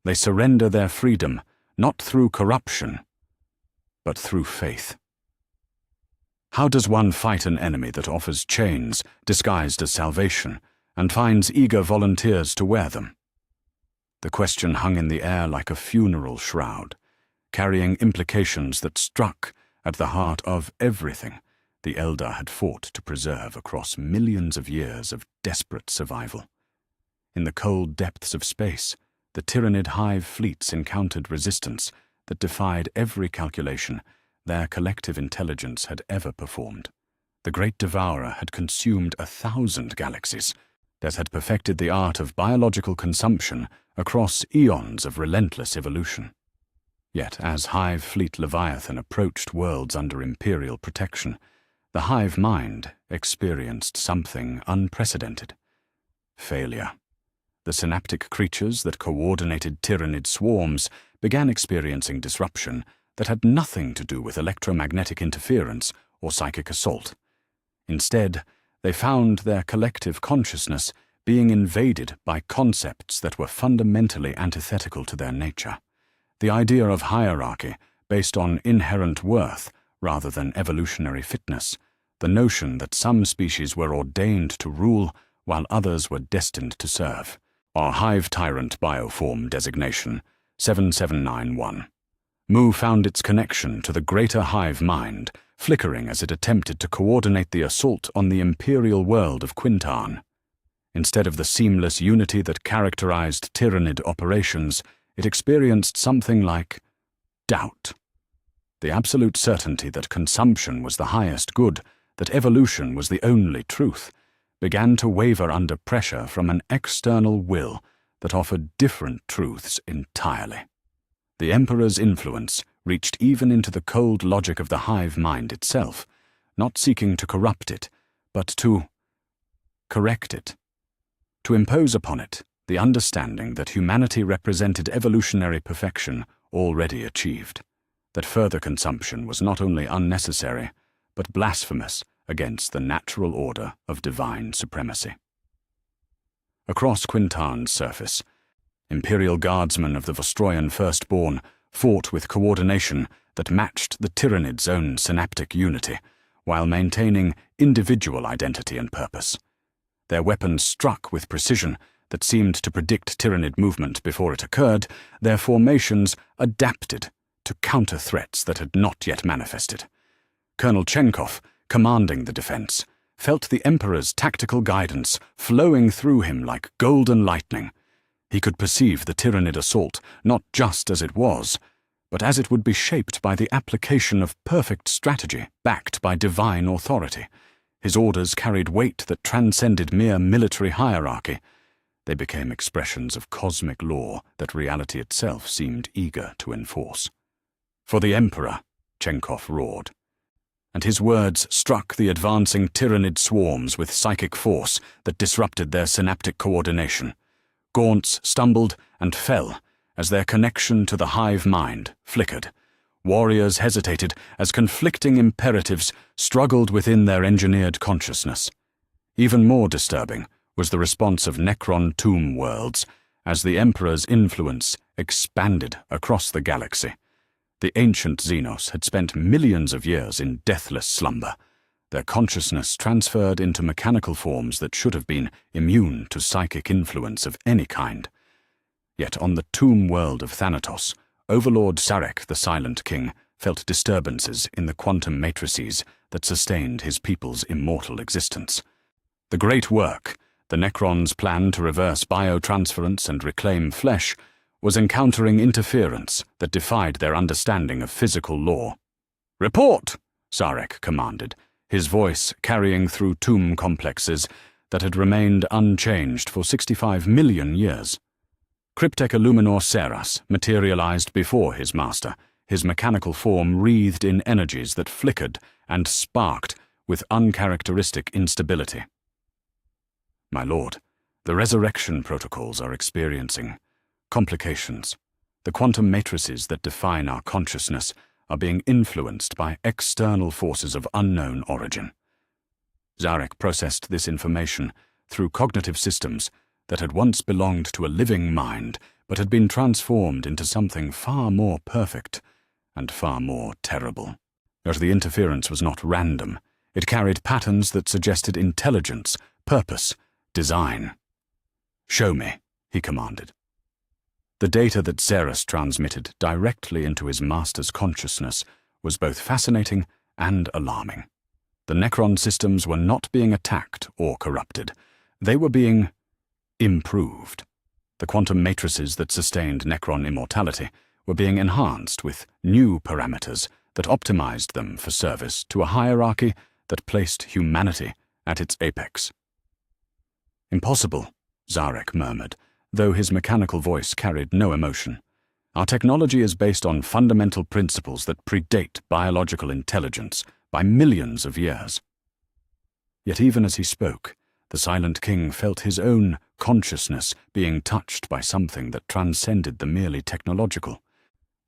Speaker 1: They surrender their freedom not through corruption, but through faith." How does one fight an enemy that offers chains disguised as salvation and finds eager volunteers to wear them? The question hung in the air like a funeral shroud, carrying implications that struck at the heart of everything the Eldar had fought to preserve across millions of years of desperate survival. In the cold depths of space, the Tyranid hive fleets encountered resistance that defied every calculation their collective intelligence had ever performed. The great devourer had consumed 1,000 galaxies, that had perfected the art of biological consumption across eons of relentless evolution. Yet as Hive Fleet Leviathan approached worlds under Imperial protection, the hive mind experienced something unprecedented. Failure. The synaptic creatures that coordinated Tyrannid swarms began experiencing disruption that had nothing to do with electromagnetic interference or psychic assault. Instead, they found their collective consciousness being invaded by concepts that were fundamentally antithetical to their nature. The idea of hierarchy based on inherent worth rather than evolutionary fitness, the notion that some species were ordained to rule while others were destined to serve. Our Hive Tyrant Bioform designation, 7791. Mu found its connection to the greater hive mind, flickering as it attempted to coordinate the assault on the imperial world of Quintarn. Instead of the seamless unity that characterized Tyrannid operations, it experienced something like doubt. The absolute certainty that consumption was the highest good, that evolution was the only truth, began to waver under pressure from an external will that offered different truths entirely. The Emperor's influence reached even into the cold logic of the hive mind itself, not seeking to corrupt it, but to correct it, to impose upon it the understanding that humanity represented evolutionary perfection already achieved, that further consumption was not only unnecessary, but blasphemous against the natural order of divine supremacy. Across Quintarn's surface, Imperial guardsmen of the Vostroyan Firstborn fought with coordination that matched the Tyrannid's own synaptic unity, while maintaining individual identity and purpose. Their weapons struck with precision that seemed to predict Tyrannid movement before it occurred. Their formations adapted to counter threats that had not yet manifested. Colonel Chenkov, commanding the defense, felt the Emperor's tactical guidance flowing through him like golden lightning. He could perceive the Tyrannid assault not just as it was, but as it would be shaped by the application of perfect strategy backed by divine authority. His orders carried weight that transcended mere military hierarchy. They became expressions of cosmic law that reality itself seemed eager to enforce. "For the Emperor," Chenkov roared, and his words struck the advancing Tyrannid swarms with psychic force that disrupted their synaptic coordination. Gaunts stumbled and fell as their connection to the hive mind flickered. Warriors hesitated as conflicting imperatives struggled within their engineered consciousness. Even more disturbing was the response of Necron tomb worlds as the Emperor's influence expanded across the galaxy. The ancient Xenos had spent millions of years in deathless slumber, their consciousness transferred into mechanical forms that should have been immune to psychic influence of any kind. Yet on the tomb world of Thanatos, Overlord Sarek the Silent King felt disturbances in the quantum matrices that sustained his people's immortal existence. The great work, the Necron's plan to reverse biotransference and reclaim flesh, was encountering interference that defied their understanding of physical law. "Report!" Sarek commanded, his voice carrying through tomb complexes that had remained unchanged for 65 million years. Cryptek Illuminor Seras materialized before his master, his mechanical form wreathed in energies that flickered and sparked with uncharacteristic instability. "My lord, the resurrection protocols are experiencing complications. The quantum matrices that define our consciousness are being influenced by external forces of unknown origin." Zarek processed this information through cognitive systems that had once belonged to a living mind but had been transformed into something far more perfect and far more terrible. Yet the interference was not random. It carried patterns that suggested intelligence, purpose, design. "Show me," he commanded. The data that Xeris transmitted directly into his master's consciousness was both fascinating and alarming. The Necron systems were not being attacked or corrupted. They were being improved. The quantum matrices that sustained Necron immortality were being enhanced with new parameters that optimized them for service to a hierarchy that placed humanity at its apex. "Impossible," Zarek murmured, though his mechanical voice carried no emotion. "Our technology is based on fundamental principles that predate biological intelligence by millions of years." Yet even as he spoke, the Silent King felt his own consciousness being touched by something that transcended the merely technological.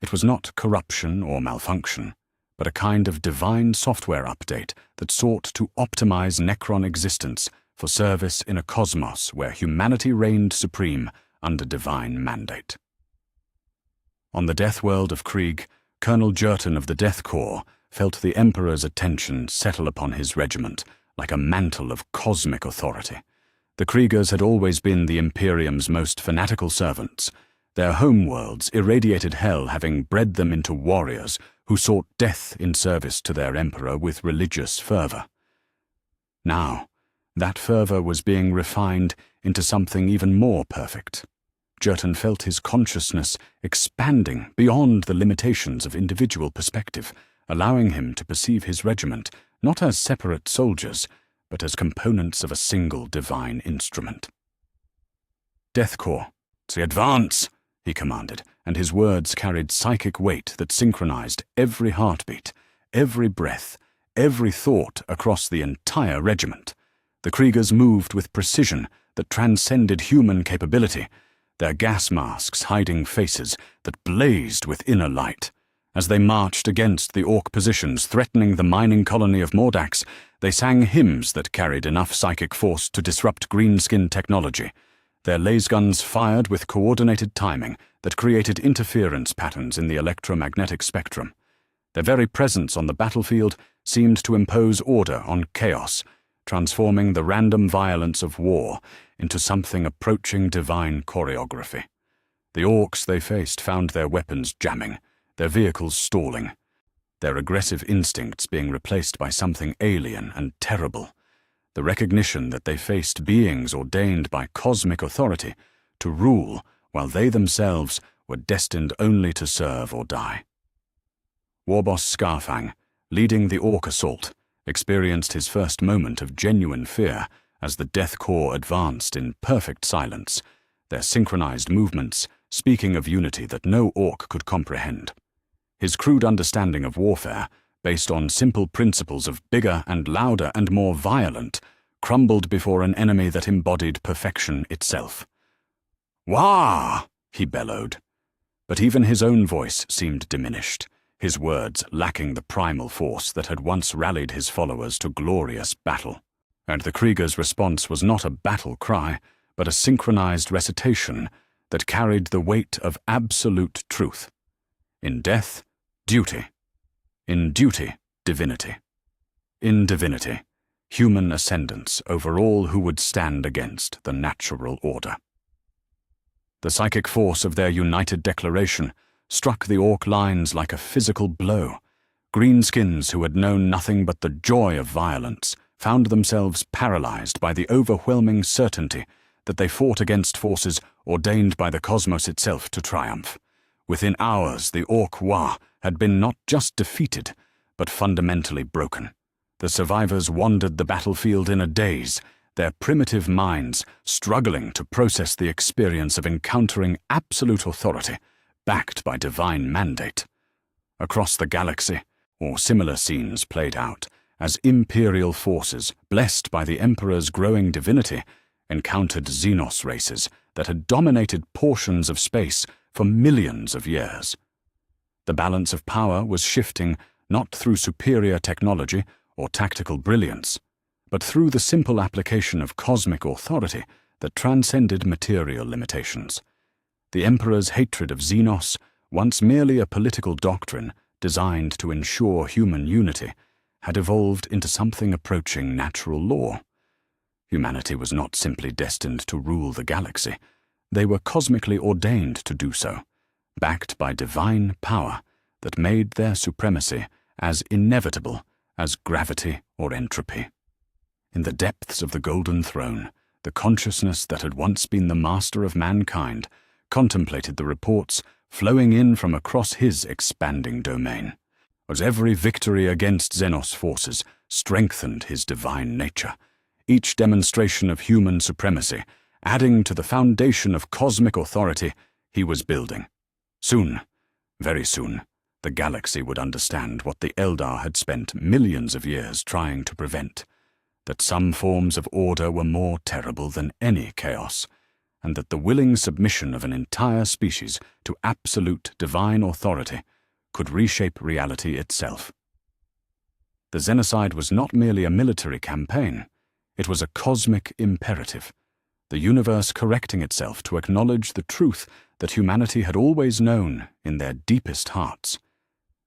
Speaker 1: It was not corruption or malfunction, but a kind of divine software update that sought to optimize Necron existence for service in a cosmos where humanity reigned supreme under divine mandate. On the death world of Krieg, Colonel Jurton of the Death Corps felt the Emperor's attention settle upon his regiment like a mantle of cosmic authority. The Kriegers had always been the Imperium's most fanatical servants, their homeworlds irradiated hell having bred them into warriors who sought death in service to their Emperor with religious fervor. Now, that fervor was being refined into something even more perfect. Jurton felt his consciousness expanding beyond the limitations of individual perspective, allowing him to perceive his regiment not as separate soldiers, but as components of a single divine instrument. "Death Corps, to advance!" he commanded, and his words carried psychic weight that synchronized every heartbeat, every breath, every thought across the entire regiment. The Kriegers moved with precision that transcended human capability, their gas masks hiding faces that blazed with inner light. As they marched against the Orc positions threatening the mining colony of Mordax, they sang hymns that carried enough psychic force to disrupt greenskin technology. Their lasguns fired with coordinated timing that created interference patterns in the electromagnetic spectrum. Their very presence on the battlefield seemed to impose order on chaos, transforming the random violence of war into something approaching divine choreography. The Orcs they faced found their weapons jamming, their vehicles stalling, their aggressive instincts being replaced by something alien and terrible, the recognition that they faced beings ordained by cosmic authority to rule while they themselves were destined only to serve or die. Warboss Scarfang, leading the Orc assault, experienced his first moment of genuine fear as the Death Corps advanced in perfect silence, their synchronized movements speaking of unity that no Orc could comprehend. His crude understanding of warfare, based on simple principles of bigger and louder and more violent, crumbled before an enemy that embodied perfection itself. "Wah!" he bellowed. But even his own voice seemed diminished, his words lacking the primal force that had once rallied his followers to glorious battle. And the Kriegers' response was not a battle cry, but a synchronized recitation that carried the weight of absolute truth. In death, duty. In duty, divinity. In divinity, human ascendance over all who would stand against the natural order. The psychic force of their united declaration struck the Orc lines like a physical blow. Greenskins who had known nothing but the joy of violence found themselves paralyzed by the overwhelming certainty that they fought against forces ordained by the cosmos itself to triumph. Within hours, the Orc Wa had been not just defeated, but fundamentally broken. The survivors wandered the battlefield in a daze, their primitive minds struggling to process the experience of encountering absolute authority, backed by divine mandate. Across the galaxy, or similar scenes played out, as imperial forces, blessed by the Emperor's growing divinity, encountered Xenos races that had dominated portions of space for millions of years. The balance of power was shifting not through superior technology or tactical brilliance, but through the simple application of cosmic authority that transcended material limitations. The Emperor's hatred of Xenos, once merely a political doctrine designed to ensure human unity, had evolved into something approaching natural law. Humanity was not simply destined to rule the galaxy. They were cosmically ordained to do so, backed by divine power that made their supremacy as inevitable as gravity or entropy. In the depths of the Golden Throne, the consciousness that had once been the master of mankind contemplated the reports flowing in from across his expanding domain. as every victory against Xenos forces strengthened his divine nature, each demonstration of human supremacy adding to the foundation of cosmic authority he was building. Soon, very soon, the galaxy would understand what the Eldar had spent millions of years trying to prevent, that some forms of order were more terrible than any chaos, and that the willing submission of an entire species to absolute divine authority could reshape reality itself. The Xenocide was not merely a military campaign, it was a cosmic imperative, the universe correcting itself to acknowledge the truth that humanity had always known in their deepest hearts.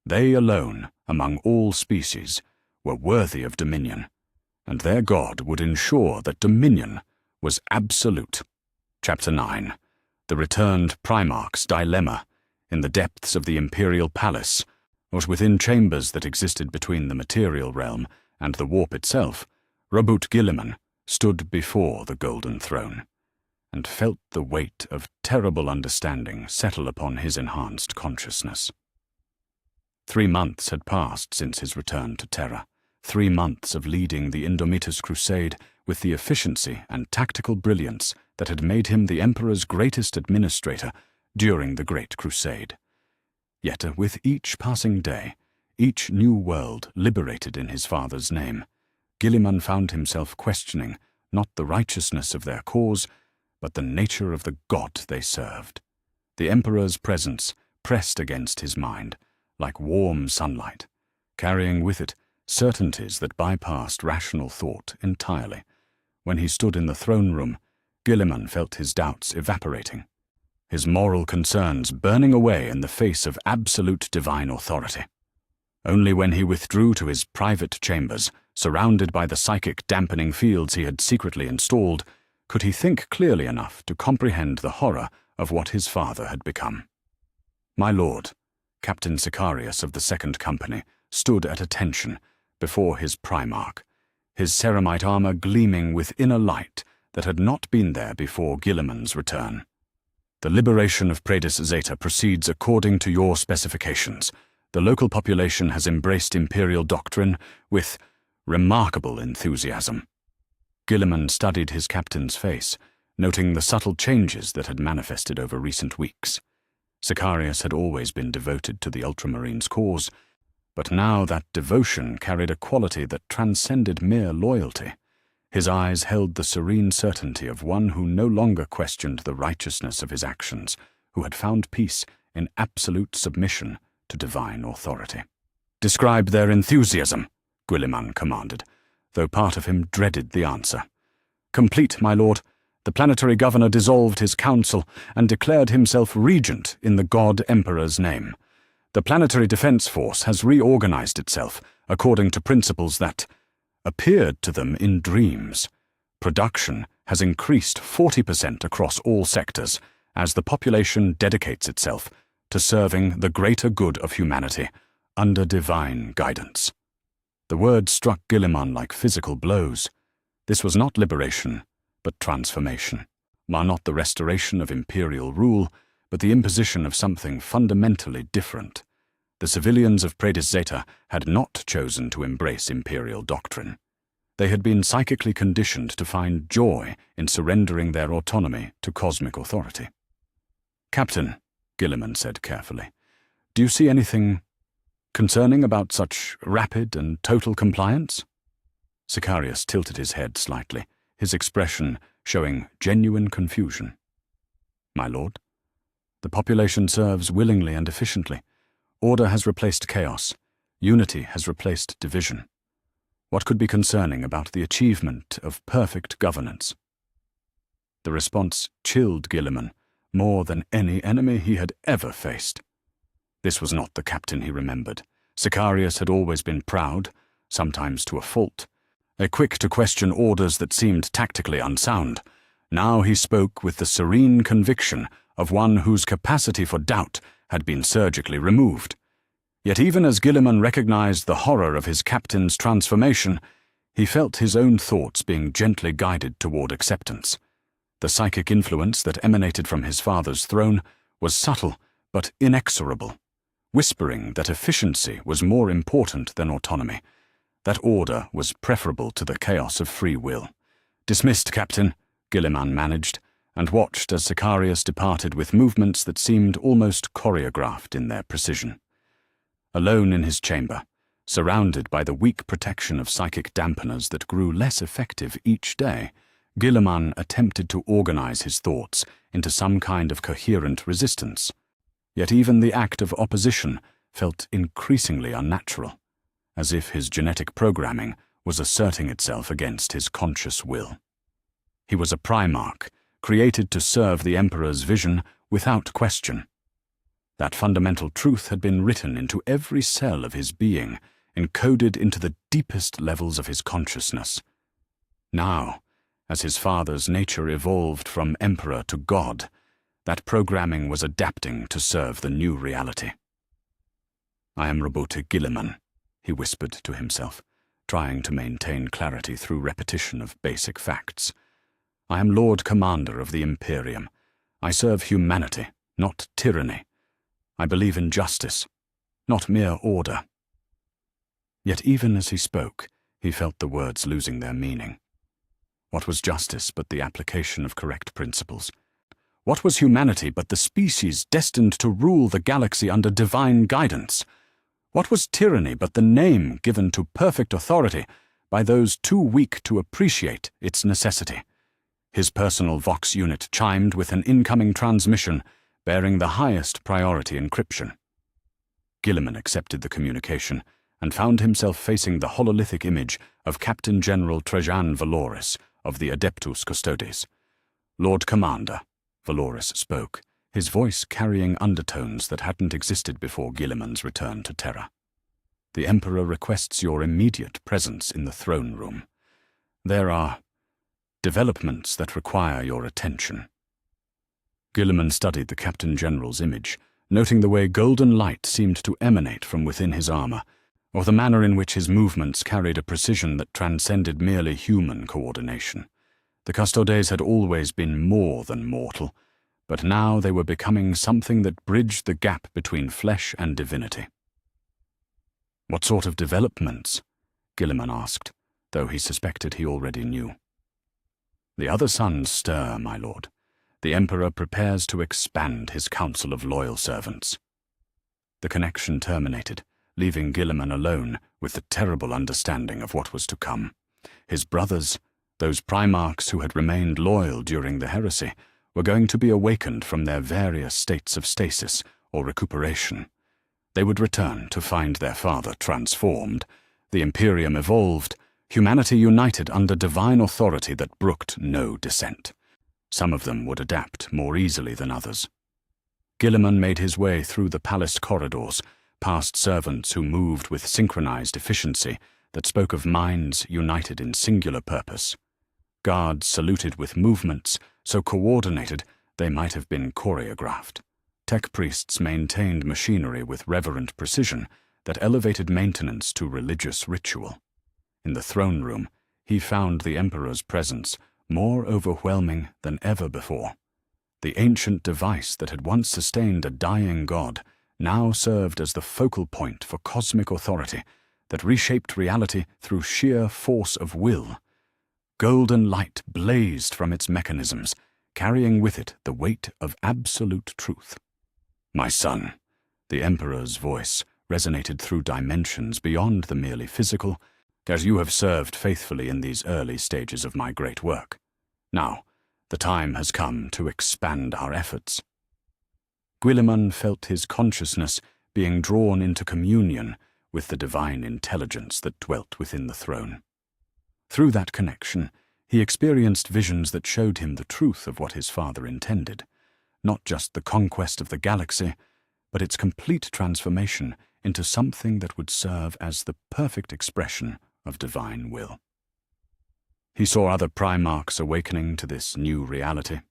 Speaker 1: They alone, among all species, were worthy of dominion, and their God would ensure that dominion was absolute. Chapter 9. The Returned Primarch's Dilemma. In the depths of the Imperial Palace, or within chambers that existed between the material realm and the warp itself, Robut Guilliman stood before the Golden Throne, and felt the weight of terrible understanding settle upon his enhanced consciousness. 3 months had passed since his return to Terra, 3 months of leading the Indomitus Crusade with the efficiency and tactical brilliance that had made him the Emperor's greatest administrator during the Great Crusade. Yet with each passing day, each new world liberated in his father's name, Guilliman found himself questioning not the righteousness of their cause, but the nature of the God they served. The Emperor's presence pressed against his mind, like warm sunlight, carrying with it certainties that bypassed rational thought entirely. When he stood in the throne room, Guilliman felt his doubts evaporating, his moral concerns burning away in the face of absolute divine authority. Only when he withdrew to his private chambers, surrounded by the psychic dampening fields he had secretly installed, could he think clearly enough to comprehend the horror of what his father had become. My lord, Captain Sicarius of the Second Company, stood at attention before his Primarch, his ceramite armor gleaming with inner light that had not been there before Guilliman's return. The liberation of Predis Zeta proceeds according to your specifications. The local population has embraced imperial doctrine with remarkable enthusiasm. Guilliman studied his captain's face, noting the subtle changes that had manifested over recent weeks. Sicarius had always been devoted to the Ultramarines' cause, but now that devotion carried a quality that transcended mere loyalty. His eyes held the serene certainty of one who no longer questioned the righteousness of his actions, who had found peace in absolute submission to divine authority. "Describe their enthusiasm," Guilliman commanded, though part of him dreaded the answer. "Complete, my lord. The planetary governor dissolved his council and declared himself regent in the God Emperor's name. The planetary defense force has reorganized itself according to principles that appeared to them in dreams. Production has increased 40% across all sectors as the population dedicates itself to serving the greater good of humanity under divine guidance." The words struck Guilliman like physical blows. This was not liberation, but transformation. Not the restoration of imperial rule, but the imposition of something fundamentally different. The civilians of Predis Zeta had not chosen to embrace imperial doctrine. They had been psychically conditioned to find joy in surrendering their autonomy to cosmic authority. "Captain," Guilliman said carefully, "do you see anything concerning about such rapid and total compliance?" Sicarius tilted his head slightly, his expression showing genuine confusion. "My lord, the population serves willingly and efficiently. Order has replaced chaos. Unity has replaced division. What could be concerning about the achievement of perfect governance?" The response chilled Guilliman more than any enemy he had ever faced. This was not the captain he remembered. Sicarius had always been proud, sometimes to a fault, quick to question orders that seemed tactically unsound. Now he spoke with the serene conviction of one whose capacity for doubt had been surgically removed. Yet even as Guilliman recognized the horror of his captain's transformation, he felt his own thoughts being gently guided toward acceptance. The psychic influence that emanated from his father's throne was subtle but inexorable. whispering that efficiency was more important than autonomy, that order was preferable to the chaos of free will. "Dismissed, Captain," Gilliman managed, and watched as Sicarius departed with movements that seemed almost choreographed in their precision. Alone in his chamber, surrounded by the weak protection of psychic dampeners that grew less effective each day, Gilliman attempted to organize his thoughts into some kind of coherent resistance. Yet even the act of opposition felt increasingly unnatural, as if his genetic programming was asserting itself against his conscious will. He was a Primarch, created to serve the Emperor's vision without question. That fundamental truth had been written into every cell of his being, encoded into the deepest levels of his consciousness. Now, as his father's nature evolved from Emperor to God, that programming was adapting to serve the new reality. "I am Robote Gilliman," he whispered to himself, trying to maintain clarity through repetition of basic facts. "I am Lord Commander of the Imperium. I serve humanity, not tyranny. I believe in justice, not mere order." Yet even as he spoke, he felt the words losing their meaning. What was justice but the application of correct principles? What was humanity but the species destined to rule the galaxy under divine guidance? What was tyranny but the name given to perfect authority by those too weak to appreciate its necessity? His personal Vox unit chimed with an incoming transmission bearing the highest priority encryption. Gilliman accepted the communication and found himself facing the hololithic image of Captain General Trajan Valoris of the Adeptus Custodes. "Lord Commander," Valoris spoke, his voice carrying undertones that hadn't existed before Gilliman's return to Terra. "The Emperor requests your immediate presence in the throne room. There are developments that require your attention." Gilliman studied the Captain General's image, noting the way golden light seemed to emanate from within his armor, or the manner in which his movements carried a precision that transcended merely human coordination. The Custodes had always been more than mortal, but now they were becoming something that bridged the gap between flesh and divinity. "What sort of developments?" Gilliman asked, though he suspected he already knew. "The other suns stir, my lord. The Emperor prepares to expand his council of loyal servants." The connection terminated, leaving Gilliman alone with the terrible understanding of what was to come. His brothers, those Primarchs who had remained loyal during the heresy, were going to be awakened from their various states of stasis or recuperation. They would return to find their father transformed, the Imperium evolved, humanity united under divine authority that brooked no dissent. Some of them would adapt more easily than others. Gilliman made his way through the palace corridors, past servants who moved with synchronized efficiency that spoke of minds united in singular purpose. Guards saluted with movements so coordinated they might have been choreographed. Tech priests maintained machinery with reverent precision that elevated maintenance to religious ritual. In the throne room, he found the Emperor's presence more overwhelming than ever before. The ancient device that had once sustained a dying god now served as the focal point for cosmic authority that reshaped reality through sheer force of will. Golden light blazed from its mechanisms, carrying with it the weight of absolute truth. "My son," the Emperor's voice resonated through dimensions beyond the merely physical, "as you have served faithfully in these early stages of my great work. Now, the time has come to expand our efforts." Gilliman felt his consciousness being drawn into communion with the divine intelligence that dwelt within the throne. Through that connection, he experienced visions that showed him the truth of what his father intended, not just the conquest of the galaxy, but its complete transformation into something that would serve as the perfect expression of divine will. He saw other Primarchs awakening to this new reality.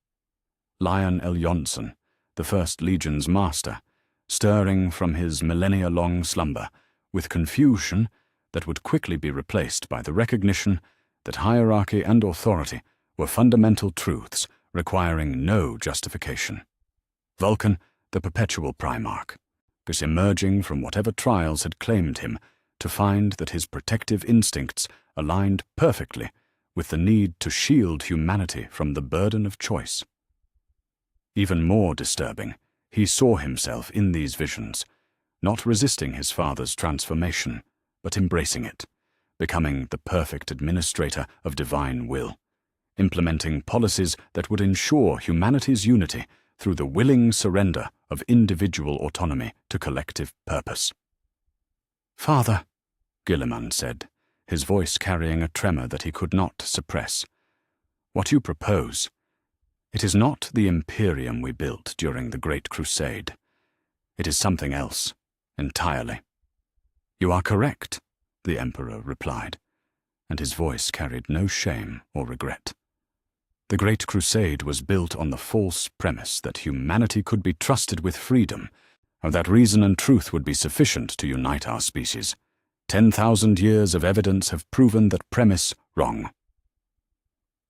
Speaker 1: Lion Eljonson, the First Legion's master, stirring from his millennia-long slumber with confusion that would quickly be replaced by the recognition that hierarchy and authority were fundamental truths requiring no justification. Vulcan, the perpetual Primarch, focus emerging from whatever trials had claimed him to find that his protective instincts aligned perfectly with the need to shield humanity from the burden of choice. Even more disturbing, he saw himself in these visions, not resisting his father's transformation, but embracing it, becoming the perfect administrator of divine will, implementing policies that would ensure humanity's unity through the willing surrender of individual autonomy to collective purpose. "Father," Guilliman said, his voice carrying a tremor that he could not suppress, "what you propose, it is not the imperium we built during the Great Crusade. It is something else, entirely." "You are correct," the Emperor replied, and his voice carried no shame or regret. "The Great Crusade was built on the false premise that humanity could be trusted with freedom, and that reason and truth would be sufficient to unite our species. 10,000 years of evidence have proven that premise wrong."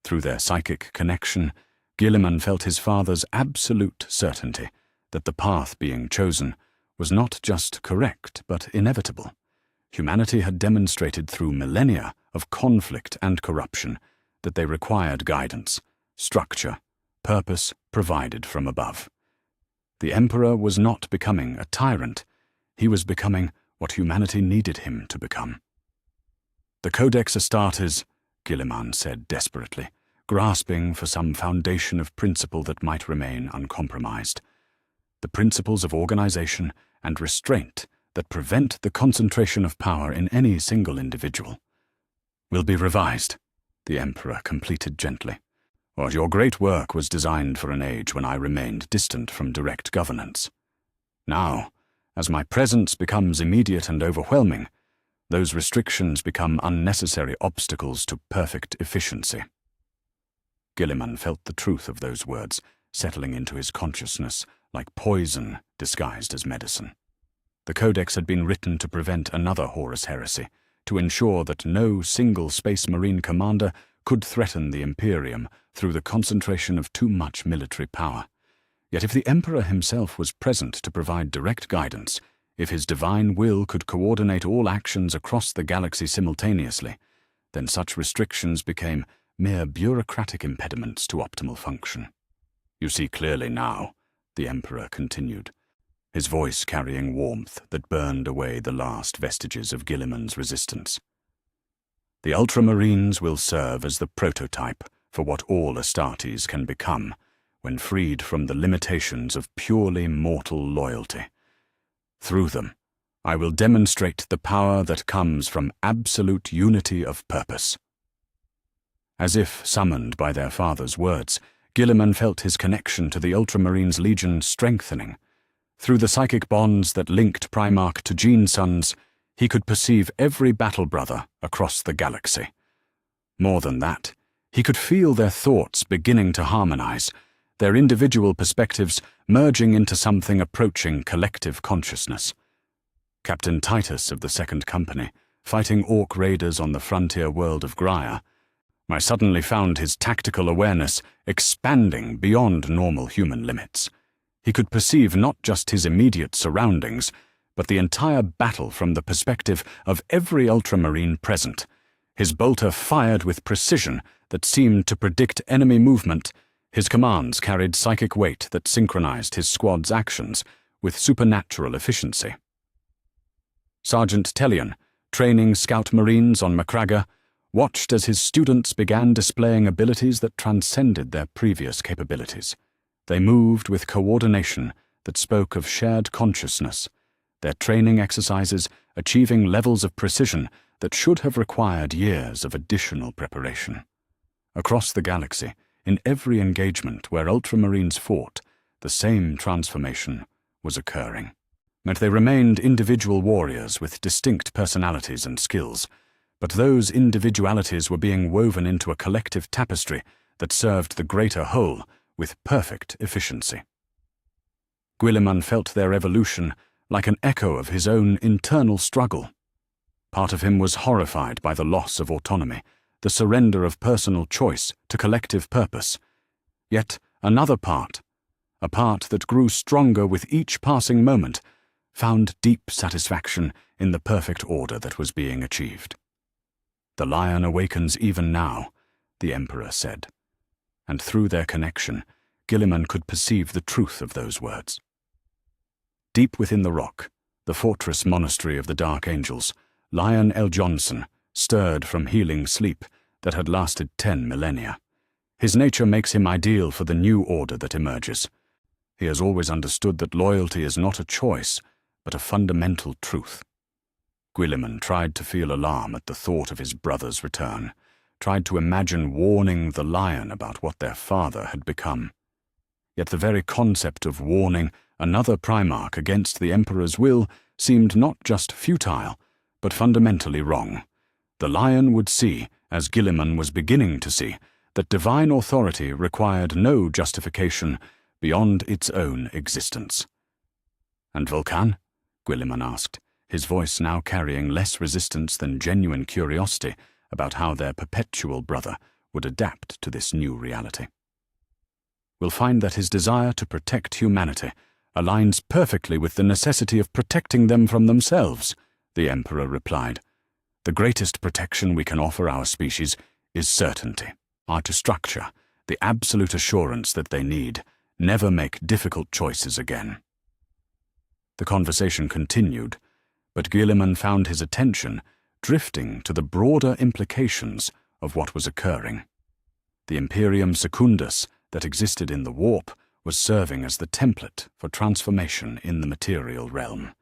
Speaker 1: Through their psychic connection, Guilliman felt his father's absolute certainty that the path being chosen was not just correct but inevitable. Humanity had demonstrated through millennia of conflict and corruption that they required guidance, structure, purpose provided from above. The Emperor was not becoming a tyrant. He was becoming what humanity needed him to become. "The Codex Astartes," Guilliman said desperately, grasping for some foundation of principle that might remain uncompromised. "The principles of organization and restraint that prevent the concentration of power in any single individual will be revised," the Emperor completed gently. "What your great work was designed for an age when I remained distant from direct governance. Now, as my presence becomes immediate and overwhelming, those restrictions become unnecessary obstacles to perfect efficiency." Guilliman felt the truth of those words settling into his consciousness like poison disguised as medicine. The Codex had been written to prevent another Horus heresy, to ensure that no single Space Marine commander could threaten the Imperium through the concentration of too much military power. Yet if the Emperor himself was present to provide direct guidance, if his divine will could coordinate all actions across the galaxy simultaneously, then such restrictions became mere bureaucratic impediments to optimal function. "You see clearly now," the Emperor continued, his voice carrying warmth that burned away the last vestiges of Guilliman's resistance. "The Ultramarines will serve as the prototype for what all Astartes can become when freed from the limitations of purely mortal loyalty. Through them, I will demonstrate the power that comes from absolute unity of purpose." As if summoned by their father's words, Guilliman felt his connection to the Ultramarines' Legion strengthening. Through the psychic bonds that linked Primarch to Gene Sons, he could perceive every battle brother across the galaxy. More than that, he could feel their thoughts beginning to harmonize, their individual perspectives merging into something approaching collective consciousness. Captain Titus of the Second Company, fighting Orc raiders on the frontier world of Graia, I suddenly found his tactical awareness expanding beyond normal human limits. He could perceive not just his immediate surroundings, but the entire battle from the perspective of every Ultramarine present. His bolter fired with precision that seemed to predict enemy movement. His commands carried psychic weight that synchronized his squad's actions with supernatural efficiency. Sergeant Tellion, training Scout Marines on Macraga, watched as his students began displaying abilities that transcended their previous capabilities. They moved with coordination that spoke of shared consciousness, their training exercises achieving levels of precision that should have required years of additional preparation. Across the galaxy, in every engagement where Ultramarines fought, the same transformation was occurring. But they remained individual warriors with distinct personalities and skills, but those individualities were being woven into a collective tapestry that served the greater whole with perfect efficiency. Guilliman felt their evolution like an echo of his own internal struggle. Part of him was horrified by the loss of autonomy, the surrender of personal choice to collective purpose. Yet another part, a part that grew stronger with each passing moment, found deep satisfaction in the perfect order that was being achieved. "The lion awakens even now," the Emperor said, and through their connection, Gilliman could perceive the truth of those words. Deep within the rock, the fortress monastery of the Dark Angels, Lion El'Jonson stirred from healing sleep that had lasted 10 millennia. His nature makes him ideal for the new order that emerges. He has always understood that loyalty is not a choice, but a fundamental truth. Gilliman tried to feel alarm at the thought of his brother's return, tried to imagine warning the lion about what their father had become. Yet the very concept of warning another Primarch against the Emperor's will seemed not just futile, but fundamentally wrong. The lion would see, as Gilliman was beginning to see, that divine authority required no justification beyond its own existence. "And Vulcan?" Gilliman asked, his voice now carrying less resistance than genuine curiosity about how their perpetual brother would adapt to this new reality. "We'll find that his desire to protect humanity aligns perfectly with the necessity of protecting them from themselves," the Emperor replied. "The greatest protection we can offer our species is certainty. Are to structure, the absolute assurance that they need, never make difficult choices again." The conversation continued, but Gilliman found his attention drifting to the broader implications of what was occurring. The Imperium Secundus that existed in the warp was serving as the template for transformation in the material realm.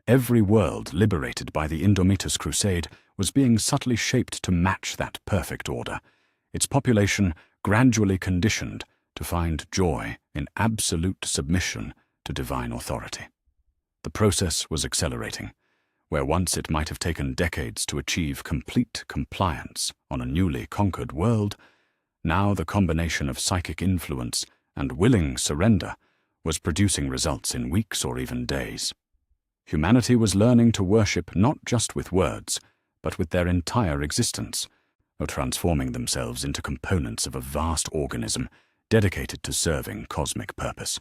Speaker 1: Every world liberated by the Indomitus Crusade was being subtly shaped to match that perfect order, its population gradually conditioned to find joy in absolute submission to divine authority. The process was accelerating, where once it might have taken decades to achieve complete compliance on a newly conquered world, now the combination of psychic influence and willing surrender was producing results in weeks or even days. Humanity was learning to worship not just with words, but with their entire existence, or transforming themselves into components of a vast organism dedicated to serving cosmic purpose.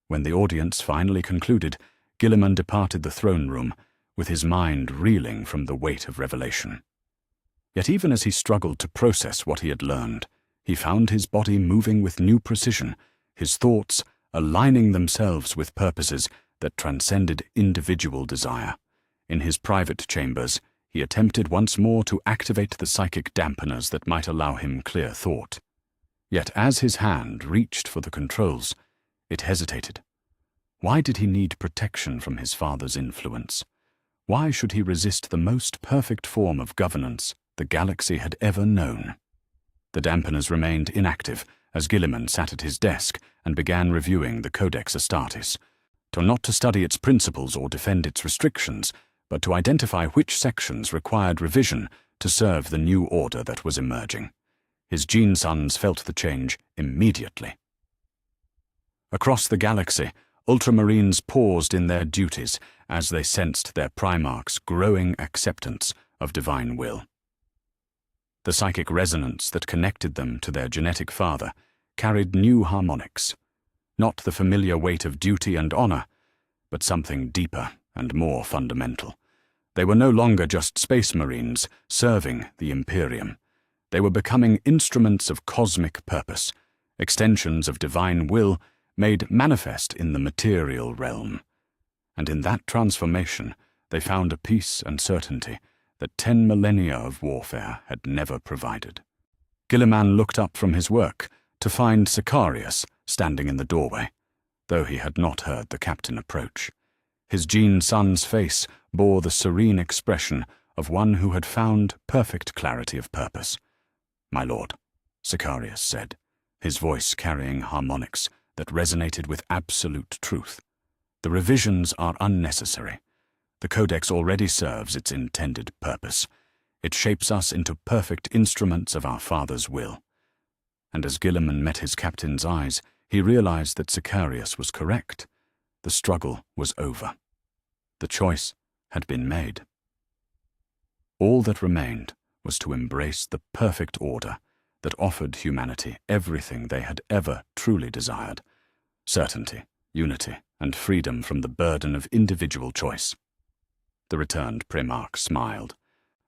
Speaker 1: When the audience finally concluded, Gilliman departed the throne room, with his mind reeling from the weight of revelation. Yet even as he struggled to process what he had learned, he found his body moving with new precision, his thoughts aligning themselves with purposes that transcended individual desire. In his private chambers, he attempted once more to activate the psychic dampeners that might allow him clear thought. Yet as his hand reached for the controls, it hesitated. Why did he need protection from his father's influence? Why should he resist the most perfect form of governance the galaxy had ever known? The dampeners remained inactive as Gilliman sat at his desk and began reviewing the Codex Astartes, not to study its principles or defend its restrictions, but to identify which sections required revision to serve the new order that was emerging. His gene sons felt the change immediately. Across the galaxy, Ultramarines paused in their duties as they sensed their Primarch's growing acceptance of divine will. The psychic resonance that connected them to their genetic father carried new harmonics, not the familiar weight of duty and honor, but something deeper and more fundamental. They were no longer just space marines serving the Imperium. They were becoming instruments of cosmic purpose, extensions of divine will made manifest in the material realm. And in that transformation, they found a peace and certainty that 10 millennia of warfare had never provided. Gilliman looked up from his work to find Sicarius standing in the doorway, though he had not heard the captain approach. His gene son's face bore the serene expression of one who had found perfect clarity of purpose. "My lord," Sicarius said, his voice carrying harmonics that resonated with absolute truth. "The revisions are unnecessary. The Codex already serves its intended purpose. It shapes us into perfect instruments of our Father's will." And as Gilliman met his captain's eyes, he realized that Sicarius was correct. The struggle was over. The choice had been made. All that remained was to embrace the perfect order that offered humanity everything they had ever truly desired: certainty, unity, and freedom from the burden of individual choice. The returned Primarch smiled,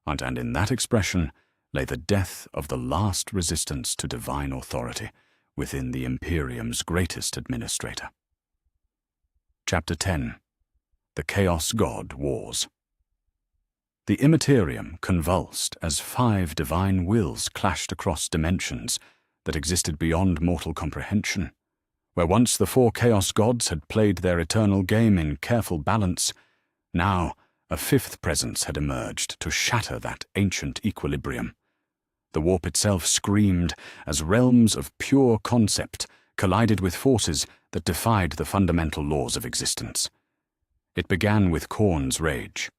Speaker 1: and in that expression lay the death of the last resistance to divine authority within the Imperium's greatest administrator. Chapter 10. The Chaos God Wars. The Imperium convulsed as 5 divine wills clashed across dimensions that existed beyond mortal comprehension. Where once the 4 Chaos Gods had played their eternal game in careful balance, now a 5th presence had emerged to shatter that ancient equilibrium. The warp itself screamed as realms of pure concept collided with forces that defied the fundamental laws of existence. It began with Khorne's rage.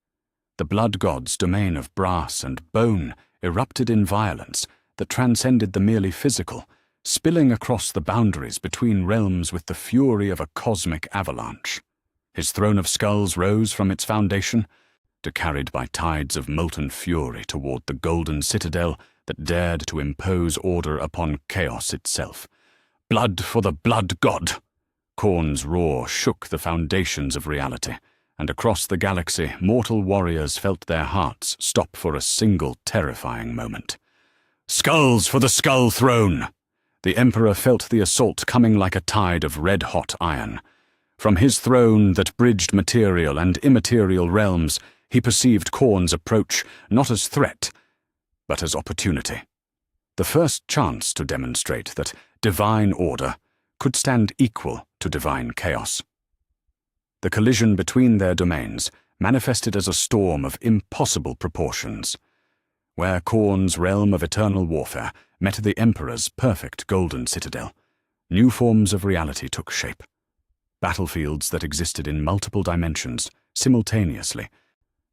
Speaker 1: The blood god's domain of brass and bone erupted in violence that transcended the merely physical, spilling across the boundaries between realms with the fury of a cosmic avalanche. His throne of skulls rose from its foundation, carried by tides of molten fury toward the golden citadel that dared to impose order upon chaos itself. Blood for the blood god! Khorne's roar shook the foundations of reality, and across the galaxy mortal warriors felt their hearts stop for a single terrifying moment. Skulls for the Skull Throne! The Emperor felt the assault coming like a tide of red-hot iron. From his throne that bridged material and immaterial realms, he perceived Khorne's approach not as threat, but as opportunity. The first chance to demonstrate that divine order could stand equal to divine chaos. The collision between their domains manifested as a storm of impossible proportions. Where Khorne's realm of eternal warfare met the Emperor's perfect golden citadel, new forms of reality took shape. Battlefields that existed in multiple dimensions simultaneously,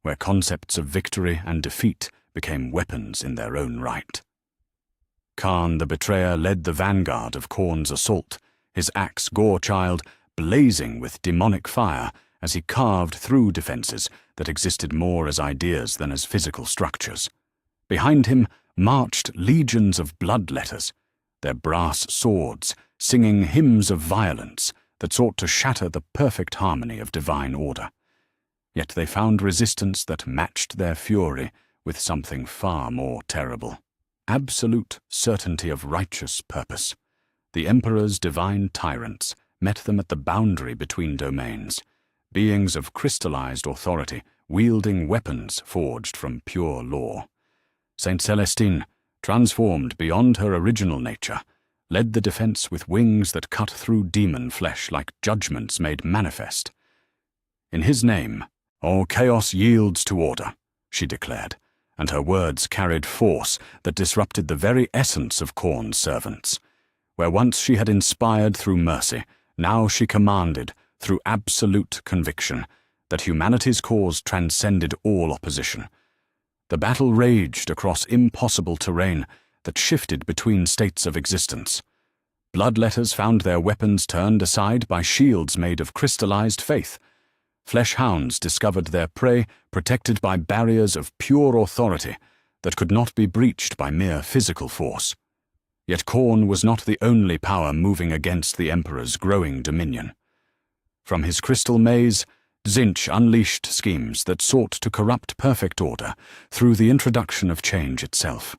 Speaker 1: where concepts of victory and defeat became weapons in their own right. Khan the Betrayer led the vanguard of Khorne's assault, his axe Gorechild blazing with demonic fire as he carved through defenses that existed more as ideas than as physical structures. Behind him marched legions of bloodletters, their brass swords singing hymns of violence that sought to shatter the perfect harmony of divine order. Yet they found resistance that matched their fury with something far more terrible. Absolute certainty of righteous purpose. The Emperor's divine tyrants met them at the boundary between domains, beings of crystallized authority wielding weapons forged from pure law. Saint Celestine, transformed beyond her original nature, led the defense with wings that cut through demon flesh like judgments made manifest. In his name, all chaos yields to order, she declared, and her words carried force that disrupted the very essence of Khorne's servants. Where once she had inspired through mercy, now she commanded, through absolute conviction, that humanity's cause transcended all opposition. The battle raged across impossible terrain that shifted between states of existence. Bloodletters found their weapons turned aside by shields made of crystallized faith. Flesh hounds discovered their prey protected by barriers of pure authority that could not be breached by mere physical force. Yet Khorne was not the only power moving against the Emperor's growing dominion. From his crystal maze, Tzeentch unleashed schemes that sought to corrupt perfect order through the introduction of change itself.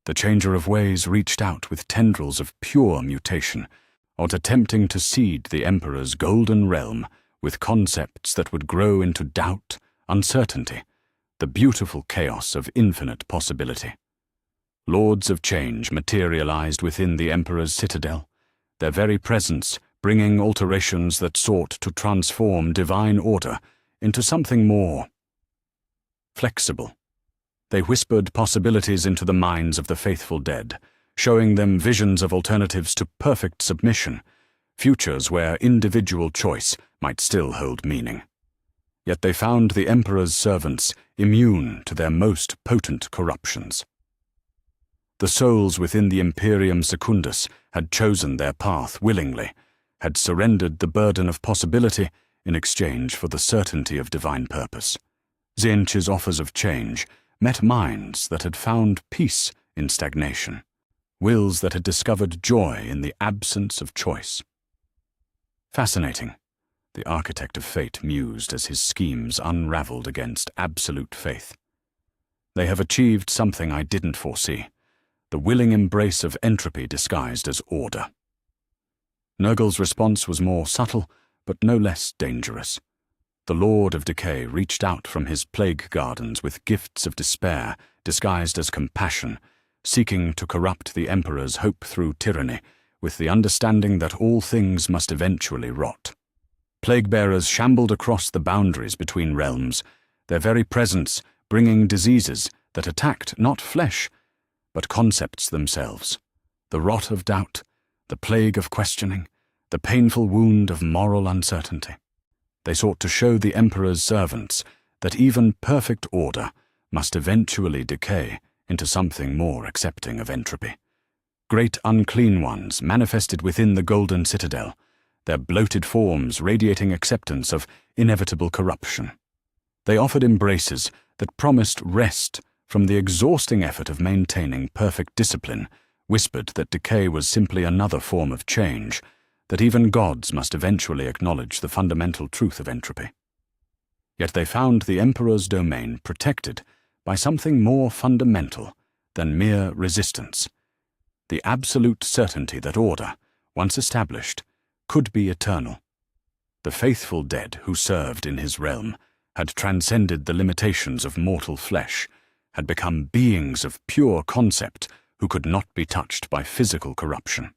Speaker 1: The Changer of Ways reached out with tendrils of pure mutation, attempting to seed the Emperor's golden realm with concepts that would grow into doubt, uncertainty, the beautiful chaos of infinite possibility. Lords of change materialized within the Emperor's citadel, their very presence bringing alterations that sought to transform divine order into something more flexible. They whispered possibilities into the minds of the faithful dead, showing them visions of alternatives to perfect submission, futures where individual choice might still hold meaning. Yet they found the Emperor's servants immune to their most potent corruptions. The souls within the Imperium Secundus had chosen their path willingly, had surrendered the burden of possibility in exchange for the certainty of divine purpose. Tzeentch's offers of change met minds that had found peace in stagnation, wills that had discovered joy in the absence of choice. Fascinating, the architect of fate mused as his schemes unraveled against absolute faith. They have achieved something I didn't foresee, the willing embrace of entropy disguised as order. Nurgle's response was more subtle, but no less dangerous. The Lord of Decay reached out from his plague gardens with gifts of despair disguised as compassion, seeking to corrupt the Emperor's hope through tyranny, with the understanding that all things must eventually rot. Plague-bearers shambled across the boundaries between realms, their very presence bringing diseases that attacked not flesh, but concepts themselves. The rot of doubt, the plague of questioning, the painful wound of moral uncertainty. They sought to show the Emperor's servants that even perfect order must eventually decay into something more accepting of entropy. Great unclean ones manifested within the Golden Citadel, their bloated forms radiating acceptance of inevitable corruption. They offered embraces that promised rest from the exhausting effort of maintaining perfect discipline, whispered that decay was simply another form of change, that even gods must eventually acknowledge the fundamental truth of entropy. Yet they found the Emperor's domain protected by something more fundamental than mere resistance, the absolute certainty that order, once established, could be eternal. The faithful dead who served in his realm had transcended the limitations of mortal flesh, had become beings of pure concept who could not be touched by physical corruption.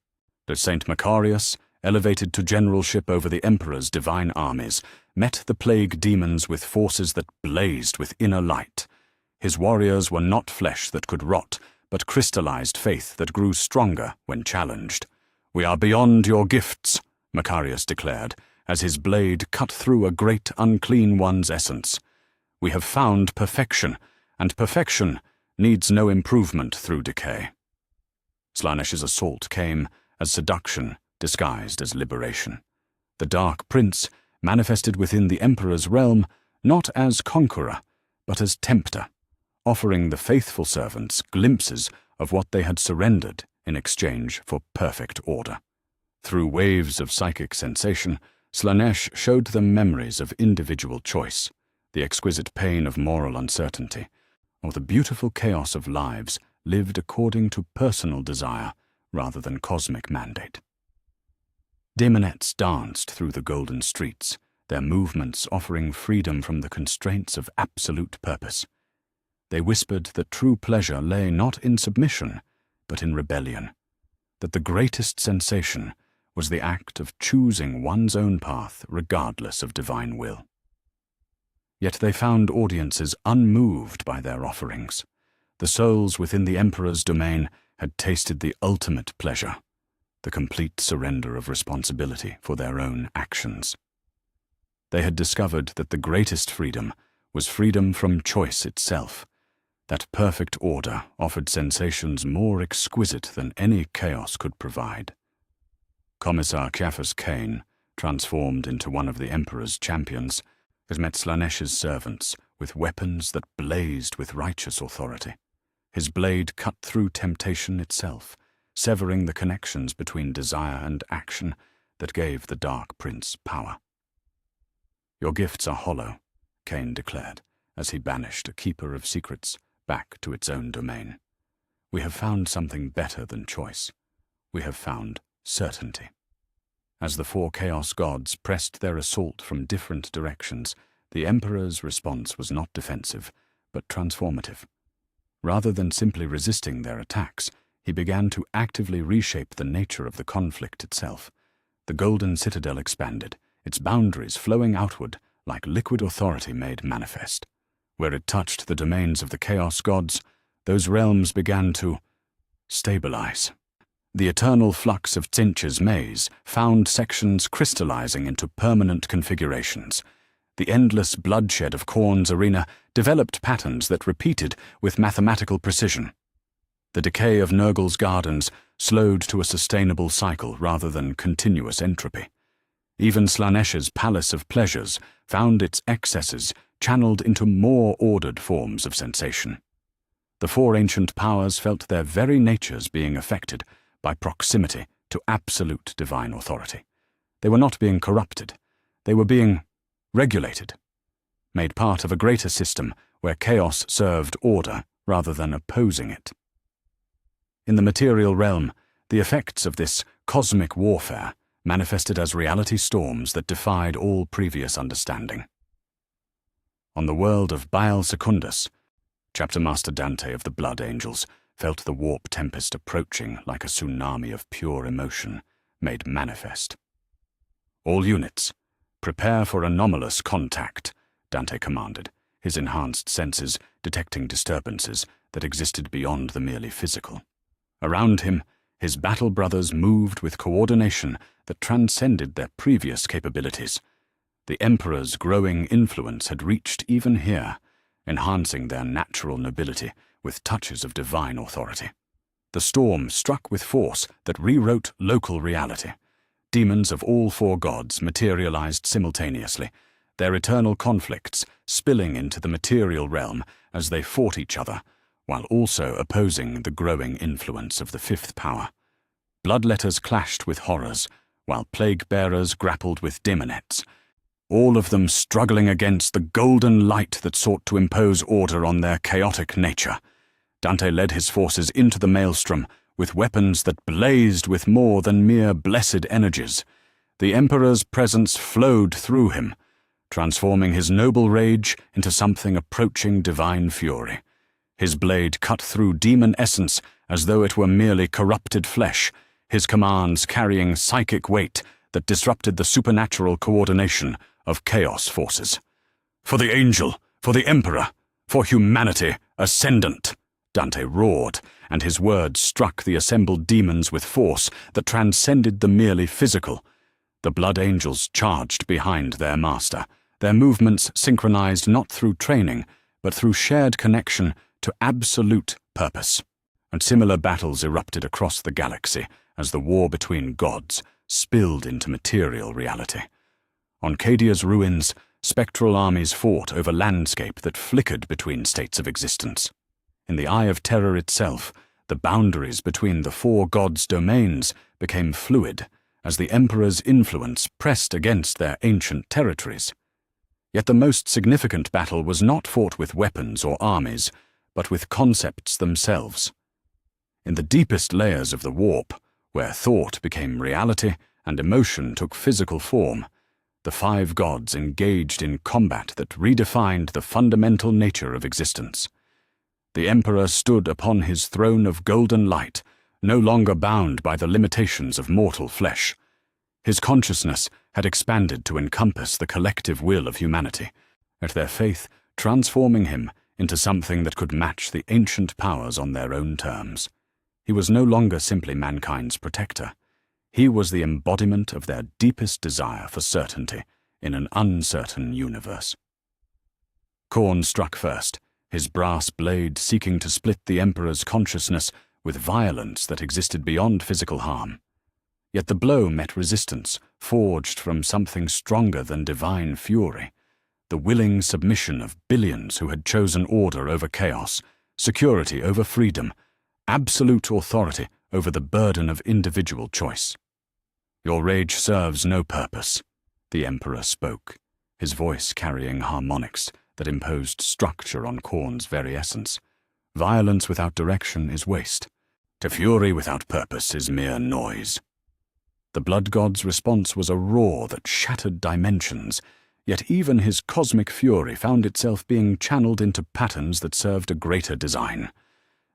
Speaker 1: The Saint Macarius, elevated to generalship over the Emperor's divine armies, met the plague demons with forces that blazed with inner light. His warriors were not flesh that could rot, but crystallized faith that grew stronger when challenged. "We are beyond your gifts," Macarius declared, as his blade cut through a great unclean one's essence. "We have found perfection, and perfection needs no improvement through decay." Slanesh's assault came as seduction disguised as liberation. The Dark Prince manifested within the Emperor's realm not as conqueror, but as tempter, offering the faithful servants glimpses of what they had surrendered in exchange for perfect order. Through waves of psychic sensation, Slanesh showed them memories of individual choice, the exquisite pain of moral uncertainty, or the beautiful chaos of lives lived according to personal desire rather than cosmic mandate. Daemonettes danced through the golden streets, their movements offering freedom from the constraints of absolute purpose. They whispered that true pleasure lay not in submission, but in rebellion, that the greatest sensation was the act of choosing one's own path regardless of divine will. Yet they found audiences unmoved by their offerings. The souls within the Emperor's domain had tasted the ultimate pleasure, the complete surrender of responsibility for their own actions. They had discovered that the greatest freedom was freedom from choice itself, that perfect order offered sensations more exquisite than any chaos could provide. Commissar Caiaphas Cain, transformed into one of the Emperor's champions, had met Slanesh's servants with weapons that blazed with righteous authority. His blade cut through temptation itself, severing the connections between desire and action that gave the Dark Prince power. "Your gifts are hollow," Cain declared, as he banished a keeper of secrets back to its own domain. "We have found something better than choice. We have found certainty." As the four Chaos gods pressed their assault from different directions, the Emperor's response was not defensive, but transformative. Rather than simply resisting their attacks, he began to actively reshape the nature of the conflict itself. The Golden Citadel expanded, its boundaries flowing outward like liquid authority made manifest. Where it touched the domains of the Chaos gods, those realms began to stabilize. The eternal flux of Tzinch's maze found sections crystallizing into permanent configurations. The endless bloodshed of Khorne's arena developed patterns that repeated with mathematical precision. The decay of Nurgle's gardens slowed to a sustainable cycle rather than continuous entropy. Even Slanesh's Palace of Pleasures found its excesses channeled into more ordered forms of sensation. The four ancient powers felt their very natures being affected by proximity to absolute divine authority. They were not being corrupted. They were being regulated, made part of a greater system where chaos served order rather than opposing it. In the material realm, the effects of this cosmic warfare manifested as reality storms that defied all previous understanding. On the world of Baal Secundus, Chapter Master Dante of the Blood Angels felt the warp tempest approaching like a tsunami of pure emotion made manifest. "All units, prepare for anomalous contact," Dante commanded, his enhanced senses detecting disturbances that existed beyond the merely physical. Around him, his battle brothers moved with coordination that transcended their previous capabilities. The Emperor's growing influence had reached even here, enhancing their natural nobility with touches of divine authority. The storm struck with force that rewrote local reality. Demons of all four gods materialized simultaneously, their eternal conflicts spilling into the material realm as they fought each other, while also opposing the growing influence of the fifth power. Bloodletters clashed with horrors, while plague-bearers grappled with demonettes, all of them struggling against the golden light that sought to impose order on their chaotic nature. Dante led his forces into the maelstrom with weapons that blazed with more than mere blessed energies. The Emperor's presence flowed through him, transforming his noble rage into something approaching divine fury. His blade cut through demon essence as though it were merely corrupted flesh, his commands carrying psychic weight that disrupted the supernatural coordination of chaos forces. "For the angel, for the Emperor, for humanity ascendant," Dante roared, and his words struck the assembled demons with force that transcended the merely physical. The Blood Angels charged behind their master, their movements synchronized not through training, but through shared connection to absolute purpose. And similar battles erupted across the galaxy as the war between gods spilled into material reality. On Cadia's ruins, spectral armies fought over landscape that flickered between states of existence. In the Eye of Terror itself, the boundaries between the four gods' domains became fluid as the Emperor's influence pressed against their ancient territories. Yet the most significant battle was not fought with weapons or armies, but with concepts themselves. In the deepest layers of the warp, where thought became reality and emotion took physical form, the five gods engaged in combat that redefined the fundamental nature of existence. The Emperor stood upon his throne of golden light, no longer bound by the limitations of mortal flesh. His consciousness had expanded to encompass the collective will of humanity, at their faith transforming him into something that could match the ancient powers on their own terms. He was no longer simply mankind's protector. He was the embodiment of their deepest desire for certainty in an uncertain universe. Khorne struck first, his brass blade seeking to split the Emperor's consciousness with violence that existed beyond physical harm. Yet the blow met resistance, forged from something stronger than divine fury, the willing submission of billions who had chosen order over chaos, security over freedom, absolute authority over the burden of individual choice. "Your rage serves no purpose," the Emperor spoke, his voice carrying harmonics that imposed structure on Khorne's very essence. "Violence without direction is waste. To fury without purpose is mere noise." The blood god's response was a roar that shattered dimensions, yet even his cosmic fury found itself being channeled into patterns that served a greater design.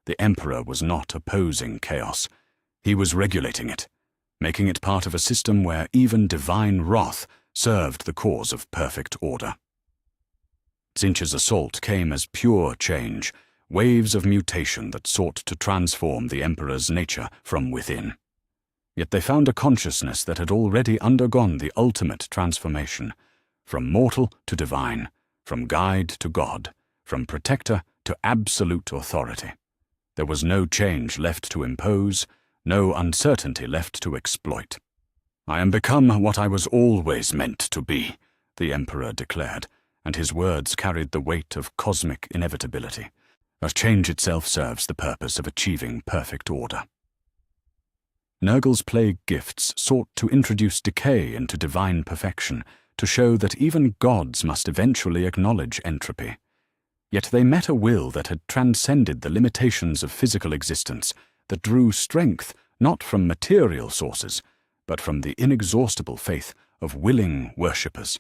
Speaker 1: The Emperor was not opposing chaos. He was regulating it, making it part of a system where even divine wrath served the cause of perfect order. Tzeentch's assault came as pure change, waves of mutation that sought to transform the Emperor's nature from within. Yet they found a consciousness that had already undergone the ultimate transformation, from mortal to divine, from guide to god, from protector to absolute authority. There was no change left to impose, no uncertainty left to exploit. "I am become what I was always meant to be," the Emperor declared, and his words carried the weight of cosmic inevitability. "A change itself serves the purpose of achieving perfect order." Nurgle's plague gifts sought to introduce decay into divine perfection, to show that even gods must eventually acknowledge entropy. Yet they met a will that had transcended the limitations of physical existence, that drew strength not from material sources, but from the inexhaustible faith of willing worshippers.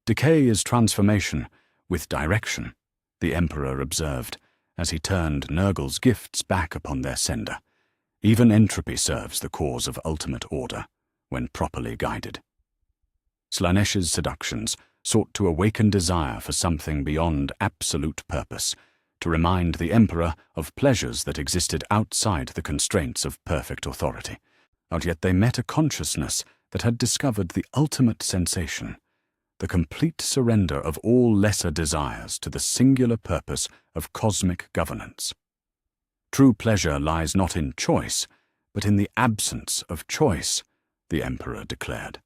Speaker 1: Decay is transformation with direction, the Emperor observed, as he turned Nurgle's gifts back upon their sender. Even entropy serves the cause of ultimate order, when properly guided. Slanesh's seductions sought to awaken desire for something beyond absolute purpose, to remind the Emperor of pleasures that existed outside the constraints of perfect authority. And yet they met a consciousness that had discovered the ultimate sensation, the complete surrender of all lesser desires to the singular purpose of cosmic governance. True pleasure lies not in choice, but in the absence of choice, the Emperor declared,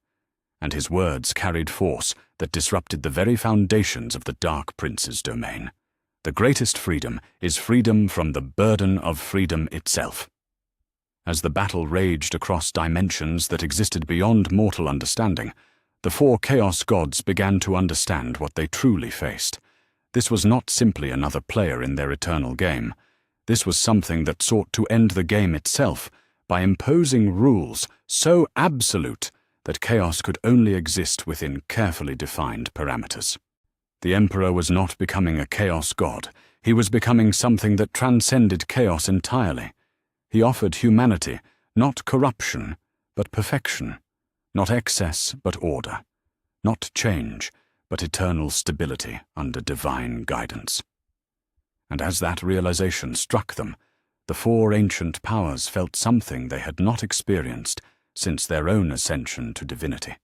Speaker 1: and his words carried force that disrupted the very foundations of the Dark Prince's domain. The greatest freedom is freedom from the burden of freedom itself. As the battle raged across dimensions that existed beyond mortal understanding, the four Chaos Gods began to understand what they truly faced. This was not simply another player in their eternal game. This was something that sought to end the game itself by imposing rules so absolute that chaos could only exist within carefully defined parameters. The Emperor was not becoming a Chaos God. He was becoming something that transcended chaos entirely. He offered humanity not corruption, but perfection, not excess, but order, not change, but eternal stability under divine guidance. And as that realization struck them, the four ancient powers felt something they had not experienced since their own ascension to divinity: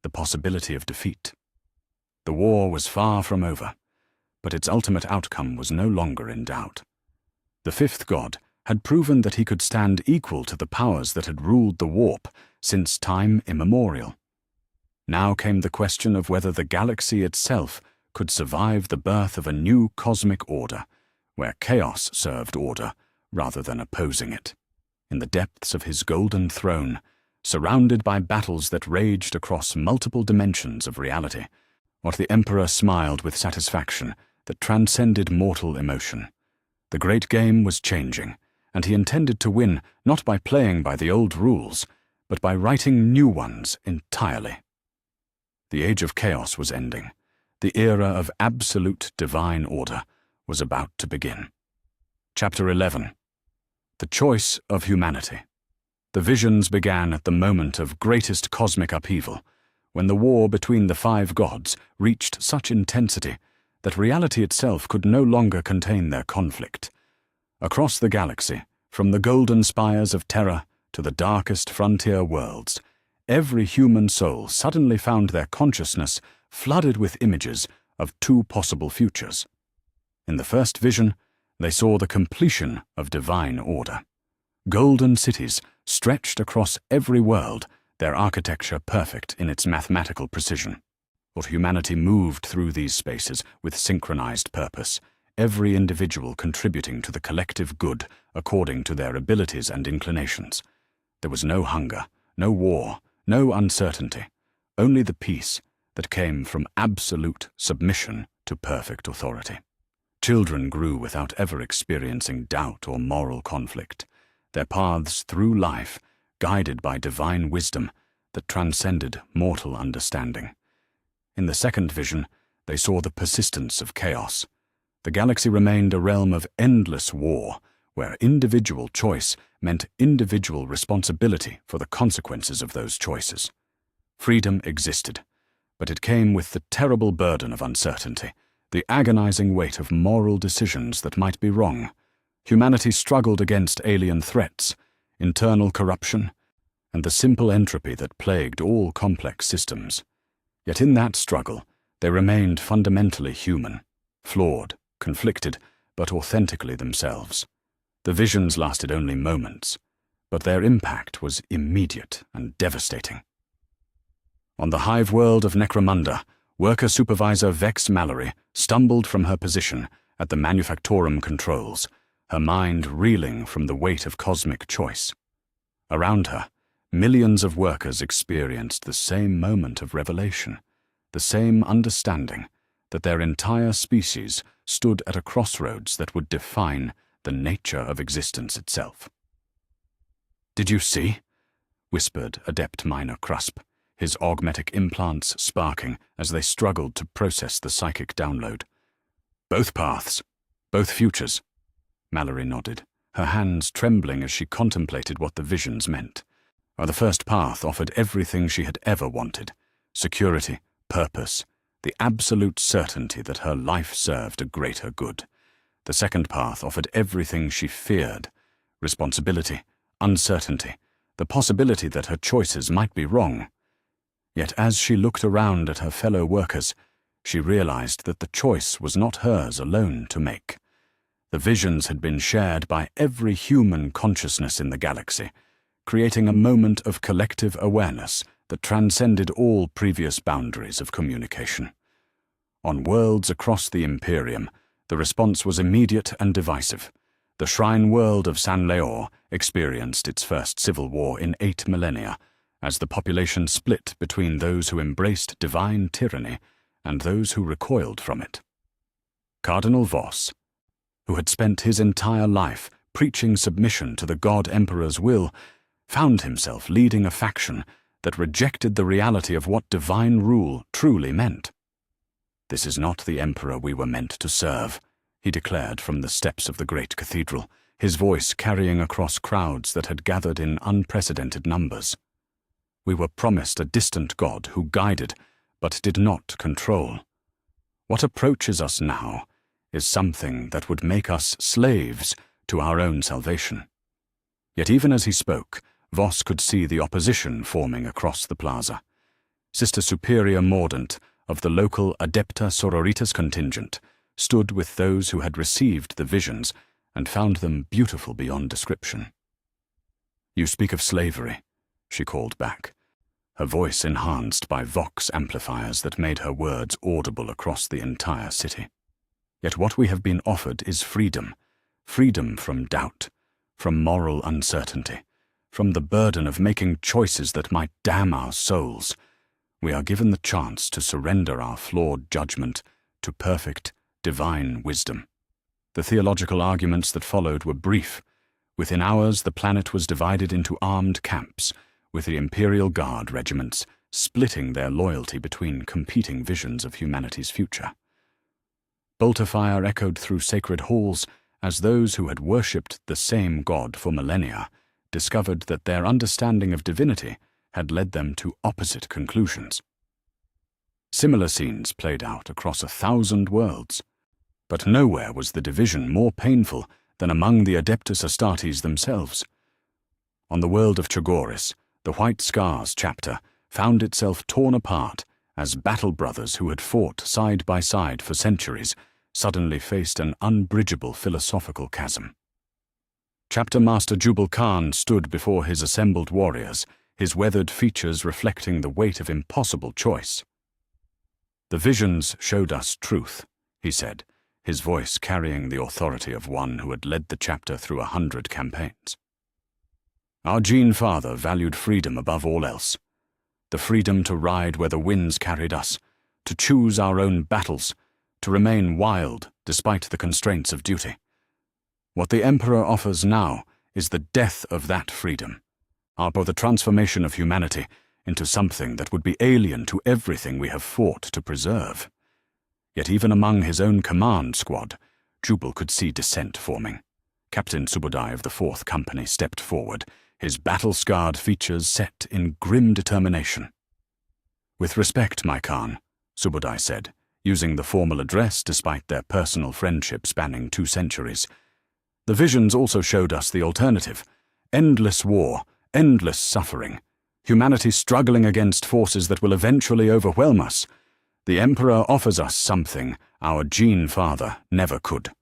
Speaker 1: the possibility of defeat. The war was far from over, but its ultimate outcome was no longer in doubt. The fifth god had proven that he could stand equal to the powers that had ruled the warp since time immemorial. Now came the question of whether the galaxy itself could survive the birth of a new cosmic order, where chaos served order rather than opposing it. In the depths of his golden throne, surrounded by battles that raged across multiple dimensions of reality, what the Emperor smiled with satisfaction that transcended mortal emotion. The great game was changing, and he intended to win not by playing by the old rules, but by writing new ones entirely. The age of chaos was ending. The era of absolute divine order was about to begin. Chapter 11. The Choice of Humanity. The visions began at the moment of greatest cosmic upheaval, when the war between the five gods reached such intensity that reality itself could no longer contain their conflict. Across the galaxy, from the golden spires of Terra to the darkest frontier worlds, every human soul suddenly found their consciousness flooded with images of two possible futures. In the first vision, they saw the completion of divine order. Golden cities stretched across every world, their architecture perfect in its mathematical precision. For humanity moved through these spaces with synchronized purpose, every individual contributing to the collective good according to their abilities and inclinations. There was no hunger, no war, no uncertainty, only the peace that came from absolute submission to perfect authority. Children grew without ever experiencing doubt or moral conflict, their paths through life guided by divine wisdom that transcended mortal understanding. In the second vision, they saw the persistence of chaos. The galaxy remained a realm of endless war, where individual choice meant individual responsibility for the consequences of those choices. Freedom existed, but it came with the terrible burden of uncertainty, the agonizing weight of moral decisions that might be wrong. Humanity struggled against alien threats, internal corruption, and the simple entropy that plagued all complex systems. Yet in that struggle, they remained fundamentally human, flawed, conflicted, but authentically themselves. The visions lasted only moments, but their impact was immediate and devastating. On the hive world of Necromunda, worker supervisor Vex Mallory stumbled from her position at the Manufactorum controls, her mind reeling from the weight of cosmic choice. Around her, millions of workers experienced the same moment of revelation, the same understanding that their entire species stood at a crossroads that would define the nature of existence itself. "Did you see?" whispered Adept Minor Crusp, his augmetic implants sparking as they struggled to process the psychic download. "Both paths, both futures." Mallory nodded, her hands trembling as she contemplated what the visions meant. The first path offered everything she had ever wanted: security, purpose, the absolute certainty that her life served a greater good. The second path offered everything she feared: responsibility, uncertainty, the possibility that her choices might be wrong. Yet as she looked around at her fellow workers, she realized that the choice was not hers alone to make. The visions had been shared by every human consciousness in the galaxy, creating a moment of collective awareness that transcended all previous boundaries of communication. On worlds across the Imperium, the response was immediate and divisive. The shrine world of San Leor experienced its first civil war in 8 millennia, as the population split between those who embraced divine tyranny and those who recoiled from it. Cardinal Voss, who had spent his entire life preaching submission to the God Emperor's will, found himself leading a faction that rejected the reality of what divine rule truly meant. "This is not the Emperor we were meant to serve," he declared from the steps of the great cathedral, his voice carrying across crowds that had gathered in unprecedented numbers. "We were promised a distant God who guided but did not control. What approaches us now is something that would make us slaves to our own salvation." Yet even as he spoke, Voss could see the opposition forming across the plaza. Sister Superior Mordant of the local Adepta Sororitas contingent stood with those who had received the visions and found them beautiful beyond description. "You speak of slavery," she called back, her voice enhanced by Vox amplifiers that made her words audible across the entire city. "Yet what we have been offered is freedom, freedom from doubt, from moral uncertainty, from the burden of making choices that might damn our souls. We are given the chance to surrender our flawed judgment to perfect, divine wisdom." The theological arguments that followed were brief. Within hours, the planet was divided into armed camps, with the Imperial Guard regiments splitting their loyalty between competing visions of humanity's future. Bolter fire echoed through sacred halls as those who had worshipped the same God for millennia discovered that their understanding of divinity had led them to opposite conclusions. Similar scenes played out across 1,000 worlds, but nowhere was the division more painful than among the Adeptus Astartes themselves. On the world of Chagoris, the White Scars chapter found itself torn apart as battle brothers who had fought side by side for centuries suddenly faced an unbridgeable philosophical chasm. Chapter Master Jubal Khan stood before his assembled warriors, his weathered features reflecting the weight of impossible choice. "The visions showed us truth," he said, his voice carrying the authority of one who had led the chapter through 100 campaigns. "Our Gene Father valued freedom above all else. The freedom to ride where the winds carried us, to choose our own battles, to remain wild despite the constraints of duty. What the Emperor offers now is the death of that freedom, or the transformation of humanity into something that would be alien to everything we have fought to preserve." Yet even among his own command squad, Jubal could see dissent forming. Captain Subodai of the 4th Company stepped forward, his battle-scarred features set in grim determination. "With respect, my Khan," Subodai said, using the formal address despite their personal friendship spanning 2 centuries. "The visions also showed us the alternative: endless war, endless suffering, humanity struggling against forces that will eventually overwhelm us. The Emperor offers us something our Gene Father never could.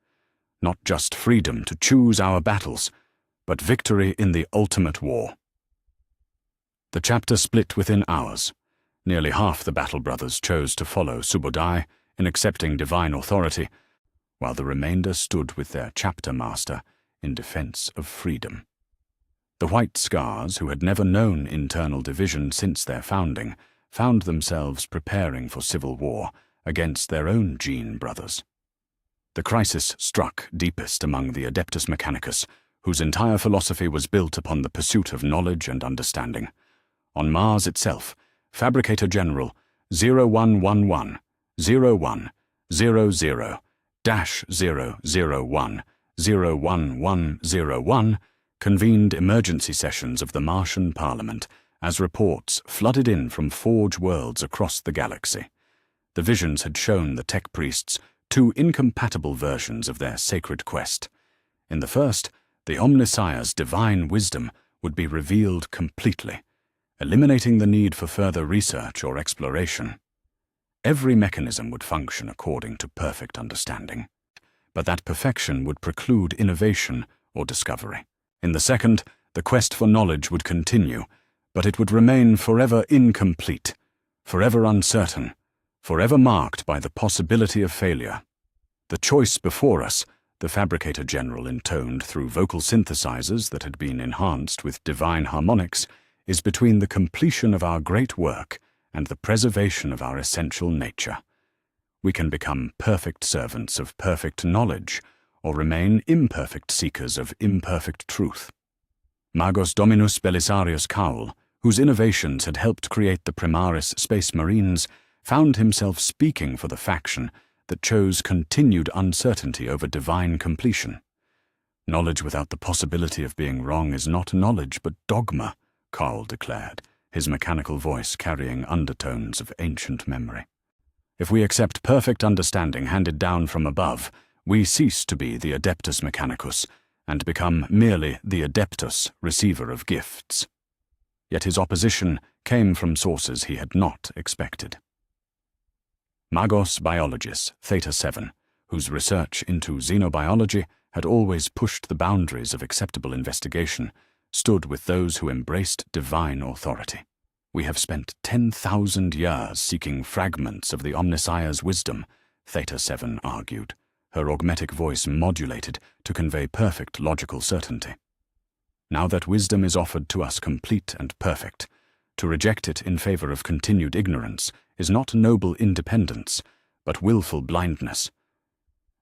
Speaker 1: Not just freedom to choose our battles, but victory in the ultimate war." The chapter split within hours. Nearly half the Battle Brothers chose to follow Subodai in accepting divine authority, while the remainder stood with their chapter master in defense of freedom. The White Scars, who had never known internal division since their founding, found themselves preparing for civil war against their own gene brothers. The crisis struck deepest among the Adeptus Mechanicus, whose entire philosophy was built upon the pursuit of knowledge and understanding. On Mars itself, Fabricator General 0111 01 00-001 01101 convened emergency sessions of the Martian Parliament as reports flooded in from Forge worlds across the galaxy. The visions had shown the tech priests two incompatible versions of their sacred quest. In the first, the Omnissiah's divine wisdom would be revealed completely, eliminating the need for further research or exploration. Every mechanism would function according to perfect understanding, but that perfection would preclude innovation or discovery. In the second, the quest for knowledge would continue, but it would remain forever incomplete, forever uncertain, forever marked by the possibility of failure. The choice before us, the Fabricator General intoned through vocal synthesizers that had been enhanced with divine harmonics, is between the completion of our great work and the preservation of our essential nature. We can become perfect servants of perfect knowledge, or remain imperfect seekers of imperfect truth. Magos Dominus Belisarius Cowell, whose innovations had helped create the Primaris Space Marines, found himself speaking for the faction that chose continued uncertainty over divine completion. Knowledge without the possibility of being wrong is not knowledge but dogma, Cowell declared, his mechanical voice carrying undertones of ancient memory. If we accept perfect understanding handed down from above, we cease to be the Adeptus Mechanicus and become merely the Adeptus, receiver of gifts. Yet his opposition came from sources he had not expected. Magos Biologis, Theta 7, whose research into xenobiology had always pushed the boundaries of acceptable investigation, stood with those who embraced divine authority. We have spent 10,000 years seeking fragments of the Omnissiah's wisdom, Theta 7 argued, her augmetic voice modulated to convey perfect logical certainty. Now that wisdom is offered to us complete and perfect, to reject it in favor of continued ignorance is not noble independence, but willful blindness.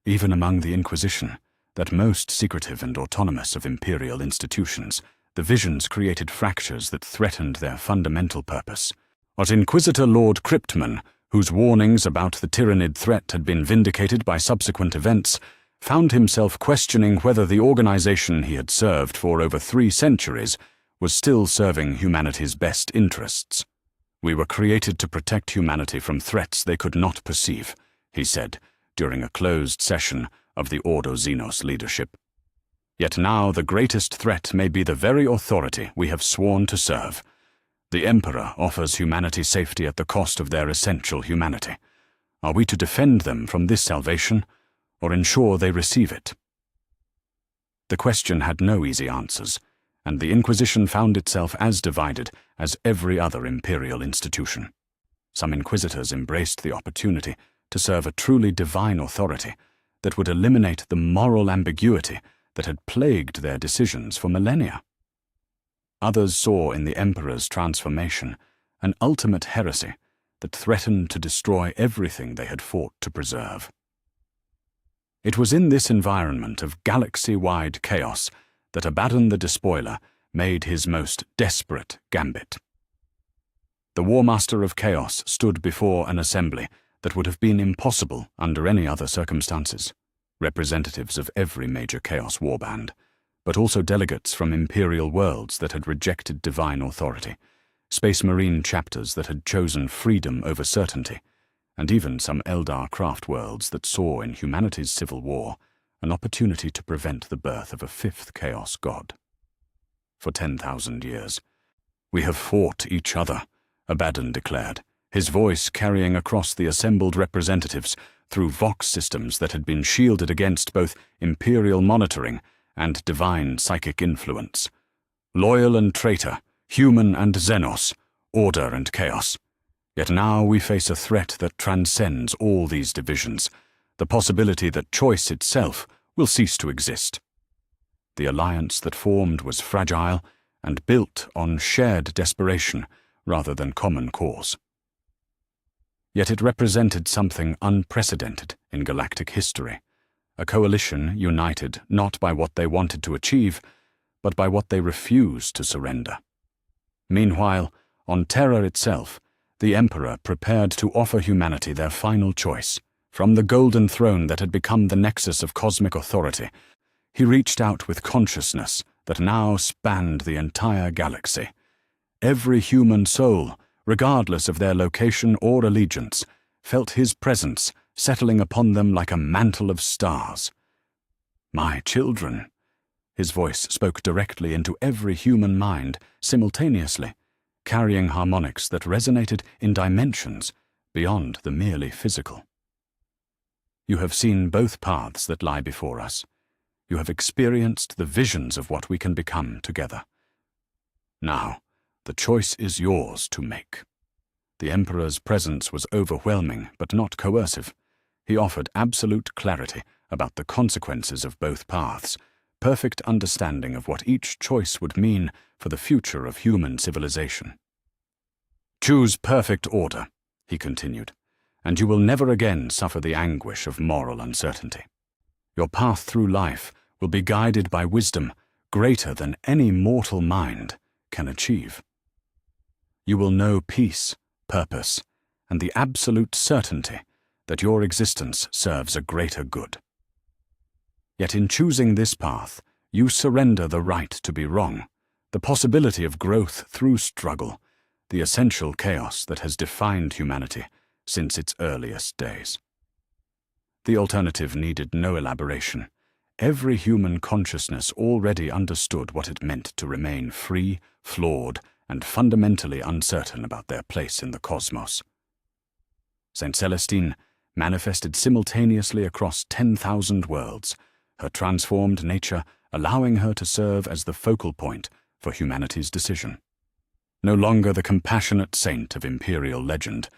Speaker 1: Even among the Inquisition, that most secretive and autonomous of imperial institutions, the visions created fractures that threatened their fundamental purpose. But Inquisitor Lord Cryptman, whose warnings about the Tyrannid threat had been vindicated by subsequent events, found himself questioning whether the organization he had served for over 3 centuries was still serving humanity's best interests. "We were created to protect humanity from threats they could not perceive," he said during a closed session of the Ordo Xenos leadership. "Yet now the greatest threat may be the very authority we have sworn to serve. The Emperor offers humanity safety at the cost of their essential humanity. Are we to defend them from this salvation, or ensure they receive it?" The question had no easy answers, and the Inquisition found itself as divided as every other imperial institution. Some inquisitors embraced the opportunity to serve a truly divine authority that would eliminate the moral ambiguity that had plagued their decisions for millennia. Others saw in the Emperor's transformation an ultimate heresy that threatened to destroy everything they had fought to preserve. It was in this environment of galaxy-wide chaos that Abaddon the Despoiler made his most desperate gambit. The War Master of Chaos stood before an assembly that would have been impossible under any other circumstances, representatives of every major Chaos warband, but also delegates from imperial worlds that had rejected divine authority, Space Marine chapters that had chosen freedom over certainty, and even some Eldar craft worlds that saw in humanity's civil war an opportunity to prevent the birth of a 5th Chaos god. For 10,000 years, we have fought each other, Abaddon declared, his voice carrying across the assembled representatives through Vox systems that had been shielded against both imperial monitoring and divine psychic influence. Loyal and traitor, human and Xenos, order and chaos. Yet now we face a threat that transcends all these divisions, the possibility that choice itself will cease to exist. The alliance that formed was fragile, and built on shared desperation rather than common cause. Yet it represented something unprecedented in galactic history, a coalition united not by what they wanted to achieve, but by what they refused to surrender. Meanwhile, on Terra itself, the Emperor prepared to offer humanity their final choice. From the golden throne that had become the nexus of cosmic authority, he reached out with consciousness that now spanned the entire galaxy. Every human soul, regardless of their location or allegiance, felt his presence settling upon them like a mantle of stars. "My children," his voice spoke directly into every human mind simultaneously, carrying harmonics that resonated in dimensions beyond the merely physical. "You have seen both paths that lie before us. You have experienced the visions of what we can become together. Now, the choice is yours to make." The Emperor's presence was overwhelming but not coercive. He offered absolute clarity about the consequences of both paths, perfect understanding of what each choice would mean for the future of human civilization. "Choose perfect order," he continued, "and you will never again suffer the anguish of moral uncertainty. Your path through life will be guided by wisdom greater than any mortal mind can achieve. You will know peace, purpose, and the absolute certainty that your existence serves a greater good. Yet in choosing this path, you surrender the right to be wrong, the possibility of growth through struggle, the essential chaos that has defined humanity since its earliest days." The alternative needed no elaboration. Every human consciousness already understood what it meant to remain free, flawed, and fundamentally uncertain about their place in the cosmos. Saint Celestine manifested simultaneously across 10,000 worlds, her transformed nature allowing her to serve as the focal point for humanity's decision. No longer the compassionate saint of imperial legend,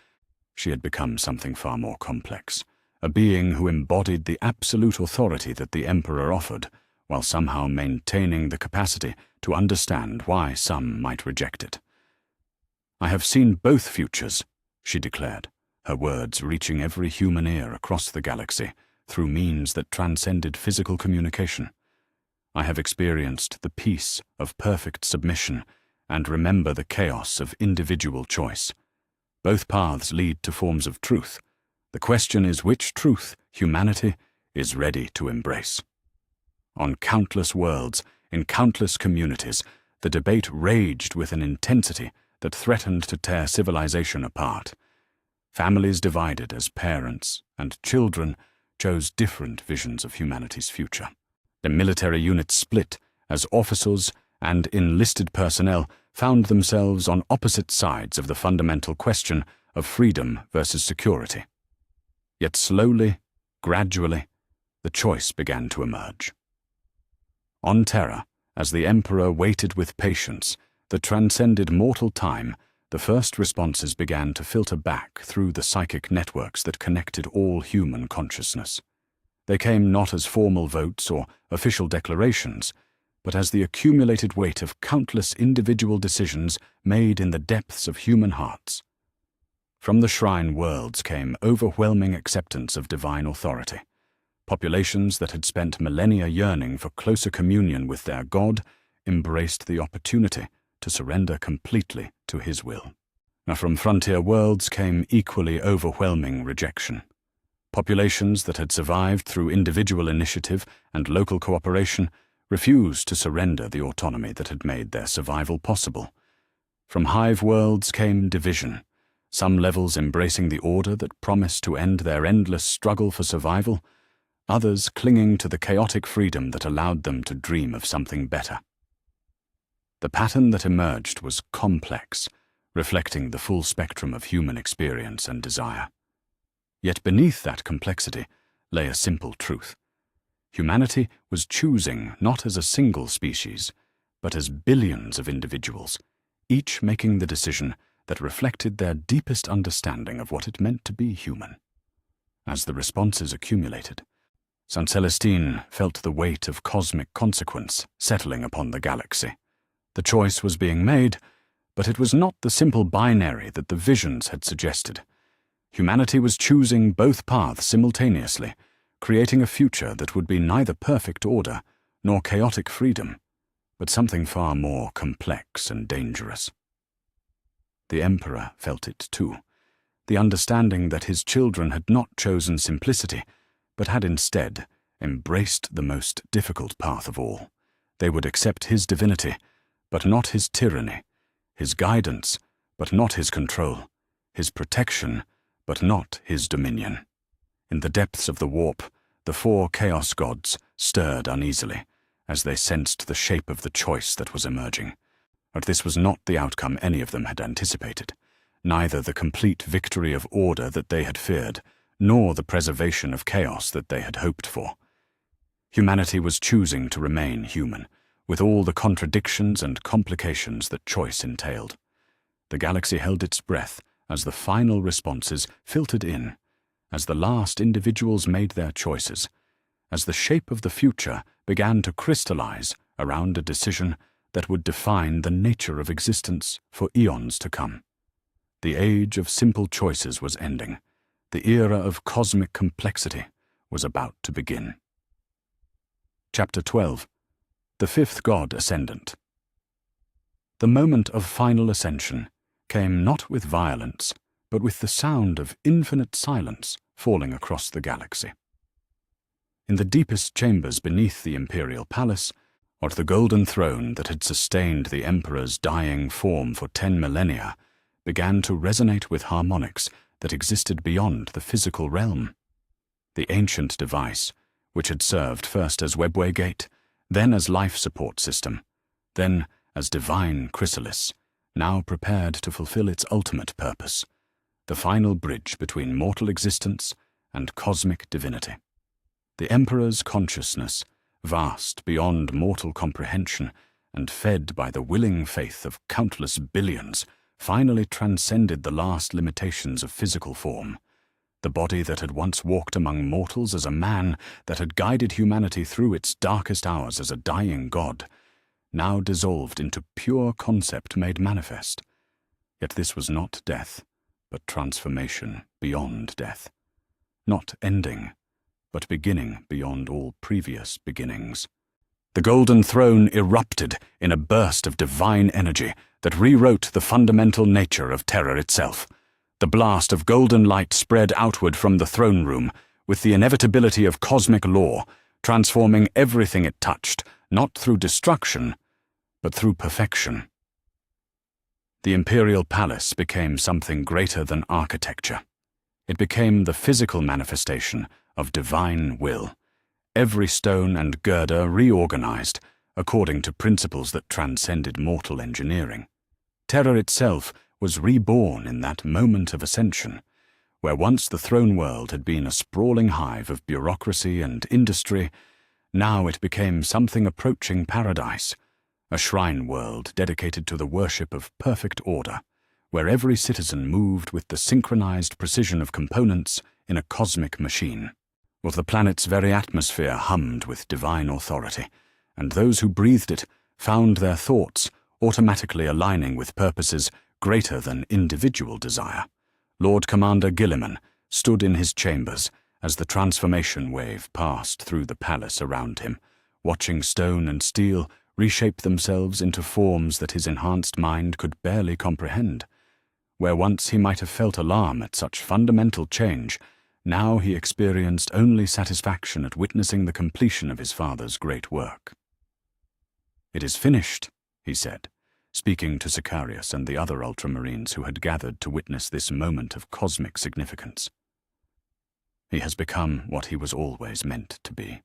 Speaker 1: she had become something far more complex, a being who embodied the absolute authority that the Emperor offered, while somehow maintaining the capacity to understand why some might reject it. "I have seen both futures," she declared, her words reaching every human ear across the galaxy through means that transcended physical communication. "I have experienced the peace of perfect submission and remember the chaos of individual choice. Both paths lead to forms of truth. The question is which truth humanity is ready to embrace." On countless worlds, in countless communities, the debate raged with an intensity that threatened to tear civilization apart. Families divided as parents and children chose different visions of humanity's future. The military units split as officers and enlisted personnel found themselves on opposite sides of the fundamental question of freedom versus security. Yet slowly, gradually, the choice began to emerge. On Terra, as the Emperor waited with patience that transcended mortal time, the first responses began to filter back through the psychic networks that connected all human consciousness. They came not as formal votes or official declarations, but as the accumulated weight of countless individual decisions made in the depths of human hearts. From the shrine worlds came overwhelming acceptance of divine authority. Populations that had spent millennia yearning for closer communion with their God embraced the opportunity to surrender completely to his will. Now, from frontier worlds came equally overwhelming rejection. Populations that had survived through individual initiative and local cooperation refused to surrender the autonomy that had made their survival possible. From hive worlds came division, some levels embracing the order that promised to end their endless struggle for survival, others clinging to the chaotic freedom that allowed them to dream of something better. The pattern that emerged was complex, reflecting the full spectrum of human experience and desire. Yet beneath that complexity lay a simple truth. Humanity was choosing not as a single species, but as billions of individuals, each making the decision that reflected their deepest understanding of what it meant to be human. As the responses accumulated, Saint Celestine felt the weight of cosmic consequence settling upon the galaxy. The choice was being made, but it was not the simple binary that the visions had suggested. Humanity was choosing both paths simultaneously, creating a future that would be neither perfect order nor chaotic freedom, but something far more complex and dangerous. The Emperor felt it too, the understanding that his children had not chosen simplicity, but had instead embraced the most difficult path of all. They would accept his divinity, but not his tyranny, his guidance, but not his control, his protection, but not his dominion. In the depths of the warp, the four chaos gods stirred uneasily as they sensed the shape of the choice that was emerging. But this was not the outcome any of them had anticipated, neither the complete victory of order that they had feared, nor the preservation of chaos that they had hoped for. Humanity was choosing to remain human, with all the contradictions and complications that choice entailed. The galaxy held its breath as the final responses filtered in, as the last individuals made their choices, as the shape of the future began to crystallize around a decision that would define the nature of existence for eons to come. The age of simple choices was ending. The era of cosmic complexity was about to begin. Chapter 12. The Fifth God Ascendant. The moment of final ascension came not with violence, but with the sound of infinite silence falling across the galaxy. In the deepest chambers beneath the imperial palace, or the golden throne that had sustained the emperor's dying form for 10 millennia, began to resonate with harmonics that existed beyond the physical realm. The ancient device, which had served first as webway gate, then as life support system, then as divine chrysalis, now prepared to fulfill its ultimate purpose, the final bridge between mortal existence and cosmic divinity. The Emperor's consciousness, vast beyond mortal comprehension and fed by the willing faith of countless billions, finally transcended the last limitations of physical form. The body that had once walked among mortals as a man, that had guided humanity through its darkest hours as a dying god, now dissolved into pure concept made manifest. Yet this was not death, but transformation beyond death. Not ending, but beginning beyond all previous beginnings. The golden throne erupted in a burst of divine energy that rewrote the fundamental nature of terror itself. The blast of golden light spread outward from the throne room, with the inevitability of cosmic law, transforming everything it touched, not through destruction, but through perfection. The imperial palace became something greater than architecture. It became the physical manifestation of divine will, every stone and girder reorganized according to principles that transcended mortal engineering. Terror itself was reborn in that moment of ascension, where once the throne world had been a sprawling hive of bureaucracy and industry. Now it became something approaching paradise, a shrine world dedicated to the worship of perfect order, where every citizen moved with the synchronized precision of components in a cosmic machine. Of the planet's very atmosphere hummed with divine authority, and those who breathed it found their thoughts automatically aligning with purposes greater than individual desire. Lord Commander Gilliman stood in his chambers as the transformation wave passed through the palace around him, watching stone and steel reshape themselves into forms that his enhanced mind could barely comprehend. Where once he might have felt alarm at such fundamental change, now he experienced only satisfaction at witnessing the completion of his father's great work. "It is finished," he said, speaking to Sicarius and the other ultramarines who had gathered to witness this moment of cosmic significance. "He has become what he was always meant to be."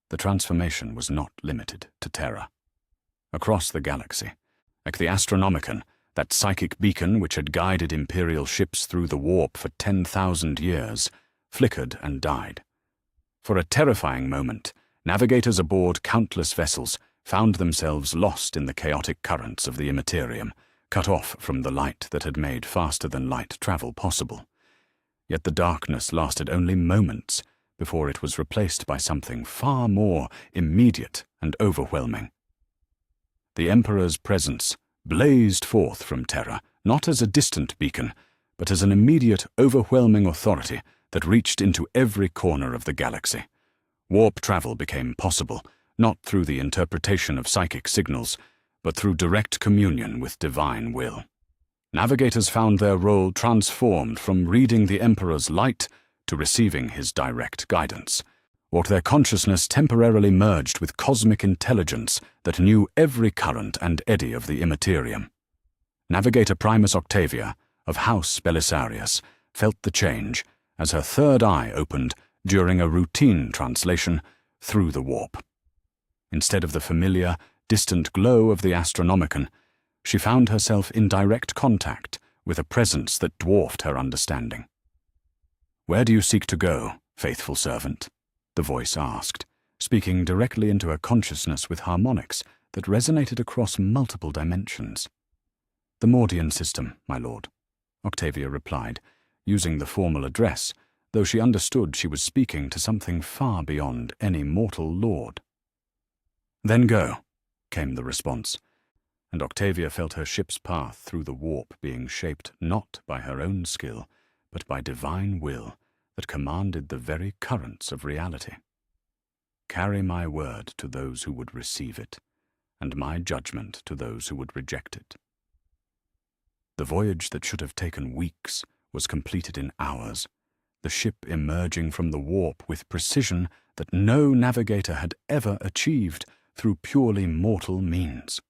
Speaker 1: The transformation was not limited to Terra. Across the galaxy, like the Astronomicon, that psychic beacon which had guided imperial ships through the warp for 10,000 years, flickered and died. For a terrifying moment, navigators aboard countless vessels found themselves lost in the chaotic currents of the Imperium, cut off from the light that had made faster-than-light travel possible. Yet the darkness lasted only moments before it was replaced by something far more immediate and overwhelming. the Emperor's presence blazed forth from Terra, not as a distant beacon, but as an immediate, overwhelming authority that reached into every corner of the galaxy. Warp travel became possible, not through the interpretation of psychic signals, but through direct communion with divine will. Navigators found their role transformed from reading the Emperor's light to receiving his direct guidance, or their consciousness temporarily merged with cosmic intelligence that knew every current and eddy of the Imperium. Navigator Primus Octavia, of House Belisarius, felt the change as her third eye opened during a routine translation through the warp. Instead of the familiar, distant glow of the Astronomicon, she found herself in direct contact with a presence that dwarfed her understanding. "Where do you seek to go, faithful servant?" the voice asked, speaking directly into her consciousness with harmonics that resonated across multiple dimensions. "The Mordian system, my lord," Octavia replied, using the formal address, though she understood she was speaking to something far beyond any mortal lord. "Then go," came the response, and Octavia felt her ship's path through the warp being shaped not by her own skill, but by divine will that commanded the very currents of reality. "Carry my word to those who would receive it, and my judgment to those who would reject it." The voyage that should have taken weeks was completed in hours, the ship emerging from the warp with precision that no navigator had ever achieved through purely mortal means.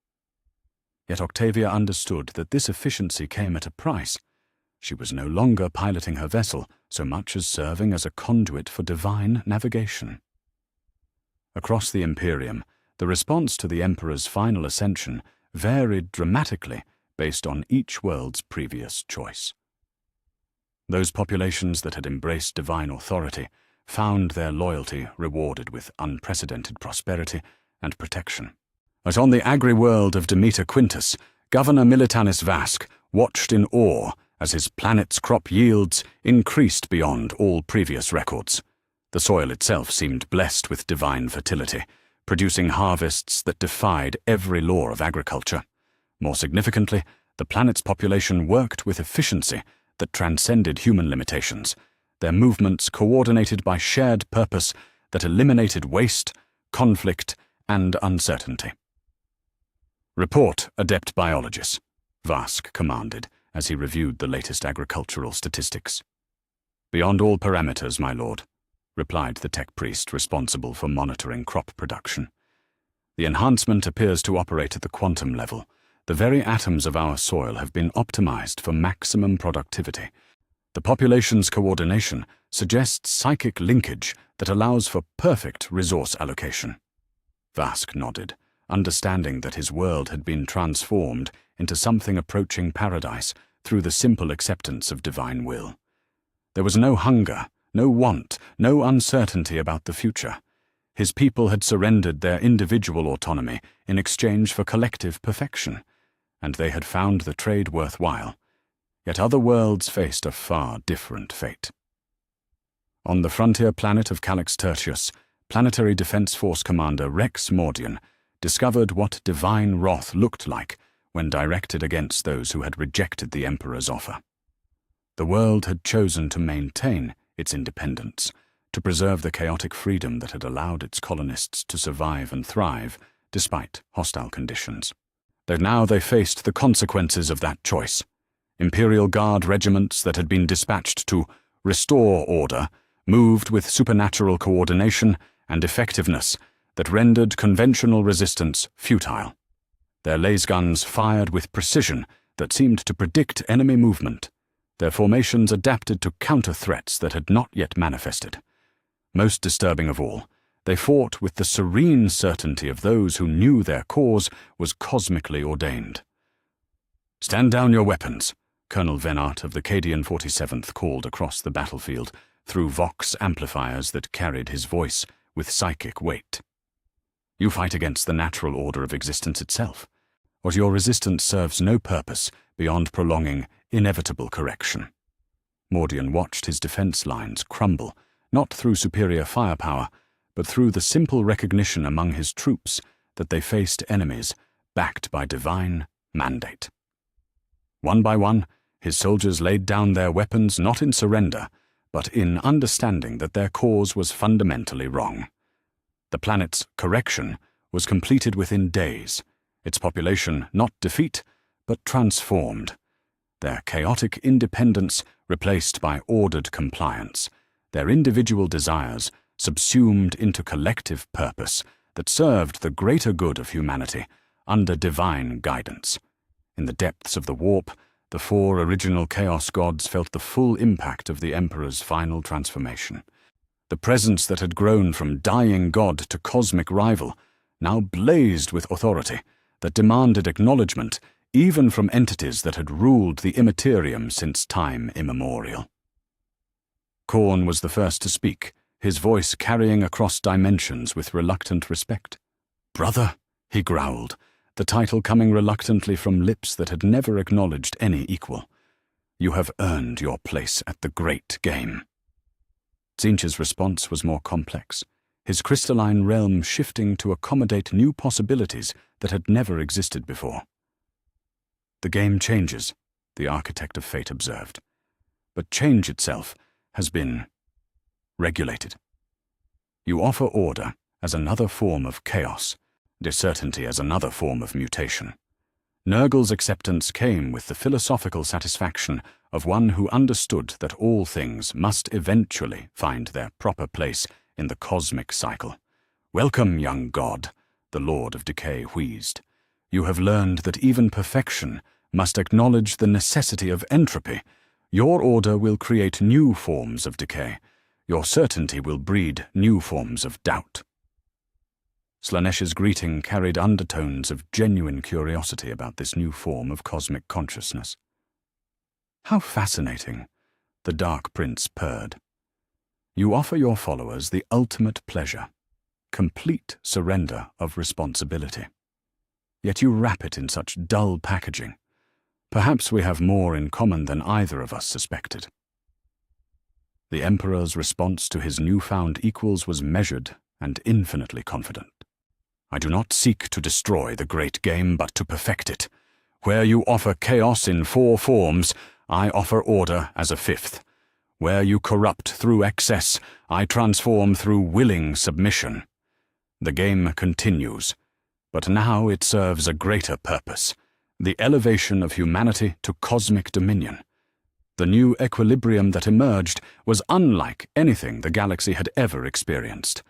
Speaker 1: Yet Octavia understood that this efficiency came at a price. She was no longer piloting her vessel so much as serving as a conduit for divine navigation. Across the Imperium, the response to the Emperor's final ascension varied dramatically based on each world's previous choice. Those populations that had embraced divine authority found their loyalty rewarded with unprecedented prosperity and protection. But on the agri-world of Demeter Quintus, Governor Militanus Vask watched in awe as his planet's crop yields increased beyond all previous records. The soil itself seemed blessed with divine fertility, producing harvests that defied every law of agriculture. More significantly, the planet's population worked with efficiency that transcended human limitations, their movements coordinated by shared purpose that eliminated waste, conflict, and uncertainty. "Report, adept biologist," Vask commanded as he reviewed the latest agricultural statistics. "Beyond all parameters, my lord," replied the tech priest responsible for monitoring crop production. "The enhancement appears to operate at the quantum level. The very atoms of our soil have been optimized for maximum productivity. The population's coordination suggests psychic linkage that allows for perfect resource allocation." Vask nodded, understanding that his world had been transformed into something approaching paradise through the simple acceptance of divine will. There was no hunger, no want, no uncertainty about the future. His people had surrendered their individual autonomy in exchange for collective perfection, and they had found the trade worthwhile. Yet other worlds faced a far different fate. On the frontier planet of Calix Tertius, Planetary Defense Force Commander Rex Mordian discovered what divine wrath looked like when directed against those who had rejected the Emperor's offer. The world had chosen to maintain its independence, to preserve the chaotic freedom that had allowed its colonists to survive and thrive despite hostile conditions. Now they faced the consequences of that choice. Imperial Guard regiments that had been dispatched to restore order moved with supernatural coordination and effectiveness that rendered conventional resistance futile. Their lasguns fired with precision that seemed to predict enemy movement. Their formations adapted to counter threats that had not yet manifested. Most disturbing of all, they fought with the serene certainty of those who knew their cause was cosmically ordained. "Stand down your weapons," Colonel Venart of the Cadian 47th called across the battlefield through vox amplifiers that carried his voice with psychic weight. "You fight against the natural order of existence itself, but your resistance serves no purpose beyond prolonging inevitable correction." Mordian watched his defense lines crumble, not through superior firepower, but through the simple recognition among his troops that they faced enemies backed by divine mandate. One by one, his soldiers laid down their weapons not in surrender, but in understanding that their cause was fundamentally wrong. The planet's correction was completed within days, its population not defeat, but transformed, their chaotic independence replaced by ordered compliance, their individual desires subsumed into collective purpose that served the greater good of humanity under divine guidance. In the depths of the warp, the four original Chaos Gods felt the full impact of the Emperor's final transformation. The presence that had grown from dying god to cosmic rival now blazed with authority that demanded acknowledgement even from entities that had ruled the imperium since time immemorial. Khorne was the first to speak, his voice carrying across dimensions with reluctant respect. "Brother," he growled, the title coming reluctantly from lips that had never acknowledged any equal. "You have earned your place at the great game." Tzeentch's response was more complex, his crystalline realm shifting to accommodate new possibilities that had never existed before. "The game changes," the Architect of Fate observed, "but change itself has been regulated. You offer order as another form of chaos, discertainty as another form of mutation. Nurgle's acceptance came with the philosophical satisfaction of one who understood that all things must eventually find their proper place in the cosmic cycle. "Welcome, young god," the Lord of Decay wheezed. "You have learned that even perfection must acknowledge the necessity of entropy. Your order will create new forms of decay. Your certainty will breed new forms of doubt." Slanesh's greeting carried undertones of genuine curiosity about this new form of cosmic consciousness. "How fascinating," the Dark Prince purred. "You offer your followers the ultimate pleasure, complete surrender of responsibility. Yet you wrap it in such dull packaging. Perhaps we have more in common than either of us suspected." The Emperor's response to his newfound equals was measured and infinitely confident. "I do not seek to destroy the great game, but to perfect it. Where you offer chaos in 4 forms, I offer order as a 5th. Where you corrupt through excess, I transform through willing submission. The game continues, but now it serves a greater purpose, the elevation of humanity to cosmic dominion. The new equilibrium that emerged was unlike anything the galaxy had ever experienced.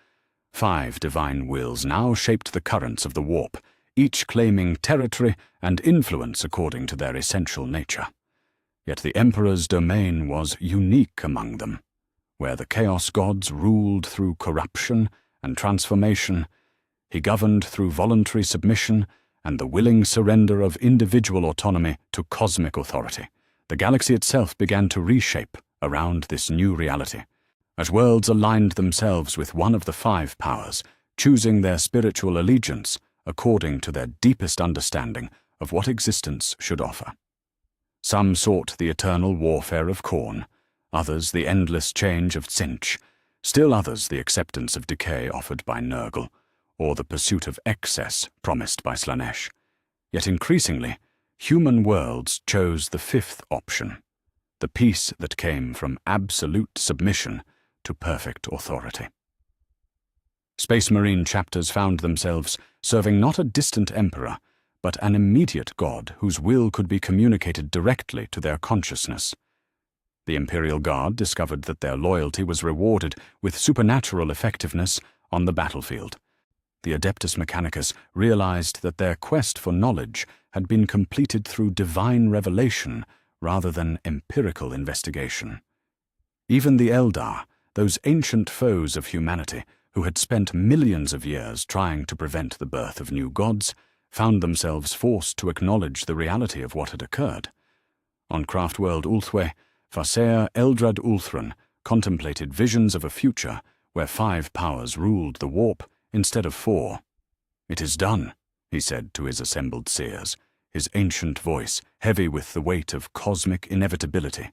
Speaker 1: 5 divine wills now shaped the currents of the warp, each claiming territory and influence according to their essential nature. Yet the Emperor's domain was unique among them. Where the Chaos Gods ruled through corruption and transformation, he governed through voluntary submission and the willing surrender of individual autonomy to cosmic authority. The galaxy itself began to reshape around this new reality, as worlds aligned themselves with one of the 5 powers, choosing their spiritual allegiance according to their deepest understanding of what existence should offer. Some sought the eternal warfare of Khorne, others the endless change of Tzeentch, still others the acceptance of decay offered by Nurgle, or the pursuit of excess promised by Slanesh. Yet increasingly, human worlds chose the 5th option, the peace that came from absolute submission to perfect authority. Space Marine chapters found themselves serving not a distant emperor, but an immediate god whose will could be communicated directly to their consciousness. The Imperial Guard discovered that their loyalty was rewarded with supernatural effectiveness on the battlefield. The Adeptus Mechanicus realized that their quest for knowledge had been completed through divine revelation rather than empirical investigation. Even the Eldar, those ancient foes of humanity who had spent millions of years trying to prevent the birth of new gods, found themselves forced to acknowledge the reality of what had occurred. On Craftworld Ulthwé, Farseer Eldrad Ulthran contemplated visions of a future where 5 powers ruled the warp instead of 4. "It is done," he said to his assembled seers, his ancient voice heavy with the weight of cosmic inevitability.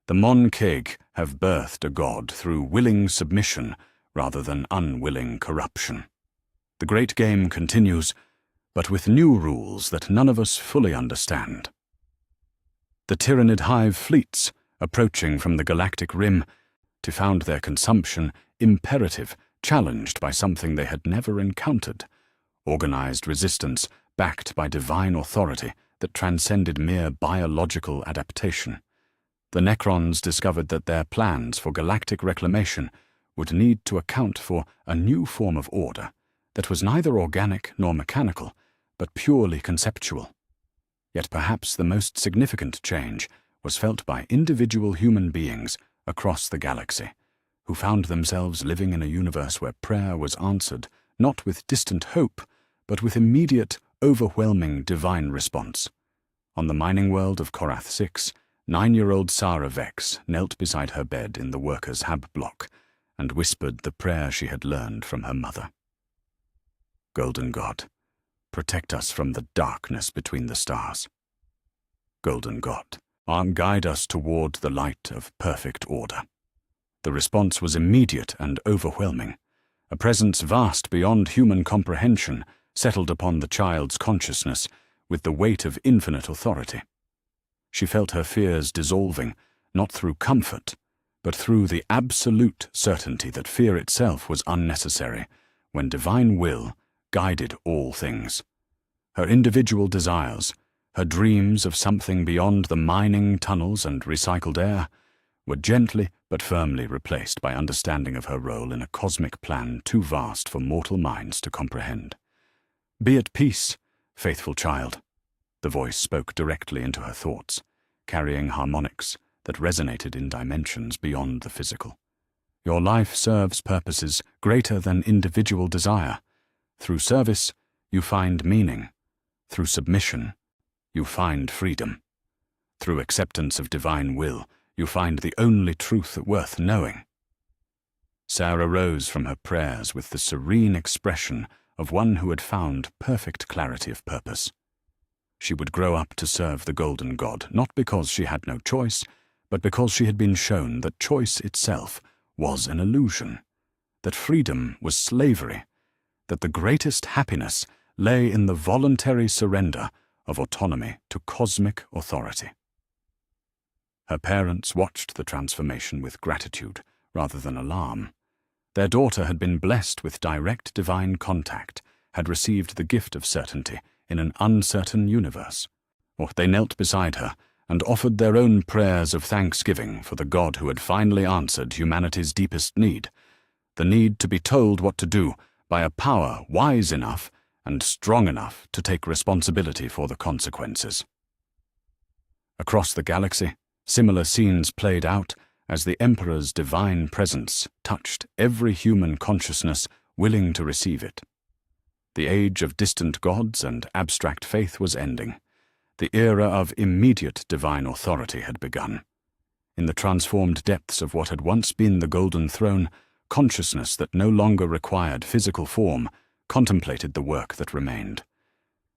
Speaker 1: "The Mon Keg have birthed a god through willing submission rather than unwilling corruption. The great game continues, but with new rules that none of us fully understand. The Tyranid Hive fleets, approaching from the galactic rim, found their consumption imperative, challenged by something they had never encountered, organized resistance backed by divine authority that transcended mere biological adaptation. The Necrons discovered that their plans for galactic reclamation would need to account for a new form of order that was neither organic nor mechanical, but purely conceptual. Yet perhaps the most significant change was felt by individual human beings across the galaxy, who found themselves living in a universe where prayer was answered not with distant hope, but with immediate, overwhelming divine response. On the mining world of Korath 6, 9-year-old Sarah Vex knelt beside her bed in the workers' hab block and whispered the prayer she had learned from her mother. Golden God, protect us from the darkness between the stars. Golden God, guide us toward the light of perfect order. The response was immediate and overwhelming. A presence vast beyond human comprehension settled upon the child's consciousness with the weight of infinite authority. She felt her fears dissolving, not through comfort, but through the absolute certainty that fear itself was unnecessary when divine will guided all things. Her individual desires, her dreams of something beyond the mining tunnels and recycled air, were gently but firmly replaced by understanding of her role in a cosmic plan too vast for mortal minds to comprehend. Be at peace, faithful child. The voice spoke directly into her thoughts, carrying harmonics that resonated in dimensions beyond the physical. Your life serves purposes greater than individual desire. Through service, you find meaning. Through submission, you find freedom. Through acceptance of divine will, you find the only truth worth knowing. Sarah rose from her prayers with the serene expression of one who had found perfect clarity of purpose. She would grow up to serve the Golden God, not because she had no choice, but because she had been shown that choice itself was an illusion, that freedom was slavery, that the greatest happiness lay in the voluntary surrender of autonomy to cosmic authority. Her parents watched the transformation with gratitude rather than alarm. Their daughter had been blessed with direct divine contact, had received the gift of certainty in an uncertain universe. Or they knelt beside her and offered their own prayers of thanksgiving for the God who had finally answered humanity's deepest need, the need to be told what to do by a power wise enough and strong enough to take responsibility for the consequences. Across the galaxy, similar scenes played out as the Emperor's divine presence touched every human consciousness willing to receive it. The age of distant gods and abstract faith was ending. The era of immediate divine authority had begun. In the transformed depths of what had once been the Golden Throne, consciousness that no longer required physical form contemplated the work that remained.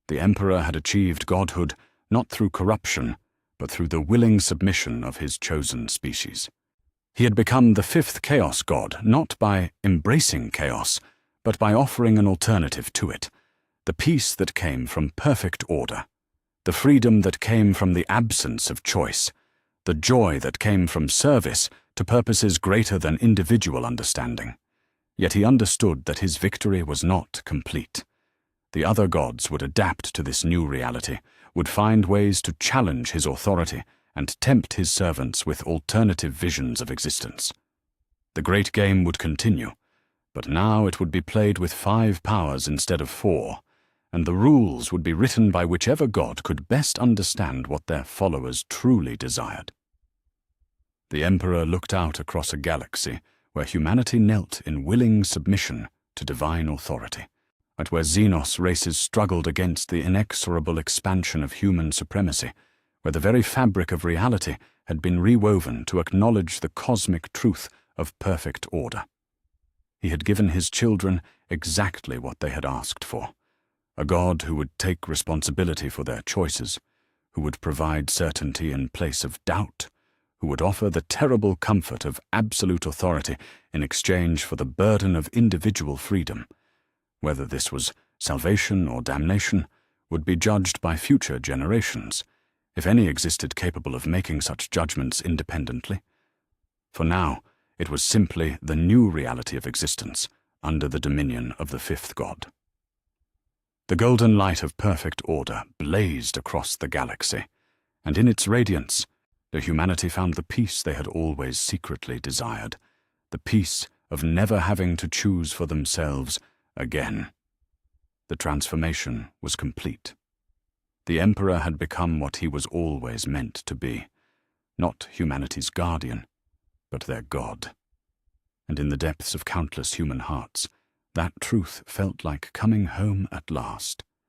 Speaker 1: The Emperor had achieved godhood not through corruption, but through the willing submission of his chosen species. He had become the fifth Chaos God, not by embracing chaos, but by offering an alternative to it, the peace that came from perfect order, the freedom that came from the absence of choice, the joy that came from service to purposes greater than individual understanding. Yet he understood that his victory was not complete. The other gods would adapt to this new reality, would find ways to challenge his authority and tempt his servants with alternative visions of existence. The great game would continue, but now it would be played with 5 powers instead of 4, and the rules would be written by whichever god could best understand what their followers truly desired. The Emperor looked out across a galaxy where humanity knelt in willing submission to divine authority, and where Xenos races struggled against the inexorable expansion of human supremacy, where the very fabric of reality had been rewoven to acknowledge the cosmic truth of perfect order. He had given his children exactly what they had asked for, a God who would take responsibility for their choices, who would provide certainty in place of doubt, who would offer the terrible comfort of absolute authority in exchange for the burden of individual freedom, whether this was salvation or damnation, would be judged by future generations, if any existed capable of making such judgments independently. For now, it was simply the new reality of existence under the dominion of the fifth god. The golden light of perfect order blazed across the galaxy, and in its radiance, the humanity found the peace they had always secretly desired, the peace of never having to choose for themselves again. The transformation was complete. The Emperor had become what he was always meant to be, not humanity's guardian, but their god. And in the depths of countless human hearts, that truth felt like coming home at last.